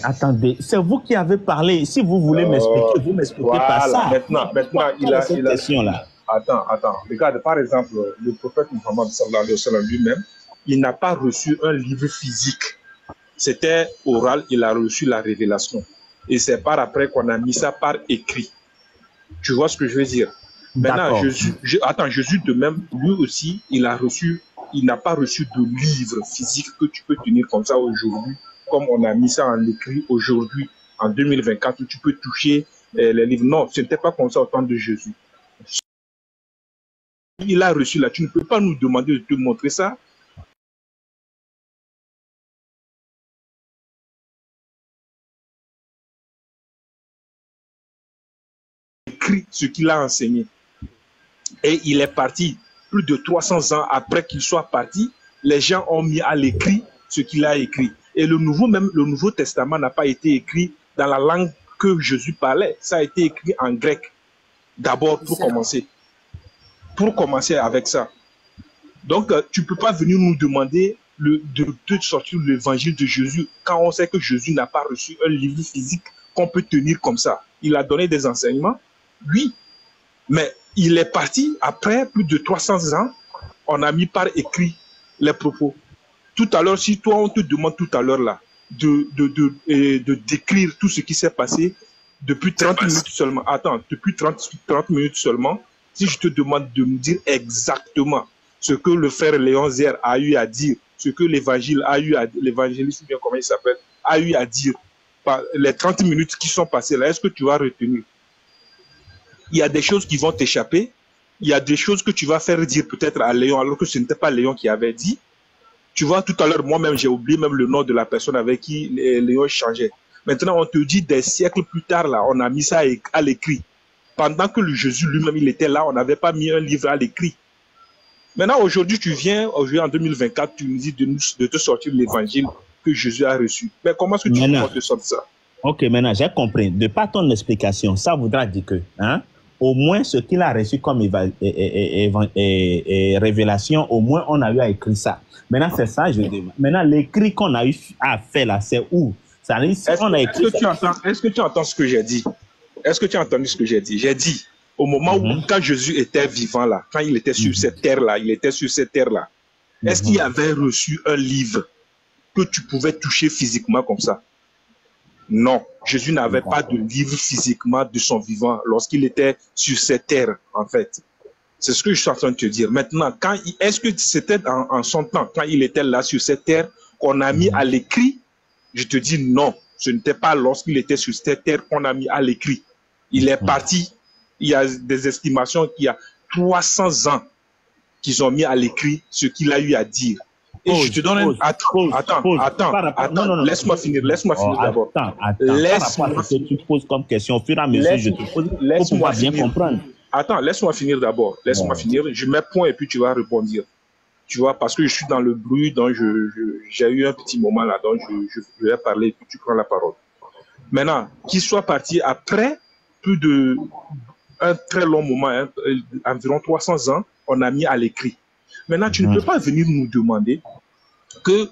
attendez, c'est vous qui avez parlé. Si vous voulez m'expliquer, vous m'expliquez pas ça. Maintenant, il a cette question-là. Attends. Regarde, par exemple, le prophète Mohammed sallallahu alayhi wa sallam lui-même, il n'a pas reçu un livre physique. C'était oral, il a reçu la révélation. Et c'est par après qu'on a mis ça par écrit. Tu vois ce que je veux dire? Maintenant, Jésus de même, lui aussi, il n'a pas reçu de livre physique que tu peux tenir comme ça aujourd'hui, comme on a mis ça en écrit aujourd'hui, en 2024, où tu peux toucher les livres. Non, ce n'était pas comme ça au temps de Jésus. Il a reçu là, tu ne peux pas nous demander de te montrer ça. Ce qu'il a enseigné. Et il est parti plus de 300 ans après qu'il soit parti. Les gens ont mis à l'écrit ce qu'il a écrit. Et le Nouveau Testament n'a pas été écrit dans la langue que Jésus parlait. Ça a été écrit en grec. D'abord, pour commencer. Pour commencer avec ça. Donc, tu ne peux pas venir nous demander de sortir l'évangile de Jésus quand on sait que Jésus n'a pas reçu un livre physique qu'on peut tenir comme ça. Il a donné des enseignements. Oui, mais il est parti après plus de 300 ans, on a mis par écrit les propos. Tout à l'heure, si toi on te demande tout à l'heure là de décrire tout ce qui s'est passé depuis 30 minutes seulement, depuis 30 minutes seulement, si je te demande de nous dire exactement ce que le frère Léon Zer a eu à dire, ce que l'évangile a eu à dire, l'évangéliste, bien comment il s'appelle, a eu à dire, par les 30 minutes qui sont passées là, est-ce que tu vas retenir? Il y a des choses qui vont t'échapper. Il y a des choses que tu vas faire dire peut-être à Léon, alors que ce n'était pas Léon qui avait dit. Tu vois, tout à l'heure, moi-même, j'ai oublié même le nom de la personne avec qui Léon échangeait. Maintenant, on te dit des siècles plus tard, là, on a mis ça à l'écrit. Pendant que le Jésus lui-même, il était là, on n'avait pas mis un livre à l'écrit. Maintenant, aujourd'hui, tu viens, aujourd'hui en 2024, tu nous dis de te sortir l'évangile que Jésus a reçu. Mais comment est-ce que tu Maintenant, comptes de ça? Ok, maintenant j'ai compris. De par ton explication, ça voudra dire que, hein, au moins ce qu'il a reçu comme révélation, au moins on a eu à écrire ça. Maintenant, c'est ça, je dis. Maintenant, l'écrit qu'on a eu à faire là, c'est où? Ça dit, si on a écrit. Est-ce que tu entends ce que j'ai dit? Est-ce que tu as entendu ce que j'ai dit? J'ai dit, au moment où, quand Jésus était vivant là, quand il était sur cette terre-là, est-ce qu'il avait reçu un livre que tu pouvais toucher physiquement comme ça? Non, Jésus n'avait pas de livre physiquement de son vivant lorsqu'il était sur cette terre, en fait. C'est ce que je suis en train de te dire. Maintenant, est-ce que c'était en son temps, quand il était là sur cette terre, qu'on a mis à l'écrit? Je te dis non, ce n'était pas lorsqu'il était sur cette terre qu'on a mis à l'écrit. Il est parti, il y a des estimations qu'il y a 300 ans qu'ils ont mis à l'écrit ce qu'il a eu à dire. Et je te donne attends, laisse-moi finir d'abord. Laisse-moi ce que tu poses comme question, au fur et à mesure, je te pose pour pouvoir bien comprendre. Attends, laisse-moi finir d'abord. Laisse-moi finir. Je mets point et puis tu vas répondre. Tu vois, parce que je suis dans le bruit, donc j'ai eu un petit moment là, donc je vais parler et puis tu prends la parole. Maintenant, qu'il soit parti après plus de un très long moment, hein, environ 300 ans, on a mis à l'écrit. Maintenant, tu ne peux pas venir nous demander que,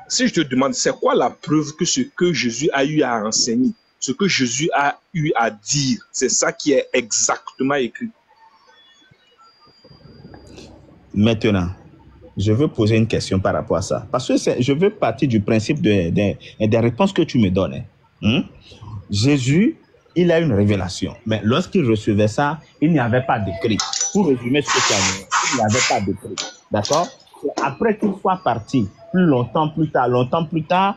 si je te demande, c'est quoi la preuve que ce que Jésus a eu à enseigner, ce que Jésus a eu à dire, c'est ça qui est exactement écrit. Maintenant, je veux poser une question par rapport à ça. Parce que je veux partir du principe des réponses que tu me donnes. Jésus, il a une révélation. Mais lorsqu'il recevait ça, il n'y avait pas d'écrit. Pour résumer ce que tu as dit, il n'y avait pas d'écrit. D'accord? Après qu'il soit parti, longtemps plus tard,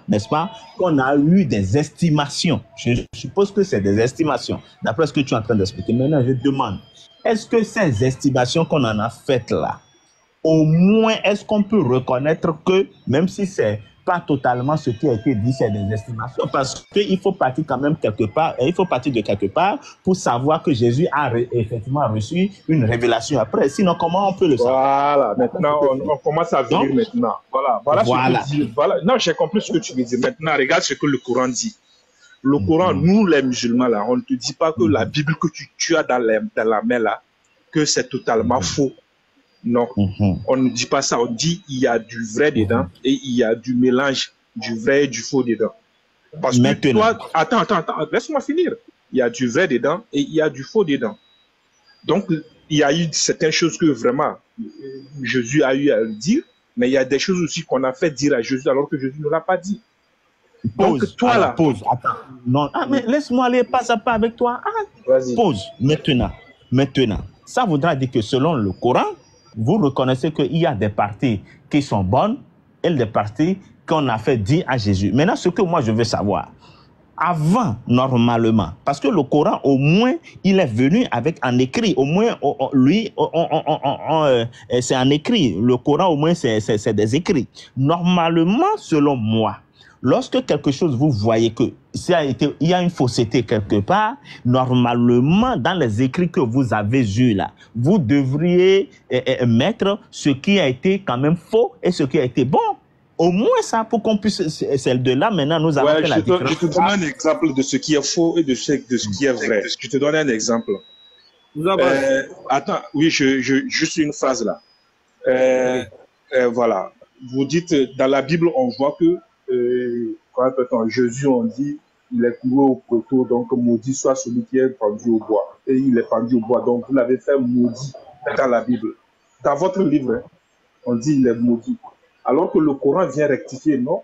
n'est-ce pas, qu'on a eu des estimations. Je suppose que c'est des estimations, d'après ce que tu es en train d'expliquer. Maintenant, je demande, est-ce que ces estimations qu'on en a faites là, au moins, est-ce qu'on peut reconnaître que, même si c'est pas totalement ce qui a été dit, c'est des estimations, parce qu'il faut partir quand même quelque part, il faut partir de quelque part pour savoir que Jésus a effectivement reçu une révélation après. Sinon, comment on peut le savoir? Voilà, maintenant, on commence à venir maintenant. Voilà. Ce que dit. Voilà. Non, j'ai compris ce que tu veux dire. Maintenant, regarde ce que le Coran dit. Le Coran, nous, les musulmans, là, on ne te dit pas que la Bible que tu as dans la main, là, que c'est totalement faux. Non, on ne dit pas ça. On dit il y a du vrai dedans et il y a du mélange du vrai et du faux dedans. Parce que toi, attends, laisse-moi finir. Il y a du vrai dedans et il y a du faux dedans. Donc, il y a eu certaines choses que vraiment Jésus a eu à dire, mais il y a des choses aussi qu'on a fait dire à Jésus alors que Jésus ne l'a pas dit. Donc, toi là. Pause, attends. Non, mais laisse-moi aller pas à pas avec toi. Pause, maintenant. Ça voudra dire que selon le Coran, vous reconnaissez qu'il y a des parties qui sont bonnes et des parties qu'on a fait dire à Jésus. Maintenant, ce que moi je veux savoir, avant, normalement, parce que le Coran, au moins, il est venu avec un écrit. Au moins, c'est un écrit. Le Coran, au moins, c'est des écrits. Normalement, selon moi, lorsque quelque chose, vous voyez que il y a une fausseté quelque part, normalement, dans les écrits que vous avez eus là, vous devriez mettre ce qui a été quand même faux et ce qui a été bon. Au moins ça, pour qu'on puisse, celle de là, maintenant, nous avons fait la différence. Je te donne un exemple de ce qui est faux et de ce qui est vrai. Je te donne un exemple. Attends, oui, juste une phrase là. Voilà. Vous dites, dans la Bible, on voit que quand Jésus, on dit, il est cloué au poteau, donc maudit soit celui qui est pendu au bois. Et il est pendu au bois, donc vous l'avez fait maudit dans la Bible. Dans votre livre, hein, on dit il est maudit. Alors que le Coran vient rectifier, non?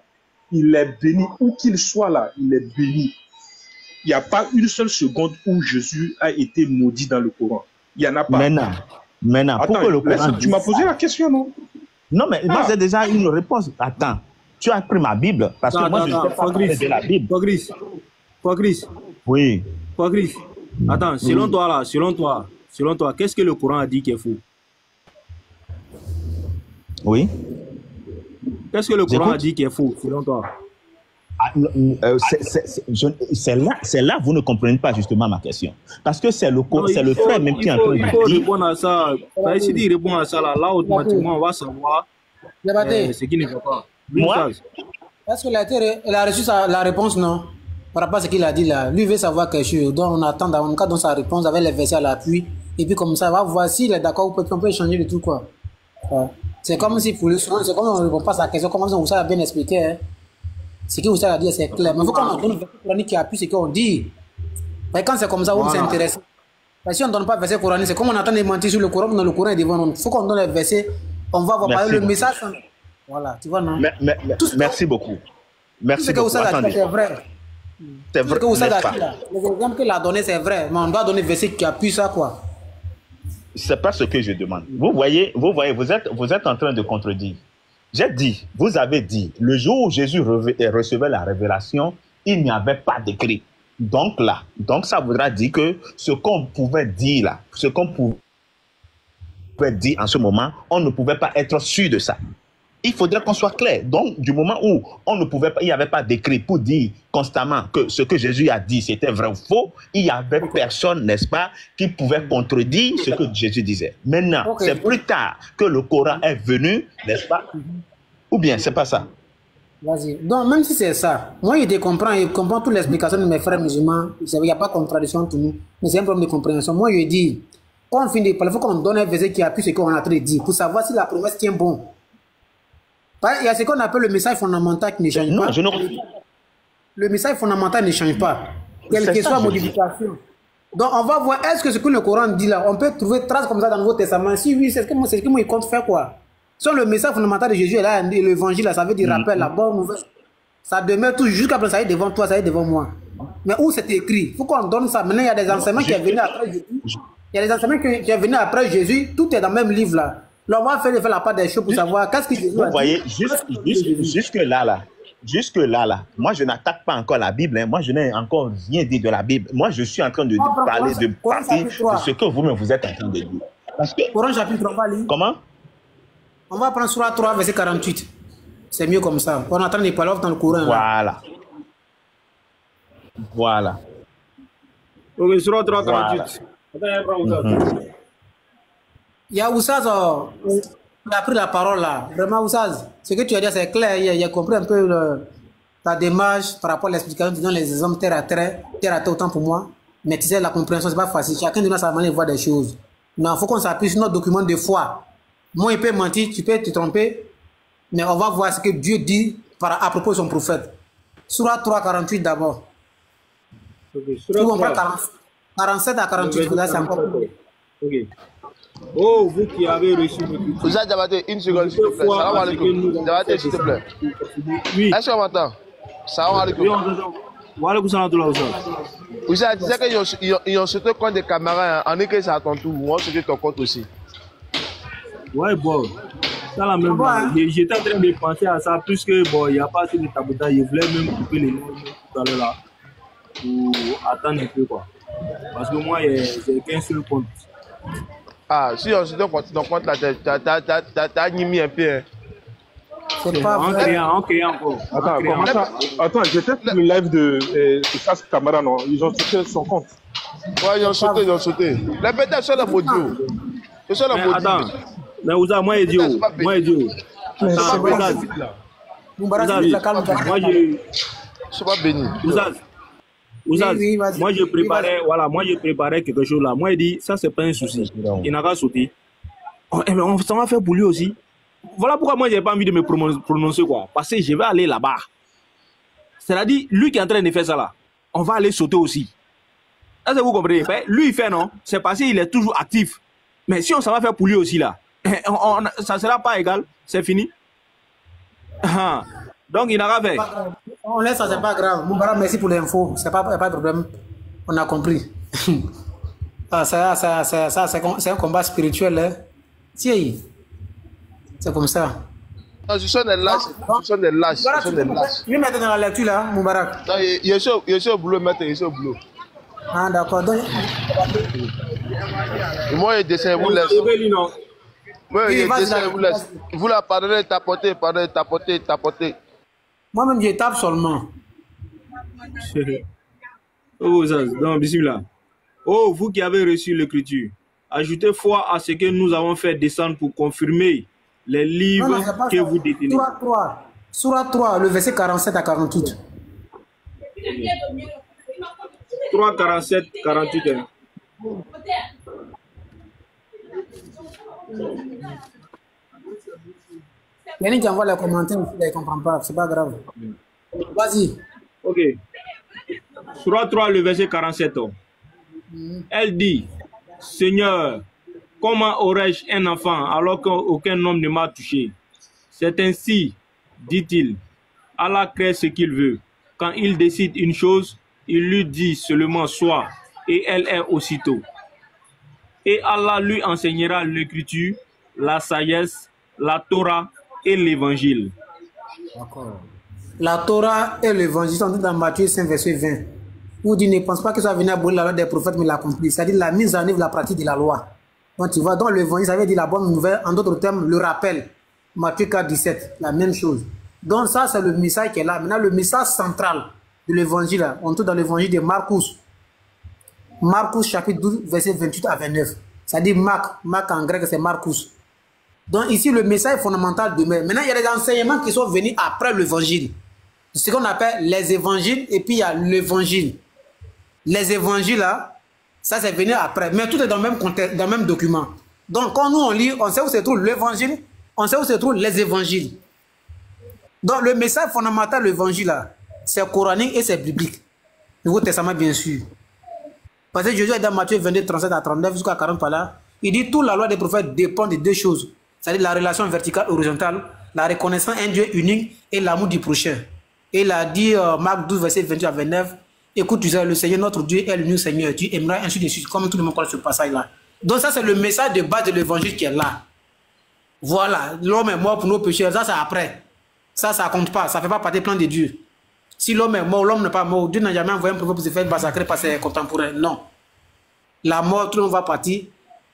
Il est béni, où qu'il soit là, il est béni. Il n'y a pas une seule seconde où Jésus a été maudit dans le Coran. Il n'y en a pas. Maintenant, attends, pourquoi le Coran tu m'as posé la question, non? Non, mais moi j'ai déjà une réponse. Attends. Tu as pris ma Bible parce que moi je ne sais pas parler de la Bible. Fabrice. Oui. Fabrice. Attends, selon toi, qu'est-ce que le Coran a dit qui est faux? Oui. Qu'est-ce que le Coran a dit qui est faux, selon toi? C'est là vous ne comprenez pas justement ma question. Parce que c'est le frère même qui est en train de dire. Il faut répondre à ça. Si tu réponds à ça, là automatiquement, on va savoir ce qui ne va pas. Moi, Est-ce qu'il a reçu la réponse, non? Par rapport à ce qu'il a dit là. Lui veut savoir quelque chose. Donc on attend dans le cas dans sa réponse avec les versets à l'appui. Et puis comme ça, on va voir s'il est d'accord, on peut échanger de tout quoi. Ouais. C'est comme si pour le souvent, c'est comme on ne répond pas à sa question, comme ça a bien expliqué. Hein. Ce que vous a dit, c'est clair. Mais il faut qu'on donne un verset coranique qui appuie ce qu'on dit. Et quand c'est comme ça, on s'intéresse. Si on ne donne pas le verset coranique, c'est comme on attend des mentir sur le Coran, dans le Coran est devant nous. Il faut qu'on donne le verset, on va voir le message. Voilà, tu vois, non? Merci beaucoup. Merci beaucoup. C'est vrai. C'est vrai. Les exemples qu'il a donné, c'est vrai. Mais on doit donner le verset qui appuie ça, quoi. C'est pas ce que je demande. Vous voyez, vous êtes en train de contredire. J'ai dit, vous avez dit, le jour où Jésus recevait la révélation, il n'y avait pas d'écrit. Donc ça voudra dire que ce qu'on pouvait dire là, ce qu'on pouvait dire en ce moment, on ne pouvait pas être sûr de ça. Il faudrait qu'on soit clair. Donc, du moment où on ne pouvait pas, il n'y avait pas d'écrit pour dire constamment que ce que Jésus a dit, c'était vrai ou faux, il n'y avait personne, n'est-ce pas, qui pouvait contredire ce que Jésus disait. Maintenant, c'est plus tard que le Coran est venu, n'est-ce pas? Ou bien, c'est pas ça? Vas-y. Donc, même si c'est ça, moi, je comprends toute l'explication de mes frères musulmans. Il n'y a pas de contradiction entre nous, mais c'est un problème de compréhension. Moi, je dis, quand on finit de parler, il faut qu'on donne un verset qui appuie ce qu'on a en train de dire, pour savoir si la promesse tient bon. Il y a ce qu'on appelle le message fondamental qui ne change pas. Le message fondamental ne change pas. Quelle que soit la modification. Donc, on va voir, est-ce que ce que le Coran dit là, on peut trouver trace comme ça dans le Nouveau Testament? Si oui, c'est ce que moi, il compte faire quoi? Sur le message fondamental de Jésus, là, l'évangile, ça veut dire rappel, la bonne nouvelle. Ça demeure tout jusqu'à présent, ça est devant toi, ça est devant moi. Mais où c'est écrit? Il faut qu'on donne ça. Maintenant, il y a des enseignements qui sont venus après Jésus. Il y a des enseignements qui sont venus après Jésus. Tout est dans le même livre là. Là, on va faire la part des choses pour savoir qu'est-ce que Jésus a dit. Vous voyez, jusque là, moi je n'attaque pas encore la Bible, hein. Moi je n'ai encore rien dit de la Bible. Moi je suis en train de parler de ce que vous êtes en train de dire. Parce que, Coran chapitre 3, va lire. Comment? On va prendre Surah 3, verset 48. C'est mieux comme ça. On est en train de parler dans le Coran. Voilà. Ok, Surah 3, 48. Il y a Oussaz, il a pris la parole là. Vraiment, Oussaz, ce que tu as dit, c'est clair. Il a compris un peu ta démarche par rapport à l'explication. Disons les exemples terre à terre autant pour moi. Mais tu sais, la compréhension, c'est pas facile. Chacun de nous a sa manière de voir des choses. Mais il faut qu'on s'appuie sur notre document de foi. Moi, il peut mentir, tu peux te tromper. Mais on va voir ce que Dieu dit à propos de son prophète. Surah 3, 48 d'abord. Okay, Surah 3. 47 à 48, là, c'est encore plus. Ok. Oh, vous qui avez reçu le Christ. Vous avez Diabaté, une seconde s'il te plaît. Salam alaikum. Diabaté, s'il te plaît. Oui. Est-ce qu'on m'entend? Salam alaikum. Wa alaikum salam de la Oussaz. Oussaz, tu sais qu'ils ont sauté contre des camarades. On est que c'est à ton tour. On sauté ton compte aussi. Ouais, bon. Ça la même. J'étais en train de penser à ça, puisque bon, il n'y a pas assez de tabouta. Je voulais même couper les noms tout à l'heure là. Pour attendre un peu quoi. Parce que moi, j'ai qu'un seul compte. Ah, si on se donne ton compte là, t'as animé un peu. Hein. C'est pas vrai. En créant encore. Attends, comment ça? Attends, j'étais sur le live de Sas Camara, non? Ils ont sauté son compte. Ouais, ils ont sauté. Les bêtes sont la maudite. Ils sont la maudite. Attends, mais Ouza, moi, il dit où? Moi, il dit où? Attends, moi, je suis pas béni. Ouzaz, moi j'ai préparé quelque chose là. Moi il dit ça c'est pas un souci. Il n'a qu'à sauter. On s'en va faire pour lui aussi. Voilà pourquoi moi j'ai pas envie de me prononcer quoi. Parce que je vais aller là-bas. C'est-à-dire lui qui est en train de faire ça là, on va aller sauter aussi. Est-ce que vous comprenez? Lui il fait non, c'est parce qu'il est toujours actif. Mais si on s'en va faire pour lui aussi là, ça sera pas égal, c'est fini. Donc il n'a qu'à faire. On laisse ça, c'est pas grave. Moubara, merci pour l'info. C'est pas de problème. On a compris. C'est un combat spirituel. Hein. Tiens, c'est comme ça. Non, ce sont des lâches. Ce sont des lâches. Je vais mettre dans la lecture là, Moubarak. Non, il est au boulot, maître. Il est au boulot. Ah, d'accord. Donc... Moi, il descend, vous laisse. Oui, il descend, vous laisse. Vous la pardonnez, tapoter. Moi-même, je tape seulement. Oh, donc, bismillah. Oh, vous qui avez reçu l'écriture, ajoutez foi à ce que nous avons fait descendre pour confirmer les livres que vous détenez. Surah 3, le verset 47 à 48. 3, 47, 48. Yannick qui envoie les commentaires, il ne comprend pas, c'est pas grave. Vas-y. Ok. Surah 3, le verset 47. Elle dit, Seigneur, comment aurais-je un enfant alors qu'aucun homme ne m'a touché? C'est ainsi, dit-il, Allah crée ce qu'il veut. Quand il décide une chose, il lui dit seulement soit, et elle est aussitôt. Et Allah lui enseignera l'écriture, la sagesse, la Torah et l'évangile. D'accord. La Torah et l'évangile sont dans Matthieu 5, verset 20. Où dit ne pense pas que ça venait abolir la loi des prophètes, mais l'accomplir. C'est-à-dire la mise en œuvre, la pratique de la loi. Donc tu vois, dans l'évangile, ça veut dire la bonne nouvelle, en d'autres termes, le rappel. Matthieu 4, 17, la même chose. Donc ça, c'est le message qui est là. Maintenant, le message central de l'évangile, on trouve dans l'évangile de Marcus. Marcus chapitre 12, verset 28 à 29. C'est-à-dire Marc en grec, c'est Marcus. Donc ici, le message fondamental demeure. Maintenant, il y a des enseignements qui sont venus après l'évangile. Ce qu'on appelle les évangiles, et puis il y a l'évangile. Les évangiles, là, ça c'est venu après. Mais tout est dans le même contexte, dans le même document. Donc quand nous on lit, on sait où se trouve l'évangile, on sait où se trouvent les évangiles. Donc le message fondamental de l'évangile, c'est coranique et c'est biblique. Nouveau Testament, bien sûr. Parce que Jésus est dans Matthieu 22, 37 à 39 jusqu'à 40 par là. Il dit toute la loi des prophètes dépend de deux choses. C'est-à-dire la relation verticale horizontale, la reconnaissance d'un Dieu unique et l'amour du prochain. Et il a dit, Marc 12, verset 28 à 29, écoute, tu sais, le Seigneur, notre Dieu, est l'unique Seigneur. Tu aimeras ainsi de suite, comme tout le monde parle ce passage-là. Donc ça, c'est le message de base de l'évangile qui est là. Voilà, l'homme est mort pour nos péchés. Ça, c'est après. Ça compte pas. Ça ne fait pas partie du plan de Dieu. Si l'homme est mort, l'homme n'est pas mort. Dieu n'a jamais envoyé un prophète pour se faire massacrer par ses contemporains. Non. La mort, tout le monde va partir.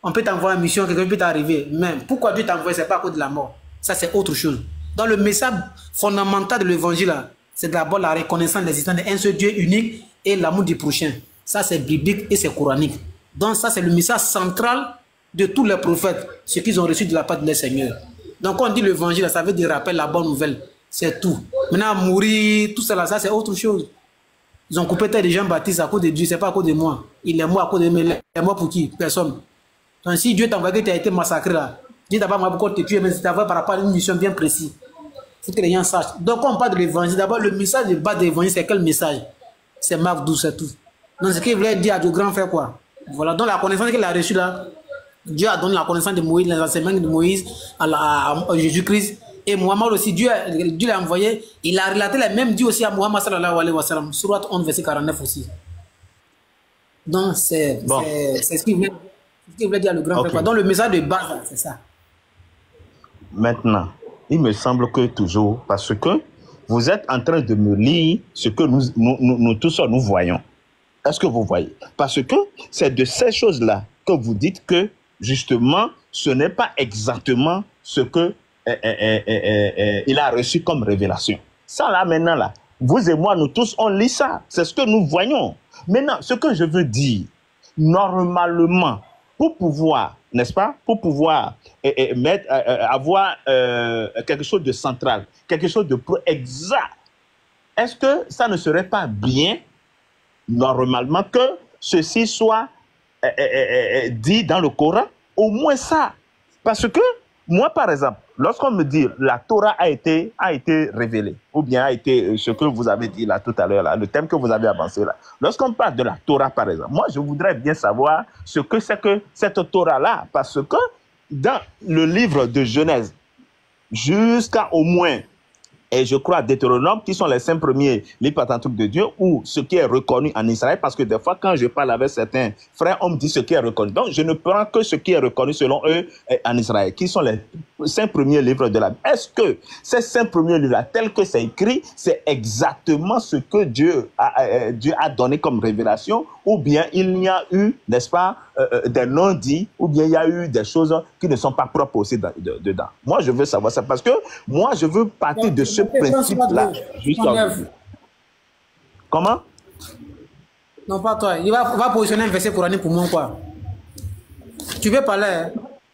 On peut t'envoyer une mission, quelqu'un peut t'arriver. Mais pourquoi Dieu t'envoie, ce n'est pas à cause de la mort. Ça, c'est autre chose. Dans le message fondamental de l'évangile, c'est d'abord la reconnaissance de l'existence d'un seul Dieu unique et l'amour du prochain. Ça, c'est biblique et c'est coranique. Donc, ça, c'est le message central de tous les prophètes, ce qu'ils ont reçu de la part de leur Seigneur. Donc, quand on dit l'évangile, ça veut dire rappeler la bonne nouvelle. C'est tout. Maintenant, mourir, tout cela, ça, c'est autre chose. Ils ont coupé tête des gens baptistes à cause de Dieu, c'est pas à cause de moi. Il est mort à cause de moi. Il est mort pour qui? Personne. Donc, si Dieu t'envoie que tu as été massacré là, Dieu t'a pas envoyé pour te tuer, mais c'est par rapport à une mission bien précise. Il faut que les gens sachent. Donc, quand on parle de l'évangile, d'abord, le message de base de l'évangile, c'est quel message? C'est Marc 12, c'est tout. Donc, ce qu'il voulait dire à Dieu grand frère, quoi. Voilà. Donc, la connaissance qu'il a reçue là, Dieu a donné la connaissance de Moïse, les enseignements de Moïse à Jésus-Christ. Et Mohammed aussi, Dieu l'a envoyé. Il a relaté les mêmes dieux aussi à Mohammed sallallahu alayhi wa sallam. Surat 11, verset 49 aussi. Donc, c'est ce qu'il voulait dire à le grand frère. Donc, le message de base, c'est ça. Maintenant, il me semble que toujours, parce que vous êtes en train de me lire ce que nous tous nous voyons. Est-ce que vous voyez? Parce que c'est de ces choses-là que vous dites que, justement, ce n'est pas exactement ce que il a reçu comme révélation. Ça, là, maintenant, là, vous et moi, nous tous, on lit ça. C'est ce que nous voyons. Maintenant, ce que je veux dire, normalement, pour pouvoir, n'est-ce pas, pour pouvoir avoir quelque chose de central, quelque chose de exact, est-ce que ça ne serait pas bien, normalement, que ceci soit dit dans le Coran? Au moins ça. Parce que, moi, par exemple, lorsqu'on me dit la Torah a été révélée, ou bien a été ce que vous avez dit là tout à l'heure, le thème que vous avez avancé là. Lorsqu'on parle de la Torah, par exemple, moi, je voudrais bien savoir ce que c'est que cette Torah-là, parce que dans le livre de Genèse, jusqu'à au moins, et je crois Deutéronome, qui sont les 5 premiers livres patentrucs de Dieu, ou ce qui est reconnu en Israël, parce que des fois, quand je parle avec certains frères, on me dit ce qui est reconnu. Donc, je ne prends que ce qui est reconnu selon eux en Israël, qui sont les 5 premiers livres de la Bible. Est-ce que ces 5 premiers livres-là, tels que c'est écrit, c'est exactement ce que Dieu a donné comme révélation, ou bien il y a eu, n'est-ce pas, des non-dits, ou bien il y a eu des choses qui ne sont pas propres aussi dedans. Moi, je veux savoir ça, parce que moi, je veux partir de ce principe-là. Comment? Non, pas toi. Il va positionner un verset coranique pour moi, quoi. Tu veux parler, hein?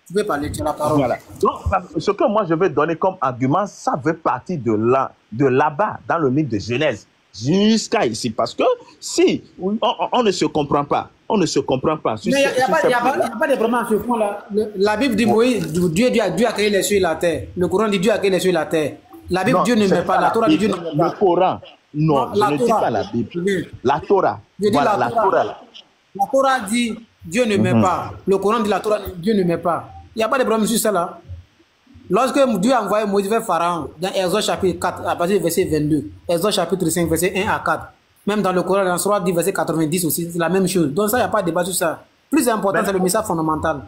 Tu peux parler, tu as la parole. Voilà. Donc, ce que moi je vais donner comme argument, ça veut partir de là-bas, dans le livre de Genèse, jusqu'à ici. Parce que si on ne se comprend pas, on ne se comprend pas. Mais il n'y a pas de problème à ce point-là. La Bible dit Moïse, Dieu a créé les cieux et la terre. Le Coran dit Dieu a créé les cieux et la terre. La Bible, Dieu ne met pas. La Torah dit Dieu ne met pas. Le Coran, non, je ne dis pas la Bible. La Torah. Voilà, la Torah. La Torah dit Dieu ne met pas. Le Coran dit la Torah, Dieu ne met pas. Il n'y a pas de problème sur ça là. Lorsque Dieu a envoyé Moïse vers Pharaon, dans Exode chapitre 4, à partir du verset 22, Exode chapitre 5, verset 1 à 4, même dans le Coran, dans le Surah dit verset 90 aussi, c'est la même chose. Donc ça, il n'y a pas de débat sur ça. Plus important, c'est le message fondamental.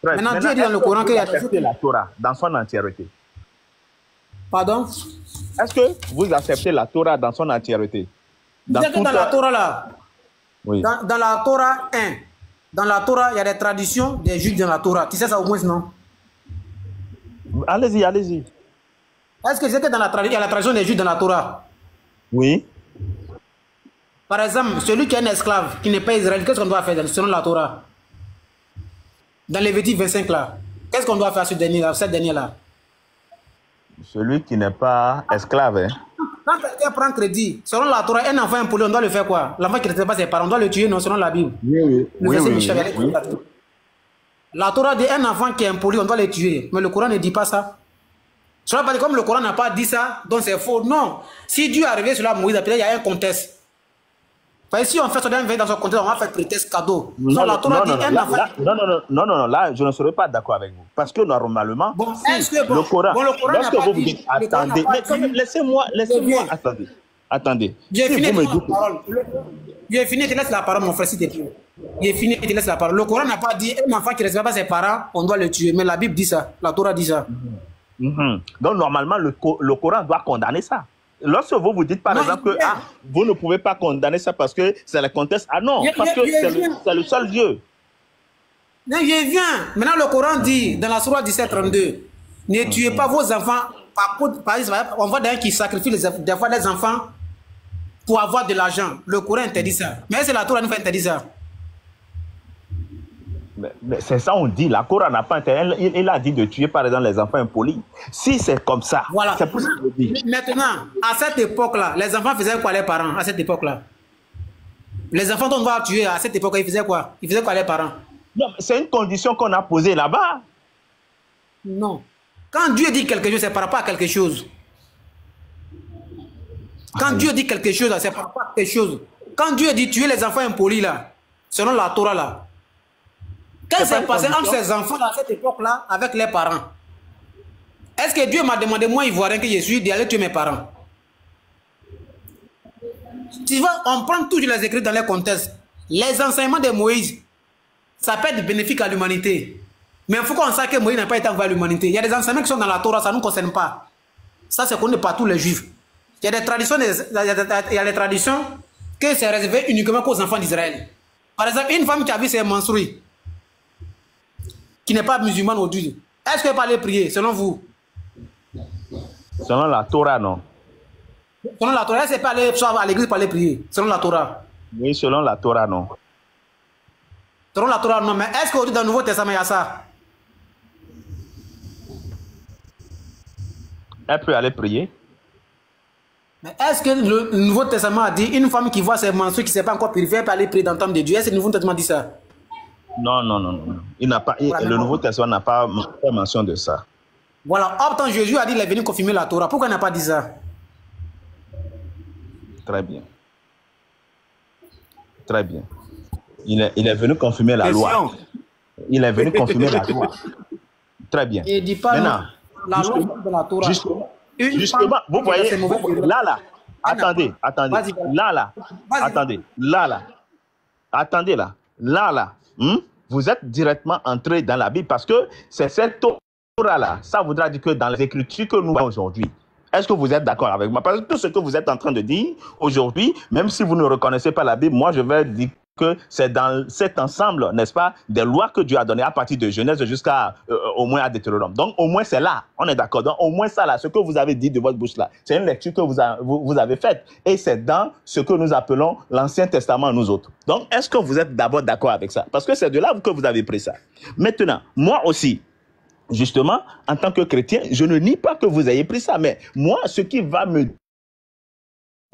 Maintenant, Dieu dit dans le Coran qu'il y a des choses... la Torah dans son entièreté. Pardon? Est-ce que vous acceptez la Torah dans son entièreté? Dans la Torah là, oui. Dans la Torah 1, dans la Torah, il y a des traditions des juifs dans la Torah. Tu sais ça au moins, non? Allez-y, allez-y. Est-ce que c'est que dans la tradition, il y a la tradition des juifs dans la Torah? Oui. Par exemple, celui qui est un esclave, qui n'est pas israélien, qu'est-ce qu'on doit faire selon la Torah? Dans Lévitique 25 là, qu'est-ce qu'on doit faire cette dernière-là? Celui qui n'est pas esclave, hein? Quand quelqu'un prend crédit, selon la Torah, un enfant impoli, on doit le faire quoi? L'enfant qui ne respecte pas ses parents, on doit le tuer, non, selon la Bible. Oui. La Torah dit un enfant qui est impoli, on doit le tuer. Mais le Coran ne dit pas ça. Cela pas comme le Coran n'a pas dit ça, donc c'est faux. Non. Si Dieu est arrivé sur la Moïse, peut-être il y a un contexte. Enfin, si on fait ça dans son contexte, on va faire prétexte cadeau. Non, la Torah dit un enfant. Non, là, je ne serai pas d'accord avec vous. Parce que normalement, bon, si le Coran, lorsque vous vous dites, attendez, laissez-moi, attendez. J'ai fini, j'ai fini, te laisse la parole, mon frère, s'il te plaît. J'ai fini, te laisse la parole. Le Coran n'a pas dit un enfant qui ne respecte pas ses parents, on doit le tuer. Mais la Bible dit ça, la Torah dit ça. Donc, normalement, le Coran doit condamner ça. Lorsque vous vous dites, par exemple, que vous ne pouvez pas condamner ça parce que c'est le contexte. Ah non, parce que c'est le seul Dieu. Non, je viens. Maintenant, le Coran dit, dans la Surah 17-32, ne tuez pas vos enfants. Par exemple, on voit des gens qui sacrifient des fois des enfants pour avoir de l'argent. Le Coran interdit ça. Mais c'est la Torah qui nous fait interdire ça. Mais c'est ça on dit, la Coran n'a pas intérêt. Il a dit de tuer par exemple les enfants impolis. Si c'est comme ça, voilà. C'est pour ça que je dis. Maintenant, à cette époque-là, les enfants faisaient quoi les parents à cette époque-là? Les enfants dont on va tuer à cette époque, ils faisaient quoi? Ils faisaient quoi les parents? Non, c'est une condition qu'on a posée là-bas. Non. Quand Dieu dit quelque chose, c'est par rapport à quelque chose. Quand Dieu dit quelque chose, c'est par rapport à quelque chose. Quand Dieu dit tuer les enfants impolis là, selon la Torah là, qu'est-ce qui s'est passé entre ces enfants à cette époque-là avec les parents? Est-ce que Dieu m'a demandé, moi, ivoirien que je suis, d'aller tuer mes parents? Tu vois, on prend toujours les écrits dans les contextes. Les enseignements de Moïse, ça peut être bénéfique à l'humanité. Mais il faut qu'on sache que Moïse n'a pas été envoyé à l'humanité. Il y a des enseignements qui sont dans la Torah, ça ne nous concerne pas. Ça, c'est connu par tous les juifs. Il y a des traditions, que c'est réservé uniquement aux enfants d'Israël. Par exemple, une femme qui a vu ses menstrues, qui n'est pas musulmane aujourd'hui, est-ce qu'elle peut aller prier, selon vous? Selon la Torah, non. Selon la Torah, elle ne peut pas aller à l'église pour aller prier, selon la Torah. Oui, selon la Torah, non. Selon la Torah, non. Mais est-ce qu'aujourd'hui, dans le Nouveau Testament, il y a ça? Elle peut aller prier. Mais est-ce que le Nouveau Testament a dit une femme qui voit ses menstrues, qui ne s'est pas encore purifiée, elle peut aller prier dans le temple de Dieu? Est-ce que le Nouveau Testament dit ça? Non. Il n'a pas, le Nouveau Testament n'a pas fait mention de ça. Voilà. Pourtant, Jésus a dit qu'il est venu confirmer la Torah. Pourquoi il n'a pas dit ça? Très bien. Très bien. Il est venu confirmer la loi. Il est venu confirmer la loi. Très bien. Et il dit pas maintenant, la loi de la Torah. Justement, vous voyez, là, attendez, là, vous êtes directement entré dans la Bible parce que c'est cette Torah-là. Ça voudra dire que dans les Écritures que nous avons aujourd'hui, est-ce que vous êtes d'accord avec moi? Parce que tout ce que vous êtes en train de dire aujourd'hui, même si vous ne reconnaissez pas la Bible, moi je vais dire que c'est dans cet ensemble, n'est-ce pas, des lois que Dieu a données à partir de Genèse jusqu'à au moins à Deutéronome. Donc au moins c'est là, on est d'accord. Donc au moins ça là, ce que vous avez dit de votre bouche là, c'est une lecture que vous avez faite. Et c'est dans ce que nous appelons l'Ancien Testament nous autres. Donc est-ce que vous êtes d'abord d'accord avec ça? Parce que c'est de là que vous avez pris ça. Maintenant, moi aussi, justement, en tant que chrétien, je ne nie pas que vous ayez pris ça, mais moi, ce qui va me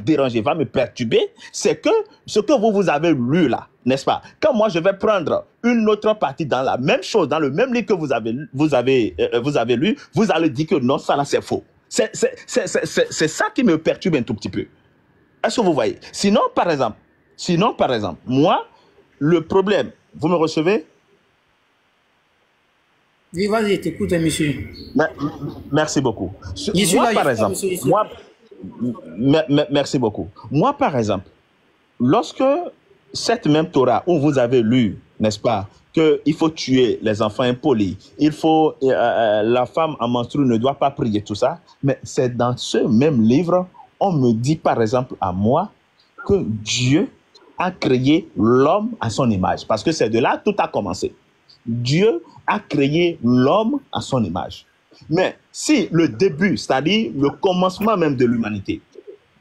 déranger, va me perturber, c'est que ce que vous avez lu là, n'est-ce pas? Quand moi je vais prendre une autre partie dans la même chose, dans le même livre que vous avez lu, vous allez dire que non, ça là c'est faux. C'est ça qui me perturbe un tout petit peu. Est-ce que vous voyez? Sinon, par exemple, moi, le problème, vous me recevez? Oui, vas-y, je t'écoute, monsieur. Merci beaucoup. Moi, par exemple, merci beaucoup. Moi, par exemple, lorsque cette même Torah où vous avez lu, n'est-ce pas, qu'il faut tuer les enfants impolis, il faut, la femme en menstrue ne doit pas prier, tout ça, mais c'est dans ce même livre, on me dit par exemple à moi que Dieu a créé l'homme à son image, parce que c'est de là que tout a commencé. Dieu a créé l'homme à son image. Mais si le début, c'est-à-dire le commencement même de l'humanité,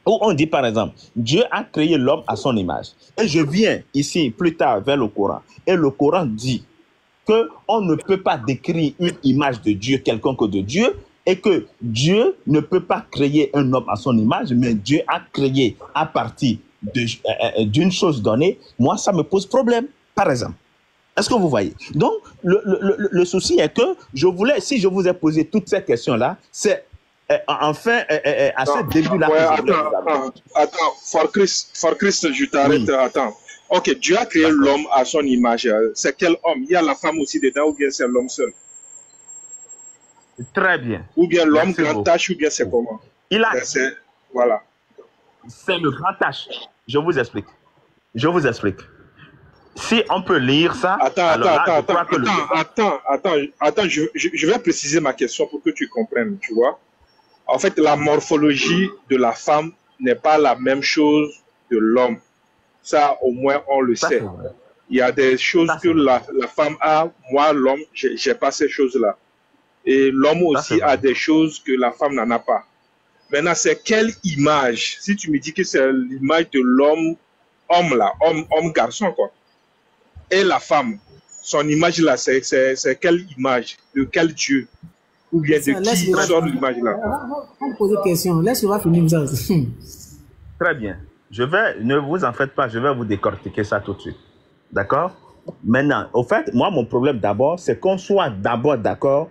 où on dit par exemple, Dieu a créé l'homme à son image, et je viens ici plus tard vers le Coran, et le Coran dit qu'on ne peut pas décrire une image de Dieu, quelconque de Dieu, et que Dieu ne peut pas créer un homme à son image, mais Dieu a créé à partir d'une chose donnée. Moi, ça me pose problème, par exemple. Est-ce que vous voyez? Donc, le souci est que je voulais, si je vous ai posé toutes ces questions-là, c'est enfin à ce début-là. Ouais, attends, for Christ, je t'arrête, oui. Attends. Ok, Dieu a créé l'homme à son image. C'est quel homme? Il y a la femme aussi dedans ou bien c'est l'homme seul? Très bien. Ou bien l'homme grand tâche ou bien c'est comment? Voilà. C'est le grand tâche. Je vous explique. Si on peut lire ça... Attends, je vais préciser ma question pour que tu comprennes, tu vois. En fait, la morphologie de la femme n'est pas la même chose de l'homme. Ça, au moins, on le sait. Il y a des choses que la femme a, moi, l'homme, j'ai pas ces choses-là. Et l'homme aussi a des choses que la femme n'en a pas. Maintenant, c'est quelle image? Si tu me dis que c'est l'image de l'homme, homme-garçon, quoi. Et la femme, son image là, c'est quelle image? De quel Dieu? Ou bien de qui sort l'image là? On pose des questions, laisse-moi finir ça. Très bien. Ne vous en faites pas, je vais vous décortiquer ça tout de suite. D'accord? Maintenant, au fait, moi, mon problème d'abord, c'est qu'on soit d'abord d'accord,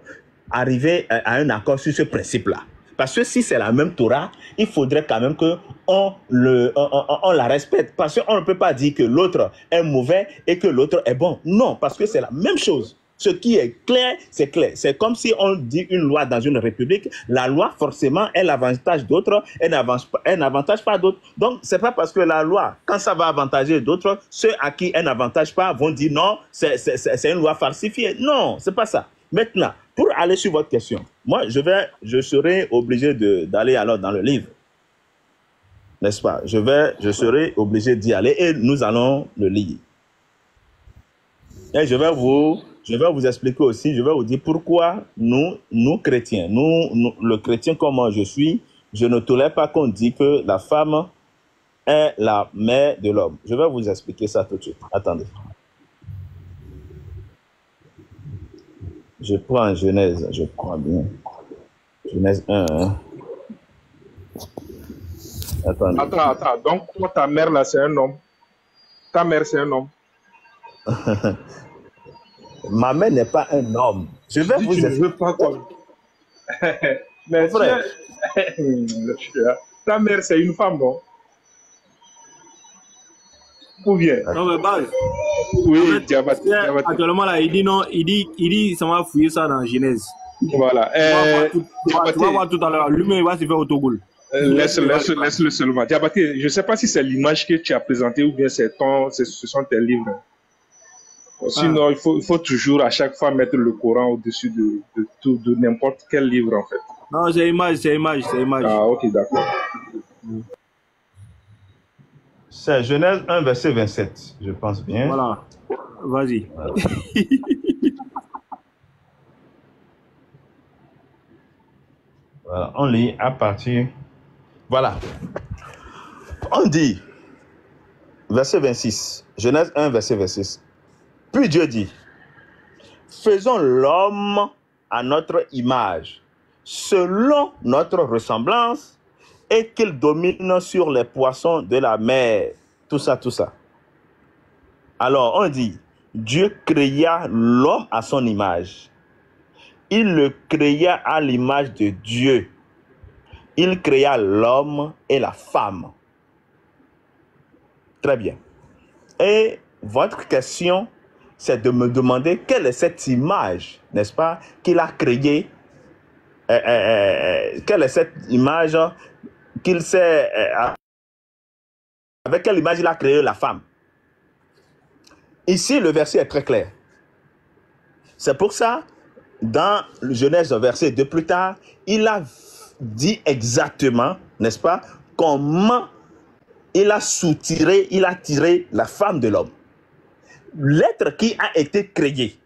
arriver à un accord sur ce principe-là. Parce que si c'est la même Torah, il faudrait quand même qu'on la respecte. Parce qu'on ne peut pas dire que l'autre est mauvais et que l'autre est bon. Non, parce que c'est la même chose. Ce qui est clair, c'est clair. C'est comme si on dit une loi dans une république. La loi, forcément, elle avantage d'autres, elle n'avantage pas d'autres. Donc, c'est pas parce que la loi, quand ça va avantager d'autres, ceux à qui elle n'avantage pas vont dire non, c'est une loi falsifiée. Non, c'est pas ça. Maintenant, pour aller sur votre question, moi, je serai obligé d'aller alors dans le livre. N'est-ce pas? Je serai obligé d'y aller et nous allons le lire. Et je vais vous expliquer aussi, je vais vous dire pourquoi nous chrétiens, le chrétien comme moi je suis, je ne tolère pas qu'on dise que la femme est la mère de l'homme. Je vais vous expliquer ça tout de suite. Attendez. Je prends Genèse, je prends bien. Genèse 1. Hein. Attendez. Attends. Donc, toi, ta mère, là, c'est un homme. Ta mère, c'est un homme. Ma mère n'est pas un homme. Je vais vous expliquer. Je ne veux pas comme... Mais frère, ta mère, c'est une femme, non? Ou bien? Non, mais base. Oui, en fait, Diabaté. Actuellement, là, il dit non, il dit, ça va fouiller ça dans Genèse. Voilà. Tu vas voir tout à l'heure. Lui-même, il va se faire au Togoul. Laisse-le seulement. Diabaté, je ne sais pas si c'est l'image que tu as présentée ou bien ce sont tes livres. Sinon, il faut toujours à chaque fois mettre le Coran au-dessus de n'importe quel livre, en fait. Non, c'est image. Ah, ok, d'accord. C'est Genèse 1, verset 27, je pense bien. Voilà. Vas-y. Voilà. Voilà, on lit à partir... Voilà. On dit, verset 26, Genèse 1, verset 26. Puis Dieu dit, faisons l'homme à notre image, selon notre ressemblance, et qu'il domine sur les poissons de la mer. Tout ça, tout ça. Alors, on dit, Dieu créa l'homme à son image. Il le créa à l'image de Dieu. Il créa l'homme et la femme. Très bien. Et votre question, c'est de me demander quelle est cette image, n'est-ce pas, qu'il a créée. Quelle est cette image qu'il sait, avec quelle image il a créé la femme. Ici, le verset est très clair. C'est pour ça, dans le Genèse, verset 2 plus tard, il a dit exactement, n'est-ce pas, comment il a soutiré, il a tiré la femme de l'homme. L'être qui a été créé,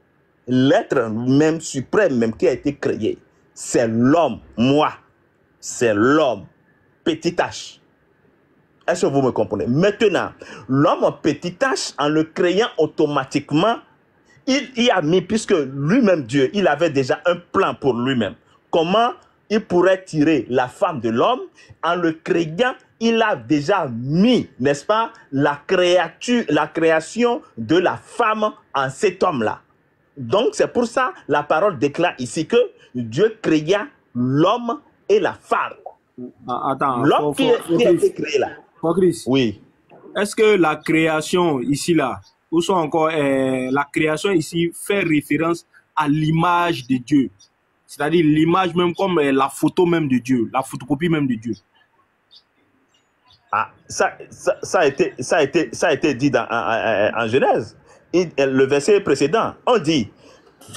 l'être même suprême même qui a été créé, c'est l'homme, moi, c'est l'homme, petit h. Est-ce que vous me comprenez? Maintenant, l'homme petit h, en le créant automatiquement, il y a mis, puisque lui-même Dieu, il avait déjà un plan pour lui-même. Comment il pourrait tirer la femme de l'homme? En le créant, il a déjà mis, n'est-ce pas, la création de la femme en cet homme-là. Donc, c'est pour ça la parole déclare ici que Dieu créa l'homme et la femme. Attends, l'homme qui a été créé là. Chris, oui. Est-ce que la création ici là, ou soit encore la création ici fait référence à l'image de Dieu, c'est-à-dire l'image même comme la photo même de Dieu, la photocopie même de Dieu? Ah, ça a été dit en Genèse. Le verset précédent, on dit.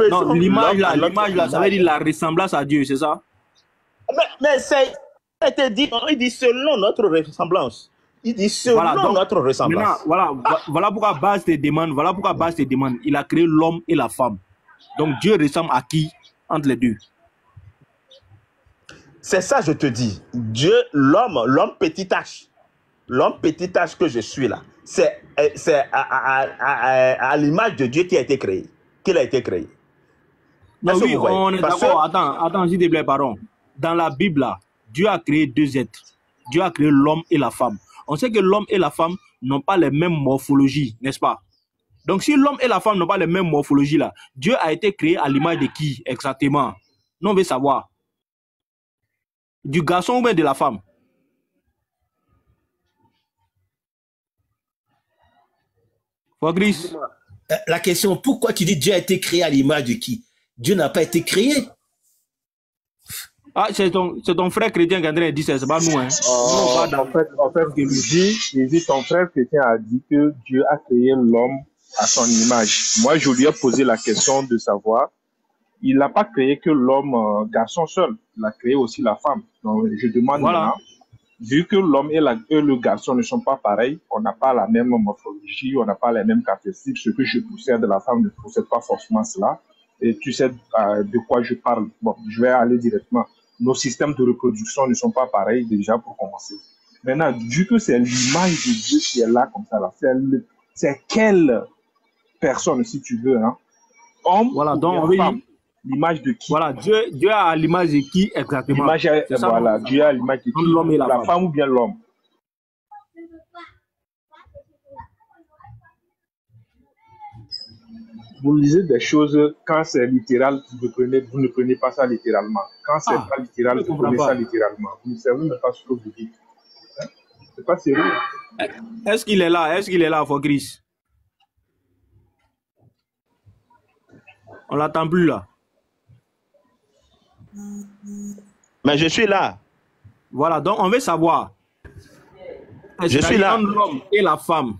Non, l'image là, ça veut dire la ressemblance à Dieu, c'est ça? Mais ça a été dit, il dit selon notre ressemblance. Il dit selon notre ressemblance. Voilà pourquoi base te demande, il a créé l'homme et la femme. Donc Dieu ressemble à qui entre les deux? C'est ça, je te dis. Dieu, l'homme petit h. L'homme petit h que je suis là, c'est à l'image de Dieu qui a été créé. Qu'il a été créé. Non, oui, on est d'accord. Attends, s'il te plaît, pardon. Dans la Bible, là, Dieu a créé deux êtres. Dieu a créé l'homme et la femme. On sait que l'homme et la femme n'ont pas les mêmes morphologies, n'est-ce pas? Donc, si l'homme et la femme n'ont pas les mêmes morphologies, là, Dieu a été créé à l'image de qui exactement? Nous, on veut savoir. Du garçon ou bien de la femme? Fabrice. La question, pourquoi tu dis Dieu a été créé à l'image de qui? Dieu n'a pas été créé. Ah, c'est ton frère chrétien qui a dit ça, c'est pas nous. Hein. En fait, il dit, ton frère chrétien a dit que Dieu a créé l'homme à son image. Moi, je lui ai posé la question de savoir, il n'a pas créé que l'homme garçon seul, il a créé aussi la femme. Donc, je demande maintenant, vu que l'homme et le garçon ne sont pas pareils, on n'a pas la même morphologie, on n'a pas les mêmes caractéristiques, ce que je possède de la femme ne possède pas forcément cela. Et tu sais de quoi je parle. Bon, je vais aller directement. Nos systèmes de reproduction ne sont pas pareils déjà pour commencer. Maintenant, vu que c'est l'image de Dieu qui est là comme ça, c'est quelle personne, si tu veux, hein? Homme ou femme? L'image de qui? Voilà, Dieu a l'image de qui exactement? Voilà, Dieu a l'image de qui? L'homme et la femme ou bien l'homme? Vous lisez des choses, quand c'est littéral, vous ne prenez pas ça littéralement. Quand c'est pas littéral, vous prenez ça littéralement. Vous ne savez même pas ce que vous dites. Hein? C'est pas sérieux. Est-ce qu'il est là? Est-ce qu'il est là, Fabrice? On l'attend plus là. Mais je suis là. Voilà, donc on veut savoir. Je suis là. Entre l'homme et la femme.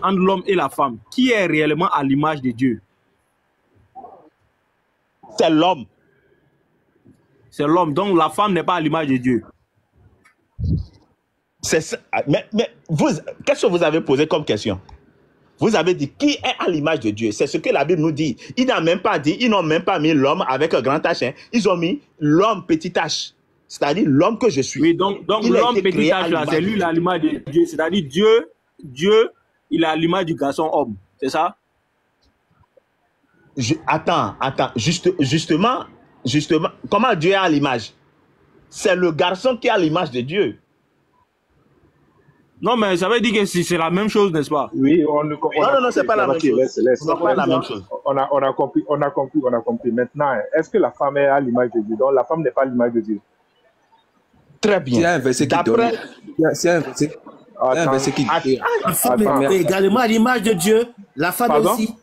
Entre l'homme et la femme, qui est réellement à l'image de Dieu? C'est l'homme. C'est l'homme, donc la femme n'est pas à l'image de Dieu. C'est ça. Mais qu'est-ce que vous avez posé comme question? Vous avez dit qui est à l'image de Dieu? C'est ce que la Bible nous dit. Ils n'ont même pas dit, ils n'ont même pas mis l'homme avec un grand H. Hein. Ils ont mis l'homme petit h. C'est-à-dire l'homme que je suis. Oui, donc l'homme petit h là, c'est lui à l'image de Dieu. C'est-à-dire Dieu, il a l'image du garçon homme, c'est ça? Attends. Justement, justement, comment Dieu est à l'image? C'est le garçon qui a l'image de Dieu. Non, mais ça veut dire que c'est la même chose, n'est-ce pas? Oui, non, c'est pas la même chose. C'est pas la même chose. On a compris. Maintenant, est-ce que la femme est à l'image de Dieu? Donc, la femme n'est pas à l'image de Dieu. Très bien. Il y a un verset qui donne. C'est un verset qui dit. La femme est également à l'image de Dieu. La femme aussi.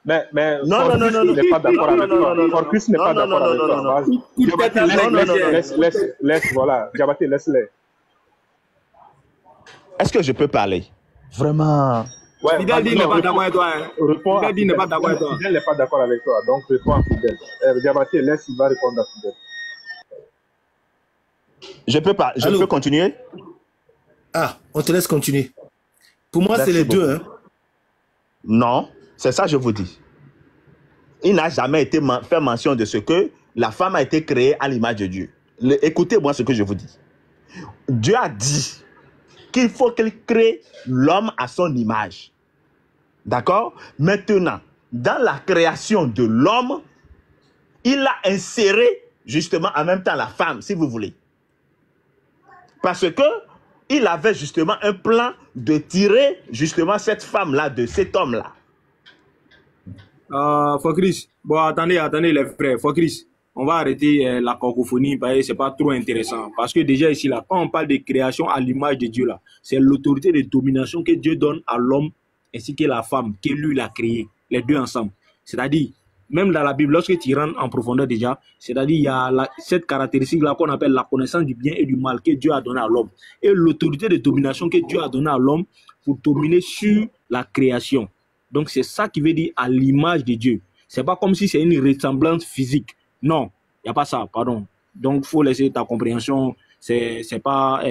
Mais non, n'est pas d'accord avec toi. Forcus n'est pas d'accord avec toi. Laisse, voilà. Diabaté, laisse-les. Est-ce que je peux parler? Vraiment. Ouais, Fidèle dit n'est pas d'accord avec toi. Fidèle dit n'est pas d'accord avec toi. Fidèle n'est pas d'accord avec toi. Donc, réponds à Fidèle. Diabaté, laisse, il va répondre à Fidèle. Je peux continuer? Ah, on te laisse continuer. Pour moi, c'est les deux. Hein. Non, c'est ça que je vous dis. Il n'a jamais été fait mention de ce que la femme a été créée à l'image de Dieu. Écoutez-moi ce que je vous dis. Dieu a dit qu'il faut qu'il crée l'homme à son image. D'accord? Maintenant, dans la création de l'homme, il a inséré justement en même temps la femme, si vous voulez. Parce que il avait justement un plan de tirer justement cette femme-là de cet homme-là. Focris, bon, attendez les frères. Focris, on va arrêter la cacophonie parce que c'est pas trop intéressant. Parce que déjà ici, là, quand on parle de création à l'image de Dieu, là, c'est l'autorité de domination que Dieu donne à l'homme ainsi que la femme, que lui l'a créé, les deux ensemble. C'est-à-dire, même dans la Bible, lorsque tu rentres en profondeur déjà, c'est-à-dire il y a cette caractéristique-là qu'on appelle la connaissance du bien et du mal que Dieu a donné à l'homme. Et l'autorité de domination que Dieu a donné à l'homme pour dominer sur la création. Donc c'est ça qui veut dire à l'image de Dieu. C'est pas comme si c'est une ressemblance physique. Non, il n'y a pas ça, pardon. Donc il faut laisser ta compréhension. C'est pas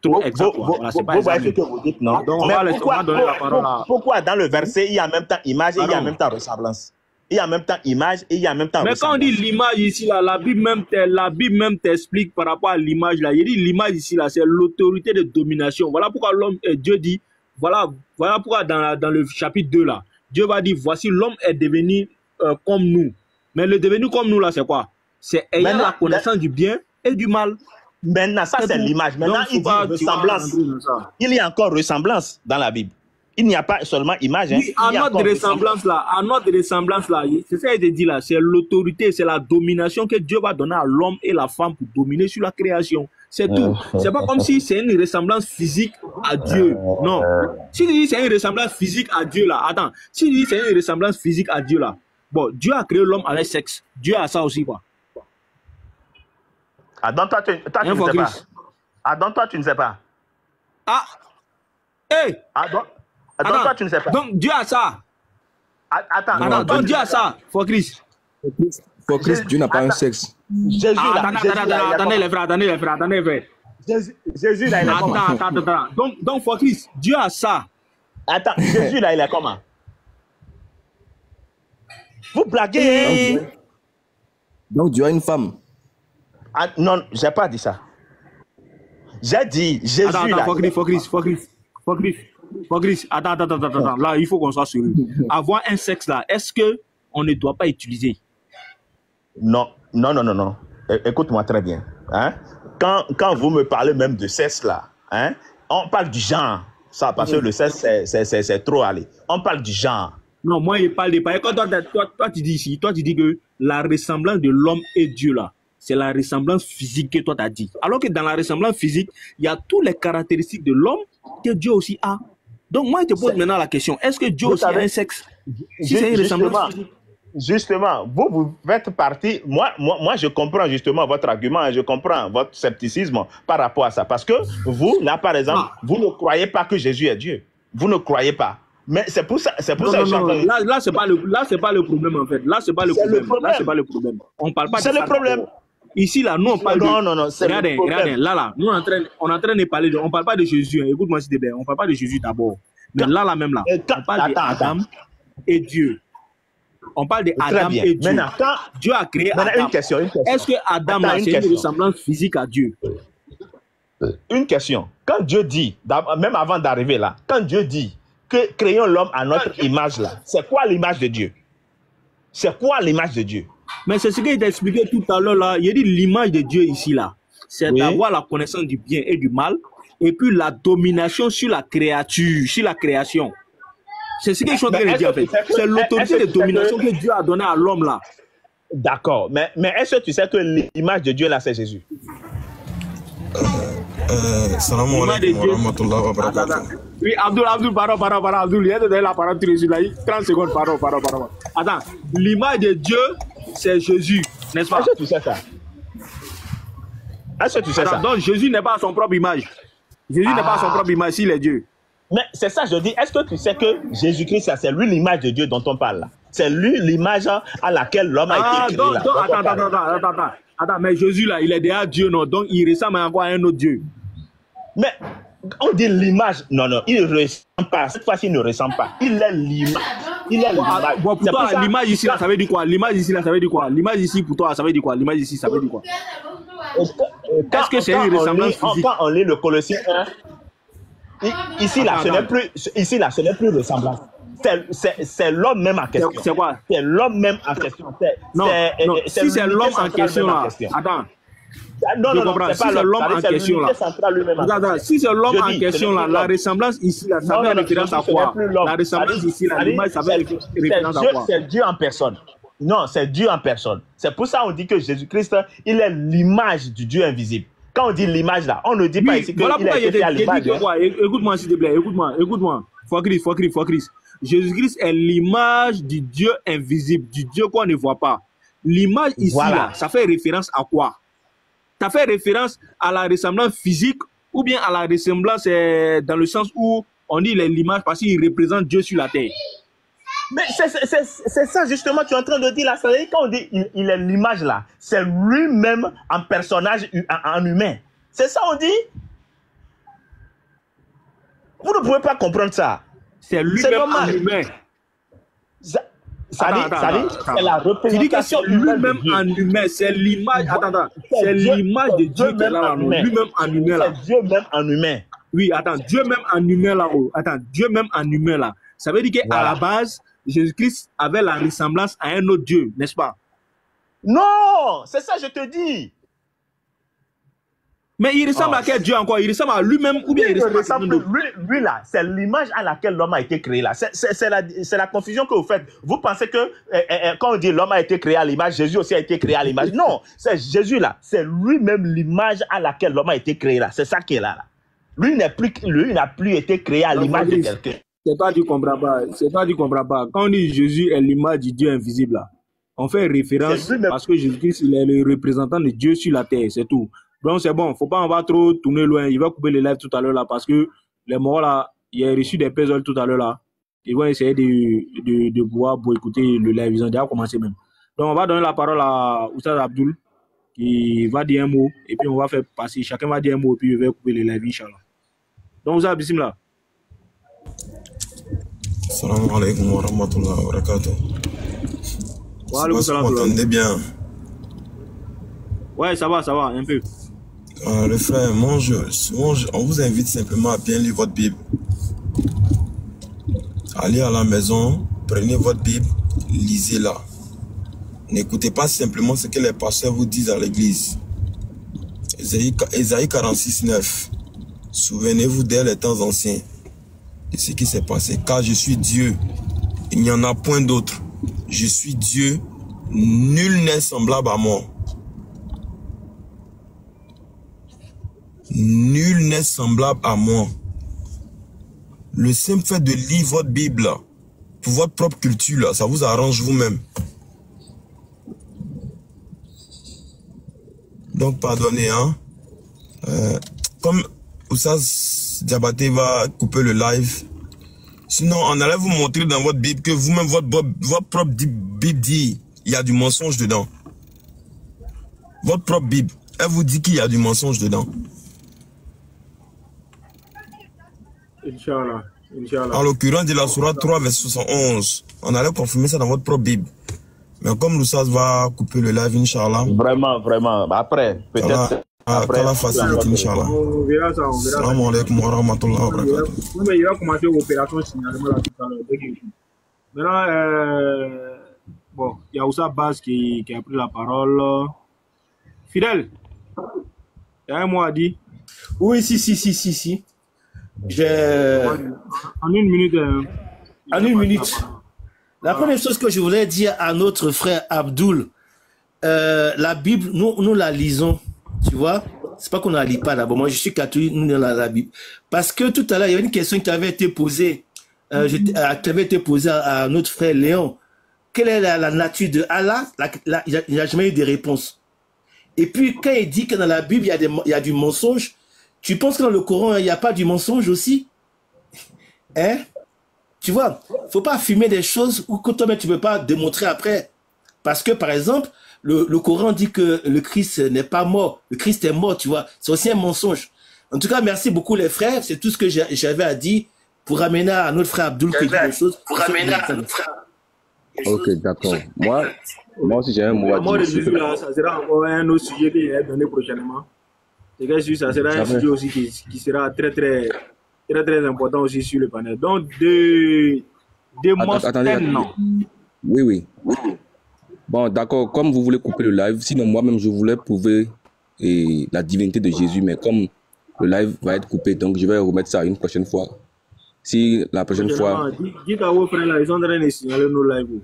trop exact. Voilà, c'est pas vous voyez ce que vous dites, non? Donc, pourquoi dans le verset, il y a en même temps image et il y a en même temps ressemblance? Il y a en même temps image et il y a en même temps mais ressemblance. quand on dit l'image ici, là, la Bible même t'explique par rapport à l'image. Là. Il dit l'image ici, là, c'est l'autorité de domination. Voilà pourquoi Dieu dit, voilà pourquoi dans le chapitre 2, là, Dieu va dire, voici l'homme est devenu comme nous. Mais le devenu comme nous, là, c'est quoi? C'est ayant la connaissance du bien et du mal. Maintenant, ça, c'est l'image. Maintenant, il dit ressemblance. Il y a encore ressemblance dans la Bible. Il n'y a pas seulement image. Oui, à notre ressemblance là, c'est ça que je dis là, c'est l'autorité, c'est la domination que Dieu va donner à l'homme et la femme pour dominer sur la création. C'est tout. C'est pas comme si c'est une ressemblance physique à Dieu. Non. Si tu dis c'est une ressemblance physique à Dieu là, attends. Si tu dis c'est une ressemblance physique à Dieu là, bon, Dieu a créé l'homme avec sexe. Dieu a ça aussi quoi. Adam, toi, tu ne sais pas. Adam, toi, tu ne sais pas. Ah. Hey. Adam, toi, tu ne sais pas. Donc, Dieu a ça. Attends. Donc, Dieu a ça. Focris, Dieu n'a pas un sexe. Attendez les frères. Jésus, là, il est comment? Attends. Donc, Focris, Dieu a ça. Attends, Jésus, là, il est comment? Vous blaguez. Donc, Dieu a une femme. Ah, non, je n'ai pas dit ça. J'ai dit Jésus. Attends, Focris, attends. Là, il faut qu'on soit sérieux. Avoir un sexe là, est-ce qu'on ne doit pas utiliser? Non. Écoute-moi très bien. Hein? Quand vous me parlez même de sexe là, hein? On parle du genre. Ça, parce que le sexe, c'est trop allé. On parle du genre. Non, moi, je parle des païens. Quand toi, tu dis ici, toi, tu dis que la ressemblance de l'homme et Dieu là, c'est la ressemblance physique que toi tu as dit. Alors que dans la ressemblance physique, il y a toutes les caractéristiques de l'homme que Dieu aussi a. Donc moi, je te pose maintenant la question, est-ce que Dieu aussi a un sexe? Si c'est une ressemblance physique. Justement, vous faites partie, moi, je comprends justement votre argument, je comprends votre scepticisme par rapport à ça. Parce que vous, là, par exemple, vous ne croyez pas que Jésus est Dieu. Vous ne croyez pas. Mais c'est pour ça, non. Là, c'est pas le problème en fait. Là, c'est pas le problème. On parle pas de ça. C'est le problème. Ici, là, nous, on parle Non, c'est regardez, là, nous, on est en train de parler on parle pas de Jésus, hein. Écoute-moi s'il te plaît, on parle pas de Jésus d'abord. Mais là, on parle d'Adam et Dieu. On parle d'Adam et Dieu. Maintenant, quand Dieu a créé Adam. Une question. Est-ce que Adam, c'est une ressemblance physique à Dieu? Une question. Quand Dieu dit, même avant d'arriver là, quand Dieu dit que créons l'homme à notre image là, c'est quoi l'image de Dieu? C'est quoi l'image de Dieu? Mais c'est ce qu'il t'a expliqué tout à l'heure là. Il a dit l'image de Dieu ici là. C'est d'avoir la connaissance du bien et du mal. Et puis la domination sur la créature, sur la création. C'est ce que je suis en train de dire en fait. C'est l'autorité de domination que Dieu a donnée à l'homme là. D'accord. Mais est-ce que tu sais que l'image de Dieu là, c'est Jésus? Salam alaikum wa rahmatullahi wa barakatuh. Oui, Abdul, pardon, Abdul, il y a de la parole, 30 secondes, pardon. Attends, l'image de Dieu, c'est Jésus, n'est-ce pas? Est-ce que tu sais ça? Est-ce que tu sais ça? Donc Jésus n'est pas à son propre image. Jésus n'est pas à son propre image, s'il est Dieu. Mais c'est ça, je dis, est-ce que tu sais que Jésus-Christ, c'est lui l'image de Dieu dont on parle là? C'est lui l'image à laquelle l'homme a été créé là. Attends, mais Jésus là, il est déjà Dieu, non? Donc il ressemble encore à un autre Dieu. Mais on dit l'image. Non, il ne ressemble pas. Cette fois-ci, il ne ressemble pas. Il est l'image. Il est l'image. Bon, pour toi, l'image ici, là, ça veut dire quoi? L'image ici, là, ça veut dire quoi? L'image ici, pour toi, ça veut dire quoi? L'image ici, ça veut dire quoi? Est-ce que c'est une ressemblance physique? Quand on lit le Colossiens 1, ici, là, ce n'est plus ressemblance. C'est l'homme même en question. C'est quoi? C'est l'homme même en question. Non, si c'est l'homme en question, là, attends. Non, si c'est l'homme en question là. Si c'est l'homme en question là, la ressemblance ici là, ça fait référence à quoi? La ressemblance ici là, l'image, ça fait référence à quoi? C'est Dieu en personne. Non, c'est Dieu en personne. C'est pour ça qu'on dit que Jésus-Christ, il est l'image du Dieu invisible. Quand on dit l'image là, on ne dit pas ici qu'il a été fait à l'image. Écoute-moi s'il te plaît, écoute-moi. Faut Christ. Jésus-Christ est l'image du Dieu invisible, du Dieu qu'on ne voit pas. L'image ici là, ça fait référence à quoi? Ça fait référence à la ressemblance physique ou bien à la ressemblance dans le sens où on dit l'image parce qu'il représente Dieu sur la terre. Mais c'est ça justement tu es en train de dire là. C'est-à-dire quand on dit il est l'image là, c'est lui-même en personnage, en humain. C'est ça on dit. Vous ne pouvez pas comprendre ça. C'est lui-même en humain. C'est la représentation lui-même en humain, c'est l'image. Attends, c'est l'image de Dieu qui est là, lui-même en humain là. C'est Dieu même en humain. Oui, attends, Dieu même en humain là. Dieu même en humain là. Ça veut dire qu'à la base, Jésus-Christ avait la ressemblance à un autre Dieu, n'est-ce pas? Non, c'est ça je te dis. Mais il ressemble à quel Dieu encore? Il ressemble à lui-même ou bien il ressemble à lui là, c'est l'image à laquelle l'homme a été créé là. C'est la confusion que vous faites. Vous pensez que quand on dit l'homme a été créé à l'image, Jésus aussi a été créé à l'image. Non, c'est Jésus là. C'est lui-même l'image à laquelle l'homme a été créé là. C'est ça qui est là. Lui n'a plus été créé à l'image de quelqu'un. C'est toi tu comprends pas. Quand on dit Jésus est l'image du Dieu invisible là, on fait référence parce que Jésus-Christ il est le représentant de Dieu sur la terre, c'est tout. Donc c'est bon, on va trop tourner loin. Il va couper les lives tout à l'heure là parce que les morts là, il a reçu des puzzles tout à l'heure là. Ils vont essayer de pouvoir écouter le live. Ils ont déjà commencé même. Donc on va donner la parole à Oustaz Abdul qui va dire un mot et puis on va faire passer. Chacun va dire un mot et puis je vais couper les lives, Inch'Allah. Donc Oustaz Bismillah. Salam alaikum wa rahmatullahi wa barakatuh. Wa alaikum salam. Vous m'entendez bien? Ouais, ça va, un peu. Le frère, on vous invite simplement à bien lire votre Bible. Allez à la maison, prenez votre Bible, lisez-la. N'écoutez pas simplement ce que les pasteurs vous disent à l'église. Ésaïe 46, 9. Souvenez-vous dès les temps anciens de ce qui s'est passé. Car je suis Dieu, il n'y en a point d'autre. Je suis Dieu, nul n'est semblable à moi. Nul n'est semblable à moi. Le simple fait de lire votre Bible là, pour votre propre culture là, ça vous arrange vous-même. Donc pardonnez hein. Comme Oussaz Diabaté va couper le live. Sinon on allait vous montrer dans votre Bible que vous-même votre propre Bible dit il y a du mensonge dedans. Votre propre Bible, elle vous dit qu'il y a du mensonge dedans. Inch'Allah. En l'occurrence de la Sourate 3, verset 71. On allait confirmer ça dans votre propre Bible. Mais comme l'Oussaz va couper le live, Inch'Allah. Vraiment. Après, peut-être. Après la facilité, Inch'Allah. On verra ça. Salam alaikum wa rahmatullahi wa barakatuh. Mais il va commencer l'opération signalement là tout à l'heure. Maintenant, bon. il y a Oussa Baz qui a pris la parole. Fidèle, il y a un mot à dire. Oui, si. En une minute. En une minute. La première chose que je voulais dire à notre frère Abdoul, la Bible, nous la lisons, tu vois. C'est pas qu'on ne la lit pas d'abord. Moi, je suis catholique, nous la Bible. Parce que tout à l'heure, il y avait une question qui avait été posée, à notre frère Léon. Quelle est la nature de Allah? Il n'y a jamais eu de réponse. Et puis, quand il dit que dans la Bible, il y a du mensonge, tu penses que dans le Coran, il n'y a pas du mensonge aussi? Hein? Tu vois, il ne faut pas affirmer des choses que toi-même tu ne peux pas démontrer après. Parce que, par exemple, le Coran dit que le Christ n'est pas mort. Le Christ est mort, tu vois. C'est aussi un mensonge. En tout cas, merci beaucoup les frères. C'est tout ce que j'avais à dire pour ramener à notre frère Abdoul qui dit des choses. Ok, d'accord. Moi aussi, j'ai un mot à dire. Ça sera encore un autre sujet qui est donné prochainement. C'est que ça sera un sujet aussi qui sera très, très, très, très important aussi sur le panel. Donc, attendez. Oui. Bon, d'accord, comme vous voulez couper le live, sinon moi-même, je voulais prouver la divinité de Jésus, mais comme le live va être coupé, donc je vais remettre ça une prochaine fois. Si la prochaine fois... Dites à vos frères là, ils sont en train de signaler nos lives.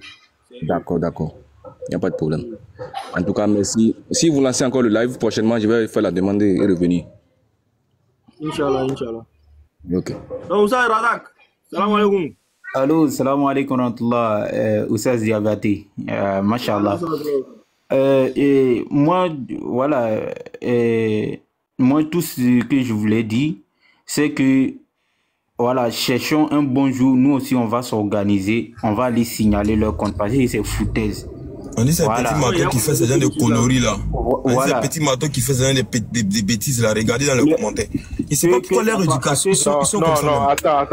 D'accord. Il n'y a pas de problème. En tout cas, merci. Si vous lancez encore le live, prochainement, je vais faire la demande et revenir. Inch'Allah. Ok. Donc, Oussa Radak, salam alaikum. Allô, salam alaikum rahmatullah, Oussaz Diabaté, mashallah. Et moi, voilà, moi, tout ce que je voulais dire, c'est que, voilà, cherchons un bon jour, nous aussi, on va s'organiser, on va aller signaler leur compte, parce que c'est foutaise. On dit c'est voilà. Petit Maton qui fait ce genre de conneries là. Voilà. C'est Petit Maton qui fait ce genre de bêtises là. Regardez dans les commentaires. Ils ne savent pas pourquoi leur éducation. Ils sont comme ça. Non, attends.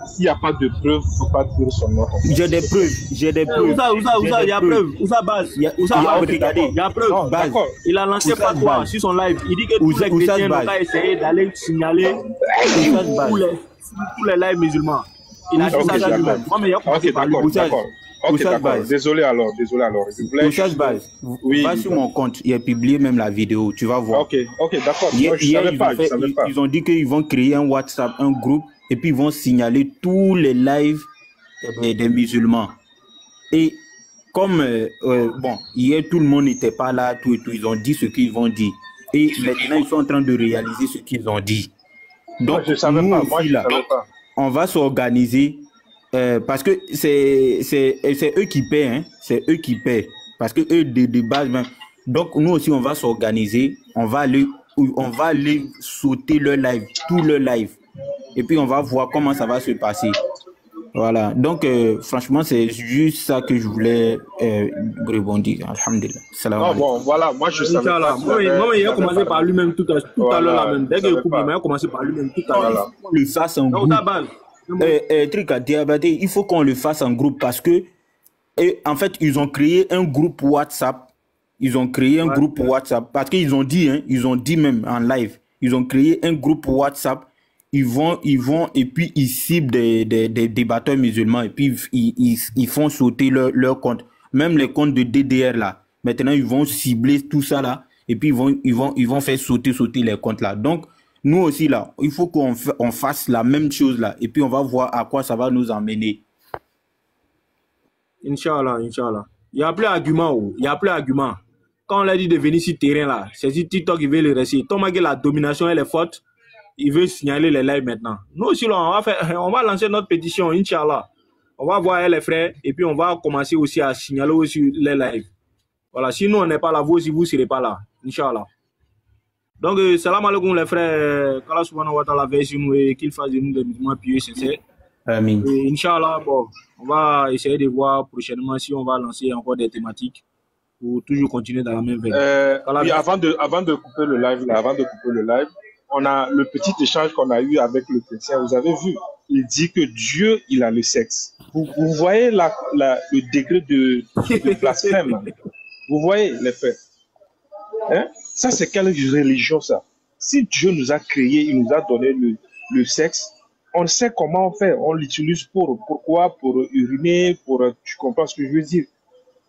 S'il n'y a pas de preuves, il ne faut pas dire son nom. J'ai des preuves. Oussa, il y a preuve. Oussa Baz. Regardez, il y a preuve. Il a lancé pas quoi sur son live. Il dit que tous les chrétiens n'ont pas essayé d'aller signaler tous les lives musulmans. Il a dit ça lui-même. Moi, mais il y a commencé par lui. Ok, d'accord. Désolé alors. Oussaz Baz, va sur mon compte, il a publié même la vidéo, tu vas voir. Ok, d'accord. Hier, ils ont dit qu'ils vont créer un WhatsApp, un groupe, et puis ils vont signaler tous les lives des musulmans. Et comme, hier tout le monde n'était pas là, tout et tout, ils ont dit ce qu'ils vont dire. Et maintenant, ils sont en train de réaliser ce qu'ils ont dit. Donc, on va s'organiser. Parce que c'est eux qui paient, hein. C'est eux qui paient. Parce que eux, de base, même. Donc, nous aussi, on va s'organiser. On va aller sauter leur live, tout leur live. Et puis, on va voir comment ça va se passer. Voilà. Donc, franchement, c'est juste ça que je voulais rebondir. Alhamdulillah. Bon, voilà. Moi, je savais pas. Moi, il a commencé par lui-même tout à l'heure, là même. Dès qu'il coupe, il a commencé par lui-même tout à l'heure. On le fasse en groupe. Truc à Diabaté, il faut qu'on le fasse en groupe parce que, en fait, ils ont créé un groupe WhatsApp. Parce qu'ils ont dit, hein, ils ont dit même en live, ils ont créé un groupe WhatsApp. Ils vont et puis ils ciblent des débatteurs musulmans et puis ils font sauter leur compte. Même les comptes de DDR là. Maintenant, ils vont cibler tout ça là et puis ils vont faire sauter les comptes là. Donc, nous aussi là, il faut qu'on fasse la même chose là et puis on va voir à quoi ça va nous emmener. Inch'Allah. Il n'y a plus d'argument. Quand on l'a dit de venir sur le terrain là, c'est sur TikTok qui veut le réciter. Tant que la domination elle est forte, il veut signaler les lives maintenant. Nous aussi là, on va lancer notre pétition, Inch'Allah. On va voir les frères et puis on va commencer aussi à signaler aussi les lives. Voilà, si nous on n'est pas là, vous aussi vous ne serez pas là, Inch'Allah. Donc, salam alaikum les frères, qu'Allah subhanahu wa ta'ala veille sur nous et qu'il fasse de nous des musulmans pieux et sincères. Amin. Inch'Allah, bon, on va essayer de voir prochainement si on va lancer encore des thématiques pour toujours continuer dans la même veine. Oui, avant de couper le live, on a le petit échange qu'on a eu avec le chrétien. Vous avez vu, il dit que Dieu, il a le sexe. Vous voyez le degré de blasphème. Vous voyez les faits. Hein? Ça, c'est quelle religion, ça? Si Dieu nous a créés, il nous a donné le sexe, on sait comment on fait. On l'utilise pourquoi? Pour uriner, tu comprends ce que je veux dire.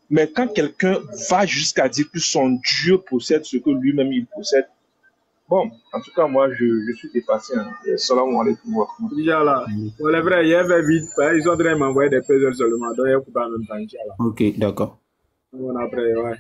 Mais quand quelqu'un va jusqu'à dire que son Dieu possède ce que lui-même il possède, bon, en tout cas, moi, je suis dépassé. Hein. Salam alaikum. Déjà là, pour les vrais, il y avait vite, ils sont en train de m'envoyer des puzzles seulement, donc il y a pas en même temps, Inch'Allah. Ok, d'accord. On après, ouais.